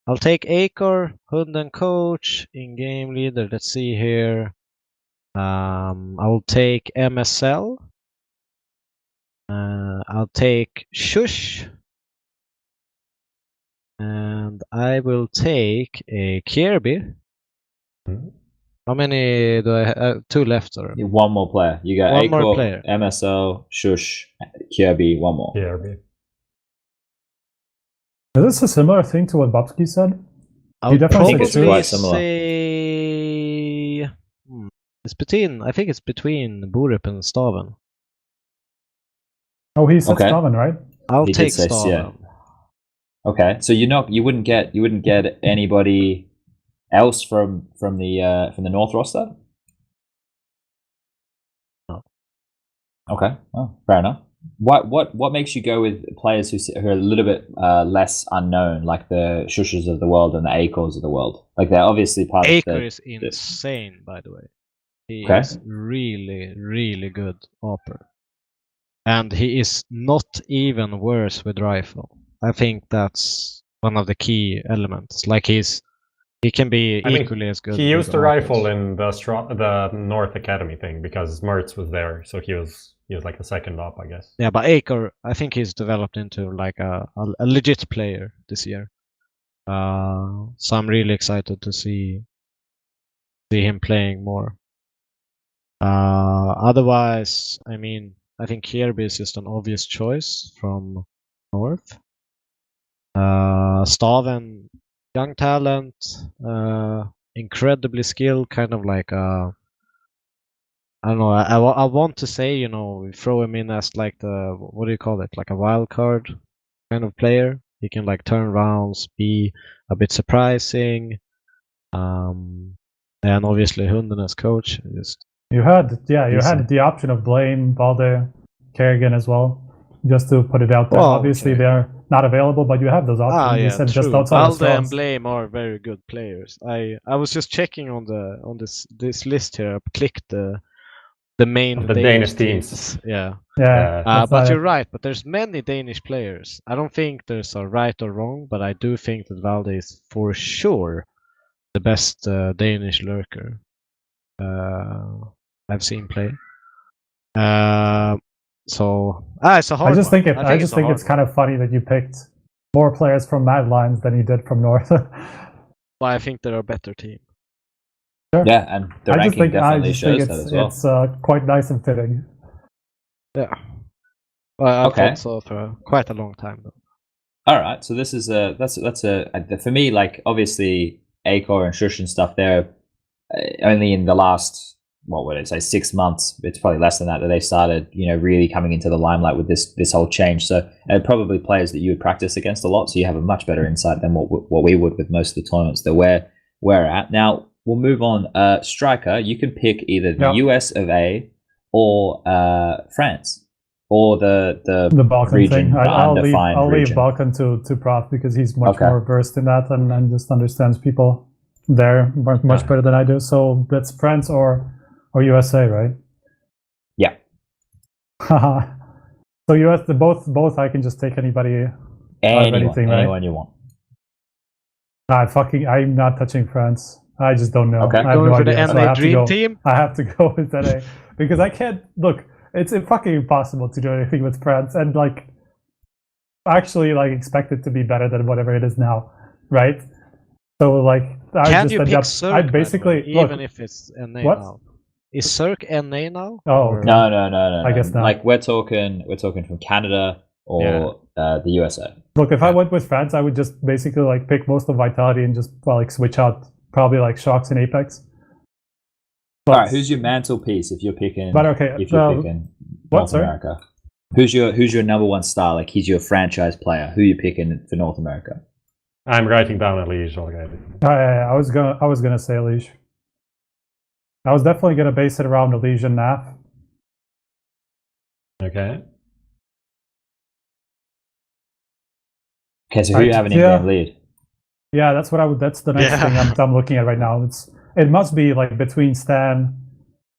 I'll take Akor, Hunden coach, in-game leader. Let's see here. I will take MSL. I'll take Shush. And I will take a kRB. How many do I have? 2 left, or One more player. You got One more Aiko, player. MSO, Shush, kRB, one more. kRB. Is this a similar thing to what Bobsky said? I would definitely think it's probably quite similar. say it's between. I think it's between Burup and Staven. Oh, he said Okay. Staven, right? I'll He did take say, Staven. yeah. Okay, so you wouldn't get anybody else from the North roster? No. Okay, well, fair enough. What makes you go with players who are a little bit less unknown, like the Shushes of the world and the Akors of the world? Like they're obviously part of Aker the. is insane, by the way. He Okay. is really, really good AWPer. And he is not even worse with rifle. I think that's one of the key elements. Like he can be I mean, equally as good. He used with the rifle AWPers. in the North Academy thing because Mertz was there, so he was like a second op, I guess. Yeah, but Aker, I think he's developed into like a legit player this year. So I'm really excited to see him playing more. Otherwise, I mean, I think kRB is just an obvious choice from North. Staven, young talent, incredibly skilled, kind of like I don't know. I want to say, we throw him in as like what do you call it? Like a wild card kind of player. He can like turn rounds, be a bit surprising. And obviously Hunden as coach is. You had Decent. the option of Blame, Balde, Kerrigan as well. Just to put it out there. Oh, Obviously okay. they're not available, but you have those options. You said just true. outside of Balde and slots. Blame are very good players. I was just checking on this list here. I clicked the main Of the Danish teams. Yeah. Yeah. that's But not you're it. right. But there's many Danish players. I don't think there's a right or wrong, but I do think that Valde is for sure the best Danish lurker I've seen play. So it's a hard. I just think one. it's kind of funny that you picked more players from Mad Lions than you did from North. But I think they're a better team. Sure. Yeah, and the ranking definitely shows that as well. It's quite nice and fitting. Yeah. Well, I've Okay. thought so for quite a long time though. All right, so this is that's for me, like obviously Acor and Shush and stuff. They're only in the last, what would I say, 6 months. It's probably less than that they started, really coming into the limelight with this whole change. So probably players that you would practice against a lot. So you have a much better insight than what we would with most of the tournaments that we're at. Now we'll move on. STYKO, you can pick either the US of A or France. Or the Balkan region, thing. I'll leave region. Balkan to Prof because he's much Okay. more versed in that and just understands people there much better than I do. So that's France or USA, right? Yeah. So US, both I can just take anybody. anything, right? Anyone you want. I'm not touching France. I just don't know. Okay. I have Going no for the idea. So I NA have to Dream go. Team? I have to go with NA because I can't look. It's fucking impossible to do anything with France and actually expect it to be better than whatever it is now, right? So Can you pick Cirque? I basically even if it's NA what? now. Is Cirque NA now? Oh, Or- okay. No. I guess not. Like we're talking from Canada or the USA. Look, if I went with France, I would just basically pick most of Vitality and just switch out probably shox and Apex. But, All right, who's your mantelpiece if you're picking? But okay, if you're picking North sorry? America, who's your number one star? Like he's your franchise player. Who are you picking for North America? I'm writing down a Liege already. I was gonna say Liege. I was definitely gonna base it around Liege and NAF. Okay. Okay, so who you have an in-game lead? Yeah, that's the next thing I'm looking at right now. It must be between Stan,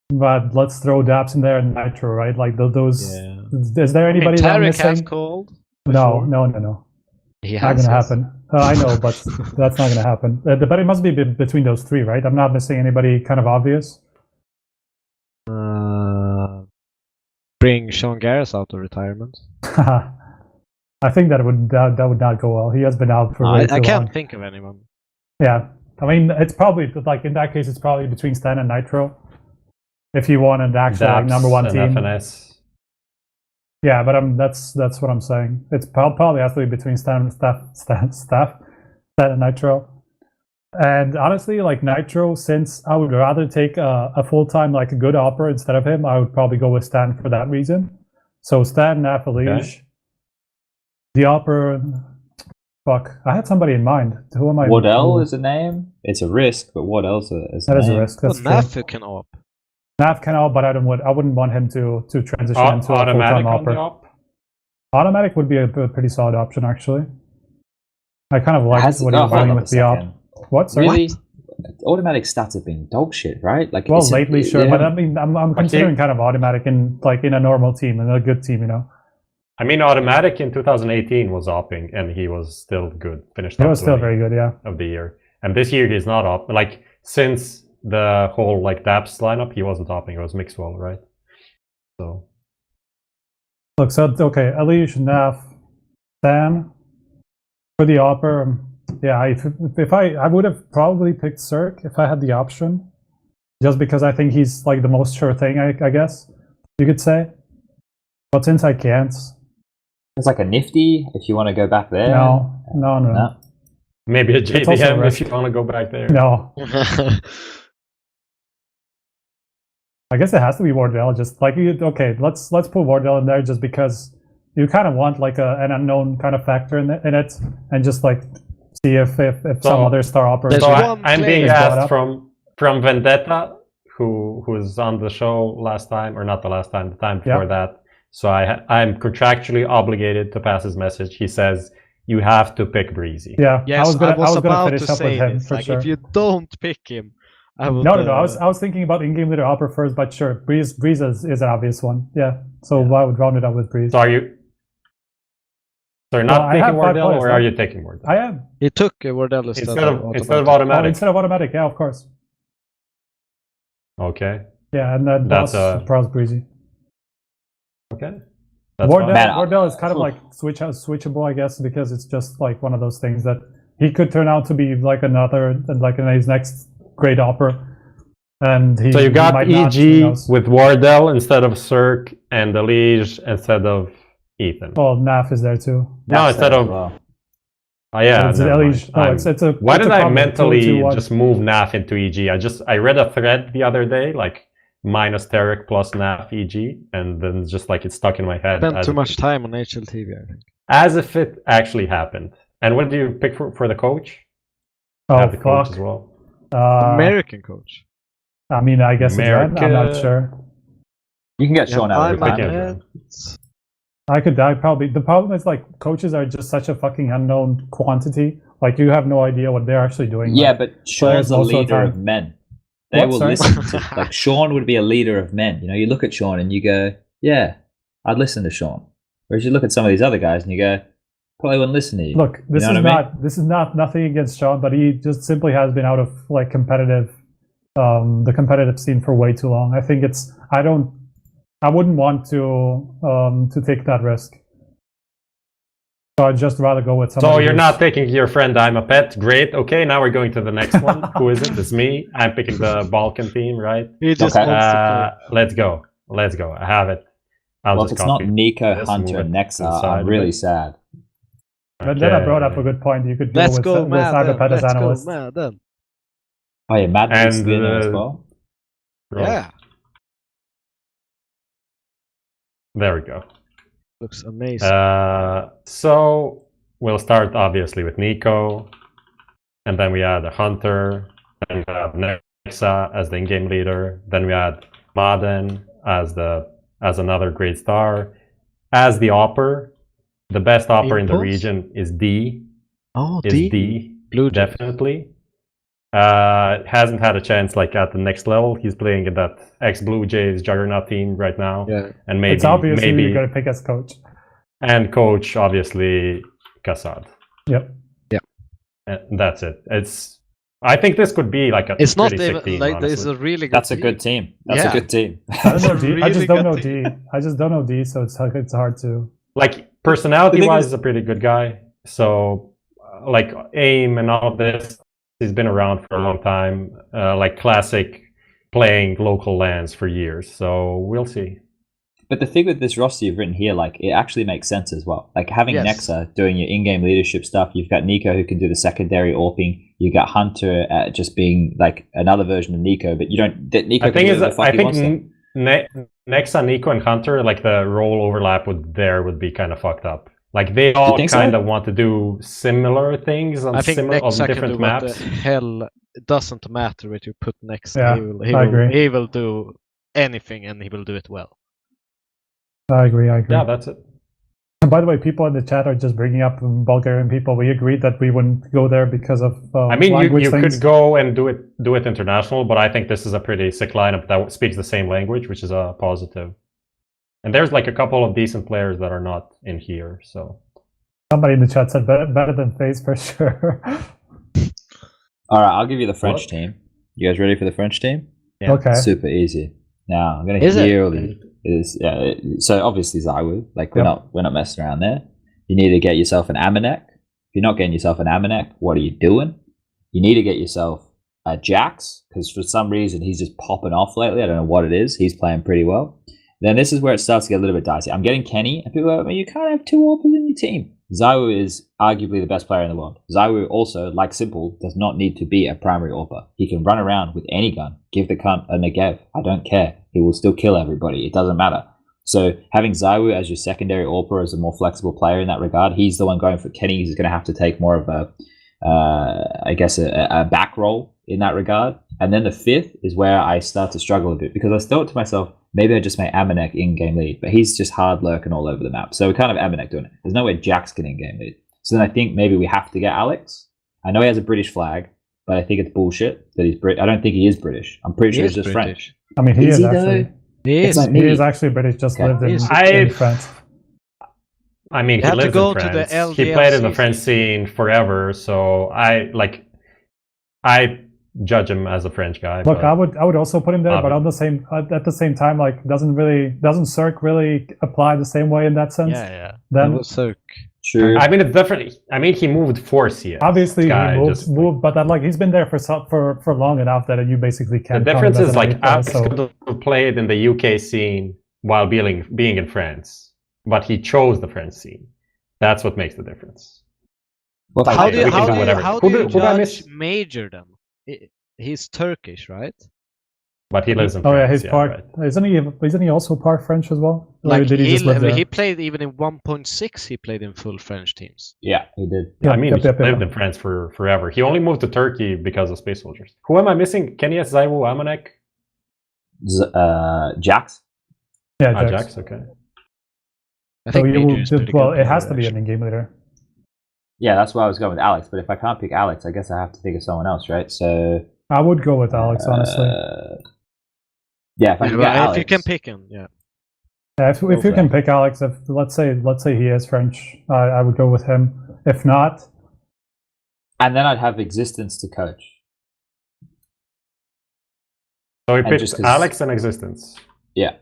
but let's throw Daps in there and Nitro, right? Those. Yeah. Is there anybody that I'm Tarek has missing? called. No. He Not has. gonna happen. I know, but that's not gonna happen. But it must be between those three, right? I'm not missing anybody kind of obvious. Bring Sean Garris out of retirement. I think that would not go well. He has been out for way too I can't long. think of anyone. Yeah, I mean, it's probably like in that case, it's probably between Stan and Nitro. If you want an actual like, number one team. FNS. Yeah, but that's what I'm saying. It's probably has to be between Stan and Nitro. And honestly, like Nitro, since I would rather take a full-time like a good opera instead of him, I would probably go with Stan for that reason. So Stan, Naf, Elige, Okay. the opera. Fuck, I had somebody in mind. Who am I? Waddell is a name. It's a risk, but what else is That a is a name? risk. That's true. Naf can op. Naf can all, but I wouldn't want him to transition into a Automatic full-time on the opera. op. Automatic would be a pretty solid option, actually. I kind of like what he's hold doing up with a the op. second. What? Sorry? Really? Automatic stats have been dog shit, right? Like, Well, lately, sure, they but I haven't- mean, I'm considering kind of automatic in like in a normal team and a good team, you know. I mean, Automatic in 2018 was opping, and he was still good. Finished He top was still 20 very good, yeah. of the year. And this year he's not op. Like since the whole like Daps lineup, he wasn't opping. It was Mixwell, right? So Look, so okay, Elige, Naf, Stan for the opera. Yeah, if I would have probably picked Cirque if I had the option, just because I think he's like the most sure thing, I guess you could say. But since I can't, It's like a nifty if you want to go back there. no. maybe a also a JDM if risk. you want to go back there. No, I guess it has to be Wardell. Just like okay, let's put Wardell in there just because you kind of want like an unknown kind of factor in it, and just like see if some other star operator. There's So one I'm being player brought asked up. from Vendetta, who was on the show last time, or not the last time, the time before that. So I'm contractually obligated to pass his message. He says you have to pick Breezy. Yeah, Yes, I was gonna about finish to up with say him this. for Like, sure. if you don't pick him, I would. No. I was thinking about in-game leader opera first, but sure, Breeze is an obvious one. Yeah, so I would round it up with Breeze. So are you? So you're not I have taking 5 Wardell, players, or though. are you taking Wardell? I am. He took Wardell instead of Instead of Oh, Automatic. instead of automatic, yeah, of course. Okay. Yeah, and then That's that's Pros Breezy. Okay. That's fine. Man, Wardell is kind of like switchable, I guess, because it's just like one of those things that he could turn out to be like his next great opera. And he, So you got he might not, who EG knows. with Wardell instead of Cirque, and Elige instead of Ethan. Well, Naf is there too. No, That's instead there as of. well. Oh yeah. It's never Elige. mind. No, it's a. Why it's did a I combo, mentally 2-2-1. just move NAF into EG? I read a thread the other day, like minus Tarek plus NAF EG, and then just like it stuck in my head. Spent as too if much it- time on HLTV, I think. As if it actually happened. And what do you pick for the coach? Oh Have the coach fuck. as well. American coach. I mean, I guess it's Ren. I'm not America- sure. You can get Sean out of I the can't time. remember. I could die probably. The problem is like coaches are just such a fucking unknown quantity. Like you have no idea what they're actually doing. Yeah, Like, but Sean's a most of the leader time. of men. They What, will sorry? listen to like Sean would be a leader of men. You know, you look at Sean and you go, "Yeah, I'd listen to Sean." Whereas you look at some of these other guys and you go, "Probably wouldn't listen to you." Look, this know is what I mean? not this is not nothing against Sean, but he just simply has been out of like competitive the competitive scene for way too long. I think I wouldn't want to take that risk. So I'd just rather go with somebody. So you're who's- not taking your friend I'm a pet. Great. Okay, now we're going to the next one. Who is it? It's me. I'm picking the Balkan team, right? He just Okay. wants to Let's go. Let's go. I have it. I'll Well, if just it's not copy. Nico, this, Hunter, move and it Nexa, to the side I'm of really it. sad. But then I brought up a Okay. good point. You could play. go Let's with, go, with Maden. Agapet as Let's go, analyst. Maden. Oh yeah, Maden needs to And, be in there as well. Yeah. There we go. Looks amazing. So we'll start obviously with Nico, and then we had Hunter, and we have Nexa as the in-game leader. Then we had Maden as another great star. As the opper, the best opper in the Impulse? region is D. Oh, Is D Blue Jays. definitely. Hasn't had a chance like at the next level. He's playing in that ex-Blue Jays Juggernaut team right now, Yeah. and maybe It's obvious who you're maybe going to pick as coach. and coach obviously Kassad. Yep. And that's it. I think this could be like a It's not pretty sick even team, like honestly. there's a really good. That's a team. good team. That's Yeah. a good team. I don't know D. I Really just don't know good D. I just don't know D, so it's hard to. Like personality-wise, is- is a pretty good guy. So like aim and all of this, He's been around for a long time, like classic playing local lands for years. So we'll see. But the thing with this roster you've written here, like, it actually makes sense as well. Like, having Yes. Nexa doing your in-game leadership stuff, you've got Nico who can do the secondary AWPing, you got Hunter just being, like, another version of Nico, but you don't... Nico I can do think whatever the fuck he wants to. Nexa, Nico, and Hunter, like the role overlap would be kind of fucked up. Like they all kind of want to do similar things on I think on Nexa can different do maps. what the hell. It doesn't matter what you put next. Yeah, I agree. He will do anything, and he will do it well. I agree. Yeah, that's it. And by the way, people in the chat are just bringing up Bulgarian people. We agreed that we wouldn't go there because of I mean, you things. could go and do it international, but I think this is a pretty sick lineup that speaks the same language, which is a positive. And there's like a couple of decent players that are not in here, so. Somebody in the chat said better than FaZe for sure. All right, I'll give you the French team. You guys ready for the French team? Yeah. Okay. Super easy. Now I'm gonna Is it? hear all these. So obviously ZywOo, like we're not messing around there. You need to get yourself an Amanek. If you're not getting yourself an Amanek, what are you doing? You need to get yourself a Jax, because for some reason he's just popping off lately. I don't know what it is. He's playing pretty well. Then this is where it starts to get a little bit dicey. I'm getting Kenny, and people are like, well, you can't have two AWPers in your team. ZywOo is arguably the best player in the world. ZywOo also, like s1mple, does not need to be a primary AWPer. He can run around with any gun. Give the cunt a Negev. I don't care. He will still kill everybody. It doesn't matter. So having ZywOo as your secondary AWPer as a more flexible player in that regard, he's the one going for Kenny. He's going to have to take more of a, a back role in that regard. And then the fifth is where I start to struggle a bit, because I thought to myself, maybe I just make Amanek in-game lead, but he's just hard lurking all over the map. So we can't have Amanek doing it. There's no way Jax can in-game lead. So then I think maybe we have to get Alex. I know he has a British flag, but I think it's bullshit that he's Brit. I don't think he is British. I'm pretty sure he's just French. I mean, he is actually. Though? He is. Like He is actually British. Just lived in France. I mean, You he have to lives go in to the France. He played in the LDLC. French scene forever, so I judge him as a French guy. Look, but I would also put him there, but at the same time, like doesn't Cirque really apply the same way in that sense? Yeah. Then Cirque. True. I mean, it's different. I mean, he moved for CS. obviously Guy he just, moved, but that, like he's been there for long enough that you basically The can't. difference count him is as like an API, Alex could have played in the UK scene while being in France, but he chose the French scene. That's what makes the difference. Well, Like, How we do you, can do whatever. how do you Who did I judge miss? Major then? He's Turkish, right? But he lives in Oh France. yeah, he's part. Right. Isn't he also part French as well? Or Like did he just live there? he played even in 1.6. He played in full French teams. Yeah, he did. I mean, Yep. he lived in France for forever. He only moved to Turkey because of Space Soldiers. Who am I missing? Kenny has ZywOo, Amanek? Jax? Yeah, Jax, okay. I So think you Major is pretty well, good it has to player, be an in-game leader. Yeah, that's why I was going with Alex. But if I can't pick Alex, I guess I have to think of someone else, right? So I would go with Alex, honestly. yeah, if I actually. can Yeah, get but Alex, if you can pick him, yeah. Yeah, if you can pick Alex, if let's say he is French, I would go with him. If not, and then I'd have Existence to coach. So he And picked just 'cause- Alex and Existence. Yeah.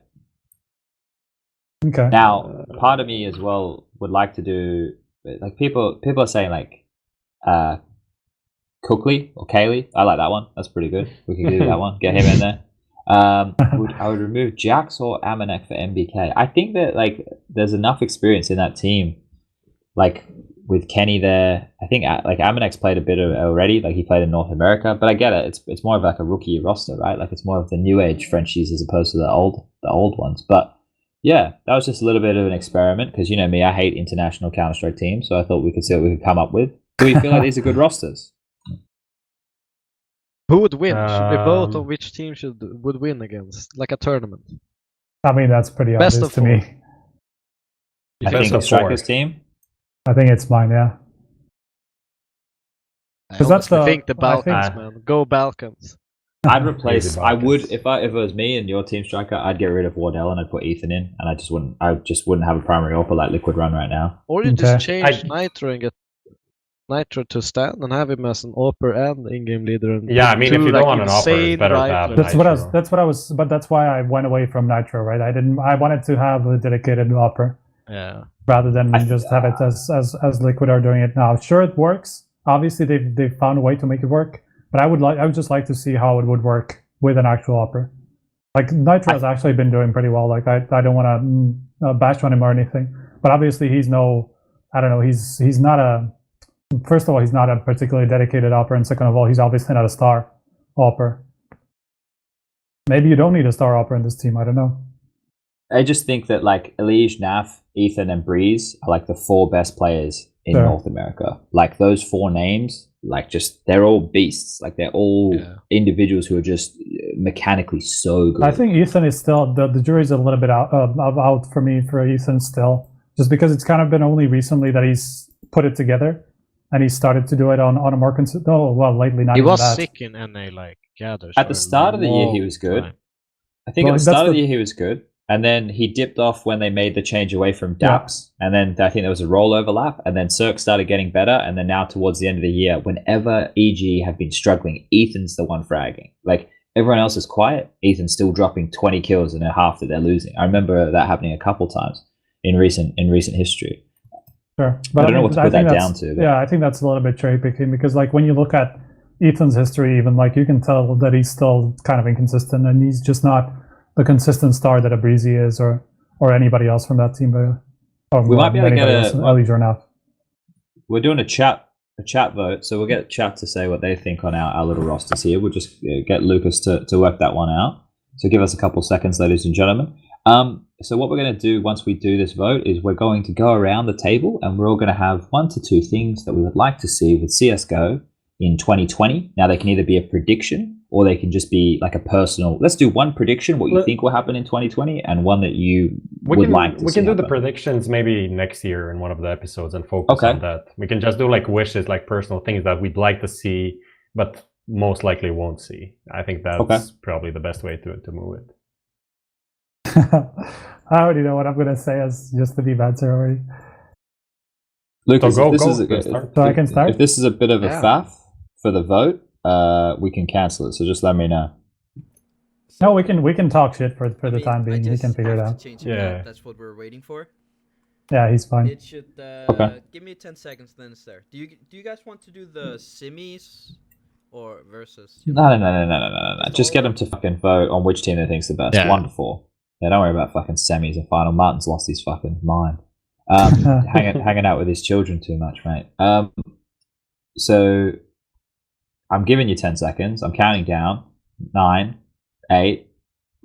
okay. Now, part of me as well would like to do, like people are saying like Cookley or Kaylee. I like that one. That's pretty good. We can do that one. Get him in there. I would remove Jax or Amanek for MBK. I think that like there's enough experience in that team, like with Kenny there. I think like Amanek's played a bit already. Like he played in North America, but I get it. It's more of like a rookie roster, right? Like it's more of the new age Frenchies as opposed to the old ones. But yeah, that was just a little bit of an experiment because you know me, I hate international Counter-Strike teams, so I thought we could see what we could come up with. Do we feel like these are good rosters? Who would win? Should we vote on which team would win against, like a tournament? I mean, that's pretty Best obvious of to four. me. I think it's Striker's team. I think it's mine, yeah. I 'Cause that's honestly the- think the I think- Balkans, man. Go Balkans. I'd replace. Easy I would Balkans. if it was me and your team striker. I'd get rid of Wardell and I'd put Ethan in, and I just wouldn't have a primary AWPer like Liquid Run right now. Or you Okay. just change Nitro and get Nitro to stand and have him as an AWPer and in-game leader. And Yeah, I mean, if two, you like, don't want an AWPer, insane it's better to have rifles. Nitro. That's why I went away from Nitro, right? I wanted to have a dedicated AWPer Yeah. rather than I- just have it as Liquid are doing it now. Sure, it works. Obviously, they've found a way to make it work. But I would just like to see how it would work with an actual opera. Like Nitro has actually been doing pretty well. Like I don't want to bash on him or anything, but obviously he's he's not a. First of all, he's not a particularly dedicated opera, and second of all, he's obviously not a star opera. Maybe you don't need a star opera in this team. I don't know. I just think that like Elige, Naf, Ethan, and Breeze are like the 4 best players in North America. Like those 4 names, like just they're all beasts. Like they're all individuals who are just mechanically so good. I think Ethan is still the jury's a little bit out for me for Ethan still, just because it's kind of been only recently that he's put it together, and he started to do it on a more consistent. Oh well, lately not. He even was that. sick in NA like gathers. At the start of the year, he was good. I think at the start of the year he was good. And then he dipped off when they made the change away from Daps. And then I think there was a role overlap. And then Cirque started getting better. And then now towards the end of the year, whenever EG have been struggling, Ethan's the one fragging. Like everyone else is quiet. Ethan's still dropping 20 kills in a half that they're losing. I remember that happening a couple times in recent history. Sure. But I don't know what to put that down to. But. Yeah, I think that's a little bit cherry picking because like when you look at Ethan's history, even like you can tell that he's still kind of inconsistent and he's just not the consistent star that a Breezy is or anybody else from that team. We might be able to get enough. We're doing a chat vote, so we'll get chat to say what they think on our little rosters here. We'll just get Lucas to work that one out. So give us a couple seconds, ladies and gentlemen. So what we're going to do once we do this vote is we're going to go around the table and we're all going to have 1 to 2 things that we would like to see with CSGO in 2020. Now they can either be a prediction or they can just be like a personal. Let's do one prediction, what you think will happen in 2020, and one that you would like to see. We can do happen. the predictions maybe next year in one of the episodes and focus on that. We can just do like wishes, like personal things that we'd like to see, but most likely won't see. I think that's probably the best way to move it. I already know what I'm going to say as just to be better already. Lucas, so I can start? If this is a bit of a faff for the vote, we can cancel it. So just let me know. No, we can talk shit for the time being. We can figure it out. Yeah, that's what we're waiting for. Yeah, he's fine. It should give me 10 seconds. Then it's there. Do you guys want to do the semis or versus? No. Just get them to fucking vote on which team they think's the best. Yeah. 1 to 4. Yeah, don't worry about fucking semis and final. Martin's lost his fucking mind. Hanging out with his children too much, mate. So I'm giving you 10 seconds. I'm counting down. 9, 8,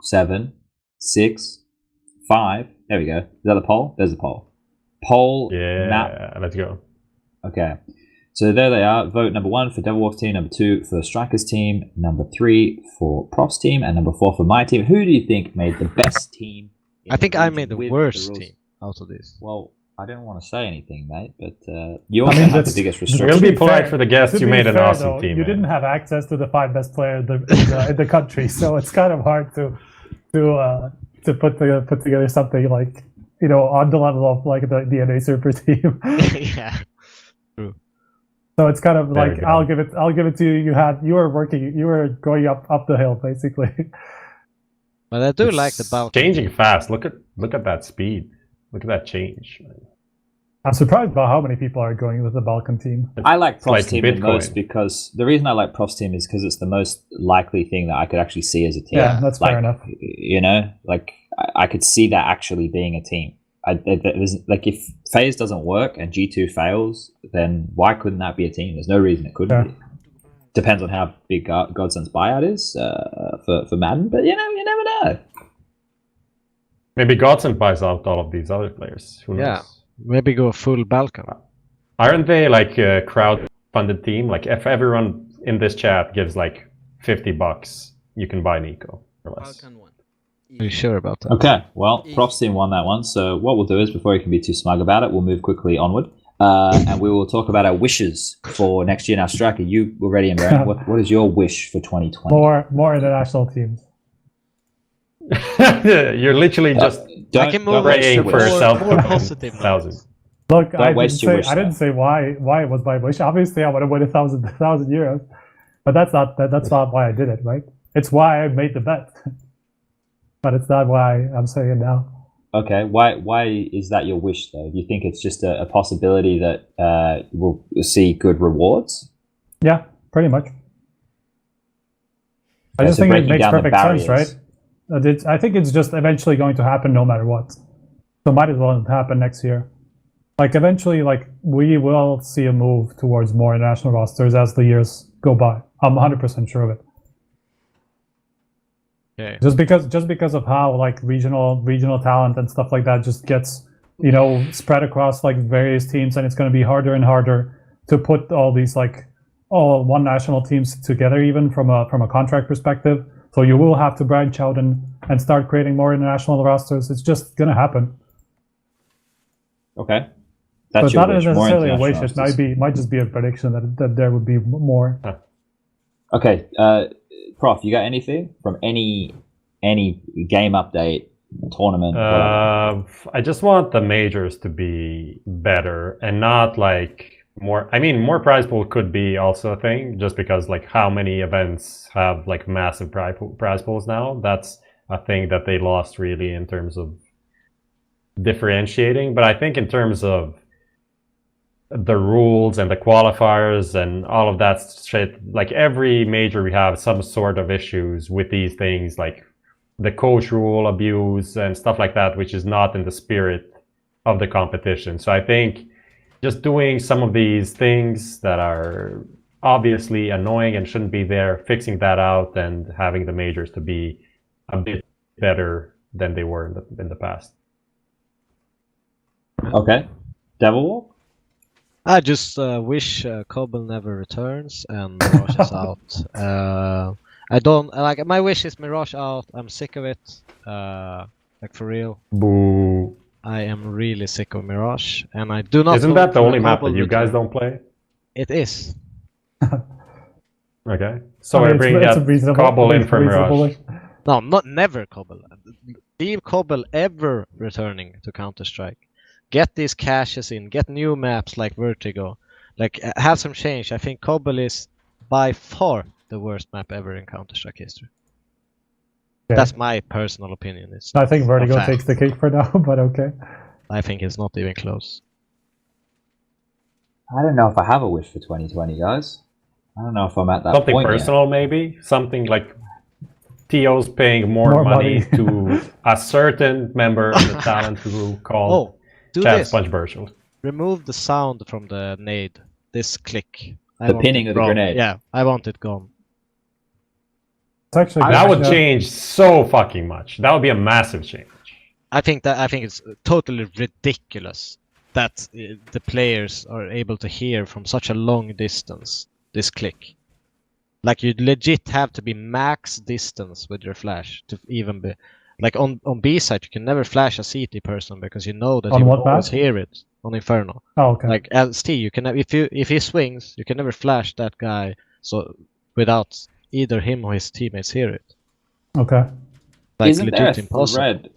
7, 6, 5. There we go. Is that the poll? There's the poll. Poll. Yeah, let's go. Okay. So there they are. Vote number 1 for Devilwalk team, number 2 for Strikers team, number 3 for Profs team, and number 4 for my team. Who do you think made the best team? I think I made the worst team out of this. Well, I don't want to say anything, mate, but you also have the biggest restriction. We'll be polite for the guests. You made an awesome team. You didn't have access to the 5 best players in the country, so it's kind of hard to put together something like on the level of like the NA Superteam. Yeah. True. So it's kind of like I'll give it to you. You were going up the hill basically. But I do like the Balkan. Changing fast. Look at that speed. Look at that change. I'm surprised about how many people are going with the Balkan team. I like Profs team the most because the reason I like Profs team is because it's the most likely thing that I could actually see as a team. Yeah, that's fair enough. Like I could see that actually being a team. Like if FaZe doesn't work and G2 fails, then why couldn't that be a team? There's no reason it couldn't be. Depends on how big GODSENT's buyout is for Maden, but you never know. Maybe GODSENT buys out all of these other players. Who knows? Yeah, maybe go full Balkan. Aren't they like a crowd-funded team? Like if everyone in this chat gives like $50, you can buy Nico or less. Balkan one. Are you sure about that? Okay, well, Profs team won that one. So what we'll do is, before you can be too smug about it, we'll move quickly onward. And we will talk about our wishes for next year. Now, Striker, you were ready and ready. What is your wish for 2020? More international teams. You're literally just praying for self-thousands. Look, I didn't say why it was my wish. Obviously, I want to win 1,000 euros, but that's not why I did it, right? It's why I made the bet, but it's not why I'm saying it now. Okay, why is that your wish though? Do you think it's just a possibility that we'll see good rewards? Yeah, pretty much. I just so think it breaking makes down the perfect sense, barriers. right? I think it's just eventually going to happen no matter what. So might as well happen next year. Like eventually, like we will see a move towards more international rosters as the years go by. I'm 100% sure of it. Okay. Just because of how like regional talent and stuff like that just gets spread across like various teams, and it's going to be harder and harder to put all these like all one national teams together, even from a contract perspective. So you will have to branch out and start creating more international rosters. It's just going to happen. Okay. So That's it's your not wish. More necessarily a wish. international It rosters. might just be a prediction that there would be more. Okay, Prof, you got anything from any game update, tournament? whatever? I just want the majors to be better and not like more. I mean, more prize pool could be also a thing, just because like how many events have like massive prize pools now. That's a thing that they lost really in terms of differentiating. But I think in terms of the rules and the qualifiers and all of that shit, like every major we have some sort of issues with these things, like the coach rule abuse and stuff like that, which is not in the spirit of the competition. So I think just doing some of these things that are obviously annoying and shouldn't be there, fixing that out, and having the majors to be a bit better than they were in the past. Okay, Devilwalk. I just wish Cobble never returns and Mirage is out. I don't like. My wish is Mirage out. I'm sick of it. Like for real. Boo. I am really sick of Mirage, and I do not. Isn't that the vote for only map Cobble that you guys return. don't play? It is. Okay. So I we're mean, bringing it's a that reasonable- Cobble in for reasonable Mirage. wish. No, not never Cobble. Leave Cobble ever returning to Counter-Strike. Get these caches in. Get new maps like Vertigo. Like have some change. I think Cobble is by far the worst map ever in Counter-Strike history. Okay. That's my personal opinion. It's I think Vertigo fact. takes the cake for now, but okay. I think it's not even close. I don't know if I have a wish for 2020, guys. I don't know if I'm at that Something point personal, maybe? Something like TO's paying more money to a certain member of the talent crew called Oh, do Chad this. Spunj Burchill. Remove the sound from the nade. This click. I The want pinning it of the gone. grenade. Yeah, I want it gone. It's actually That would yeah. change so fucking much. That would be a massive change. I think it's totally ridiculous that the players are able to hear from such a long distance this click. Like you legit have to be max distance with your flash to even be like on B side you can never flash a CT person because you know that On you will what always map? hear it on Inferno. Oh, okay. Like LST you can if he swings you can never flash that guy so without either him or his teammates hear it. Okay. Like Isn't there a legit impossible. thread?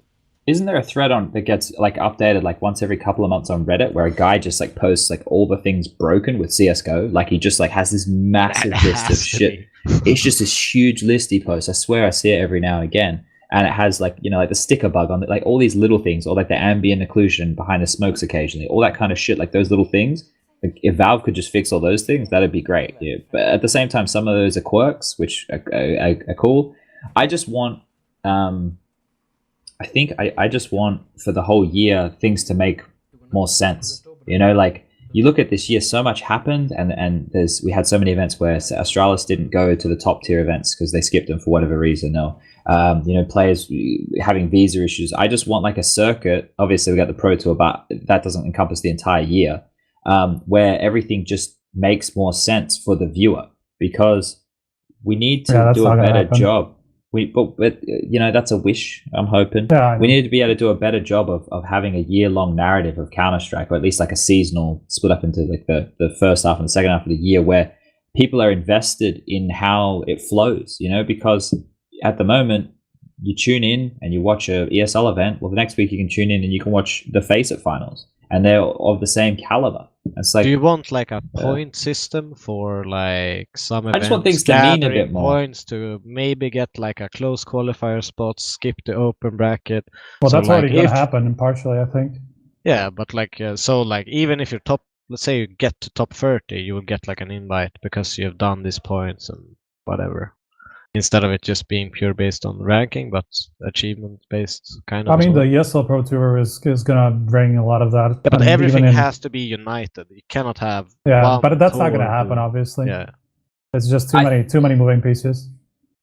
Isn't there a thread on that gets like updated like once every couple of months on Reddit where a guy just like posts like all the things broken with CS:GO? Like he just like has this massive That list of has to shit. be. It's just this huge list he posts. I swear I see it every now and again. And it has like, like the sticker bug on it, like all these little things, or like the ambient occlusion behind the smokes occasionally, all that kind of shit, like those little things. Like if Valve could just fix all those things, that'd be great. Yeah. But at the same time, some of those are quirks, which are cool. I just want, I think I just want for the whole year things to make more sense. Like you look at this year, so much happened, and we had so many events where Astralis didn't go to the top tier events because they skipped them for whatever reason. No, players having visa issues. I just want like a circuit. Obviously, we got the Pro Tour, but that doesn't encompass the entire year, where everything just makes more sense for the viewer because we need to do a better job. But that's a wish. I'm hoping we need to be able to do a better job of having a year-long narrative of Counter-Strike, or at least like a seasonal split up into like the first half and the second half of the year, where people are invested in how it flows. Because at the moment you tune in and you watch a ESL event. Well, the next week you can tune in and you can watch the FACEIT finals, and they're of the same caliber. It's like, do you want like a point system for like some events? I just want things to mean a bit more. Points to maybe get like a close qualifier spot, skip the open bracket. Well, So, that's like, already going to happen partially, I think. Yeah, but like so like even if you're top, let's say you get to top 30, you will get like an invite because you have done these points and whatever. instead of it just being pure based on ranking, but achievement based kind of. I mean, well. the ESL Pro Tour is gonna bring a lot of that. Yeah, but and everything even in- has to be united. You cannot have. Yeah, one but that's not gonna tour happen, to- obviously. Yeah. It's just too many moving pieces.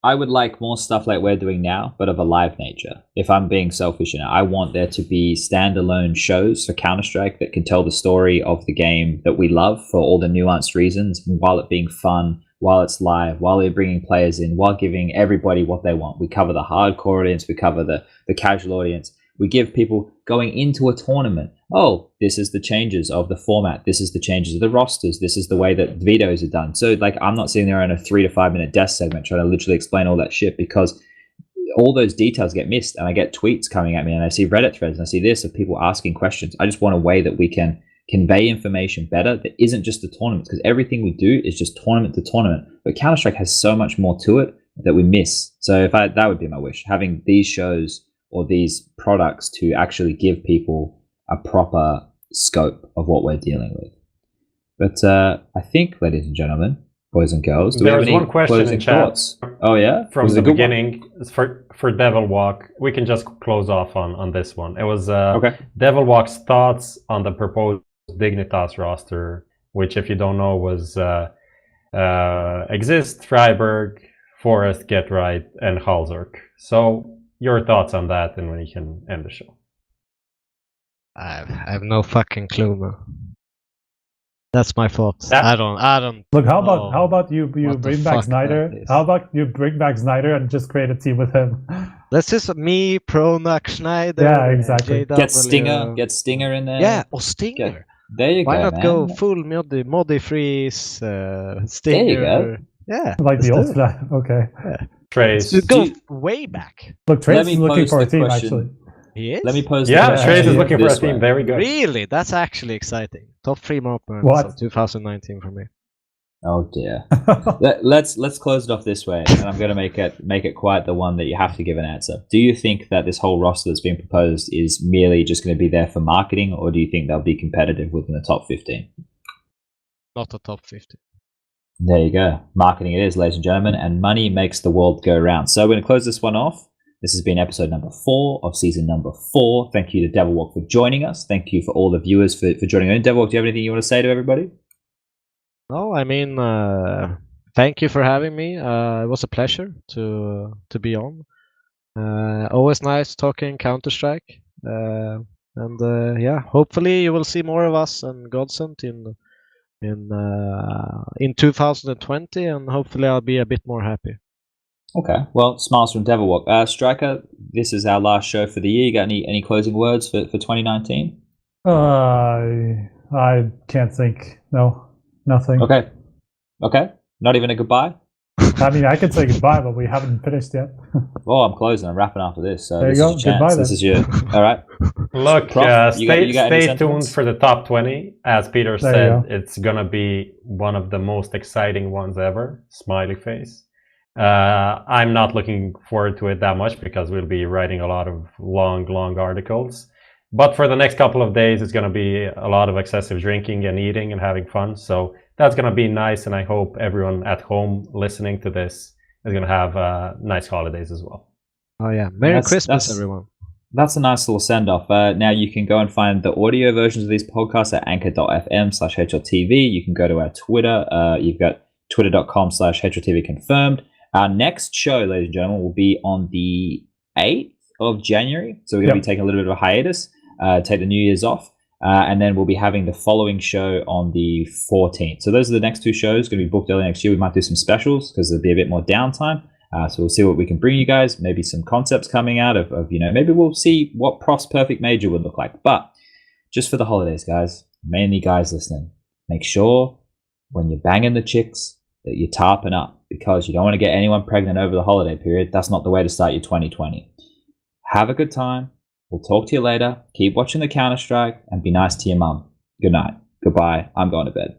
I would like more stuff like we're doing now, but of a live nature. If I'm being selfish, I want there to be standalone shows for Counter-Strike that can tell the story of the game that we love for all the nuanced reasons, while it being fun, while it's live, while we're bringing players in, while giving everybody what they want. We cover the hardcore audience, we cover the casual audience. We give people going into a tournament, oh, this is the changes of the format. This is the changes of the rosters. This is the way that vetoes are done. So, like, I'm not sitting there in a 3 to 5 minute desk segment trying to literally explain all that shit, because all those details get missed. And I get tweets coming at me, and I see Reddit threads, and I see this of people asking questions. I just want a way that we can convey information better that isn't just the tournaments, because everything we do is just tournament to tournament. But Counter-Strike has so much more to it that we miss. So that would be my wish, having these shows or these products to actually give people a proper scope of what we're dealing with. But I think, ladies and gentlemen, boys and girls, do we have any one question closing in chat thoughts? Oh yeah, from Was it the a good one? beginning for Devilwalk. We can just close off on this one. It was Okay. Devilwalk's thoughts on the proposed Dignitas roster, which, if you don't know, was Exist, Freiburg, Forest, Get Right, and Halzerk. So your thoughts on that, and we can end the show. I have no fucking clue, man. That's my fault. That- I don't. Look, how know about you what the bring back fuck Snyder? that is. How about you bring back Snyder and just create a team with him? Let's just me, Pronax, Schneider. Yeah, exactly. JW. Get Stinger in there. Yeah, or Stinger. There you Why go, not man. go full Modi Freeze, Stinger? go. Yeah, Like the old let's do it. flag. Okay. Trace. So go Do- way back. Look, Trace Let me is looking pose for a the team, question. actually. He is? Let me pose Yeah, the question Trace is looking for a this team. way. Very good. Really? That's actually exciting. Top 3 moments What? of 2019 for me. Oh dear. Let's close it off this way, and I'm going to make it quite the one that you have to give an answer. Do you think that this whole roster that's being proposed is merely just going to be there for marketing, or do you think they'll be competitive within the top 15? Not a top 50. There you go. Marketing it is, ladies and gentlemen, and money makes the world go round. So we're going to close this one off. This has been episode number 4 of season number 4. Thank you to Devilwalk for joining us. Thank you for all the viewers for joining in. Devilwalk, do you have anything you want to say to everybody? No, I mean, thank you for having me. It was a pleasure to be on. Always nice talking Counter-Strike. And yeah, hopefully you will see more of us and GODSENT in 2020, and hopefully I'll be a bit more happy. Okay. Well, smiles from Devilwalk. Striker, this is our last show for the year. You got any closing words for 2019? I can't think. No, nothing. Okay. Not even a goodbye? I mean, I could say goodbye, but we haven't finished yet. Oh, I'm closing. I'm wrapping after this. So There you this go. is your chance. Goodbye, This then. is your... All right. Look, Prof, you got any stay tuned sentiments? for the top 20. As Peter There said, you go. it's going to be one of the most exciting ones ever. Smiley face. I'm not looking forward to it that much because we'll be writing a lot of long articles. But for the next couple of days, it's going to be a lot of excessive drinking and eating and having fun. So that's going to be nice. And I hope everyone at home listening to this is going to have nice holidays as well. Oh yeah, Merry Christmas, everyone. That's a nice little send-off. Now you can go and find the audio versions of these podcasts at anchor.fm/HLTV. You can go to our Twitter. You've got twitter.com/HLTV Confirmed. Our next show, ladies and gentlemen, will be on the 8th of January. So we're going to be taking a little bit of a hiatus, take the New Year's off. And then we'll be having the following show on the 14th. So those are the next 2 shows going to be booked early next year. We might do some specials because there'll be a bit more downtime. So we'll see what we can bring you guys. Maybe some concepts coming out of maybe we'll see what Prof's perfect major would look like. But just for the holidays, guys, mainly guys listening, make sure when you're banging the chicks that you're tarping up, because you don't want to get anyone pregnant over the holiday period. That's not the way to start your 2020. Have a good time. We'll talk to you later. Keep watching the Counter-Strike and be nice to your mum. Good night. Goodbye. I'm going to bed.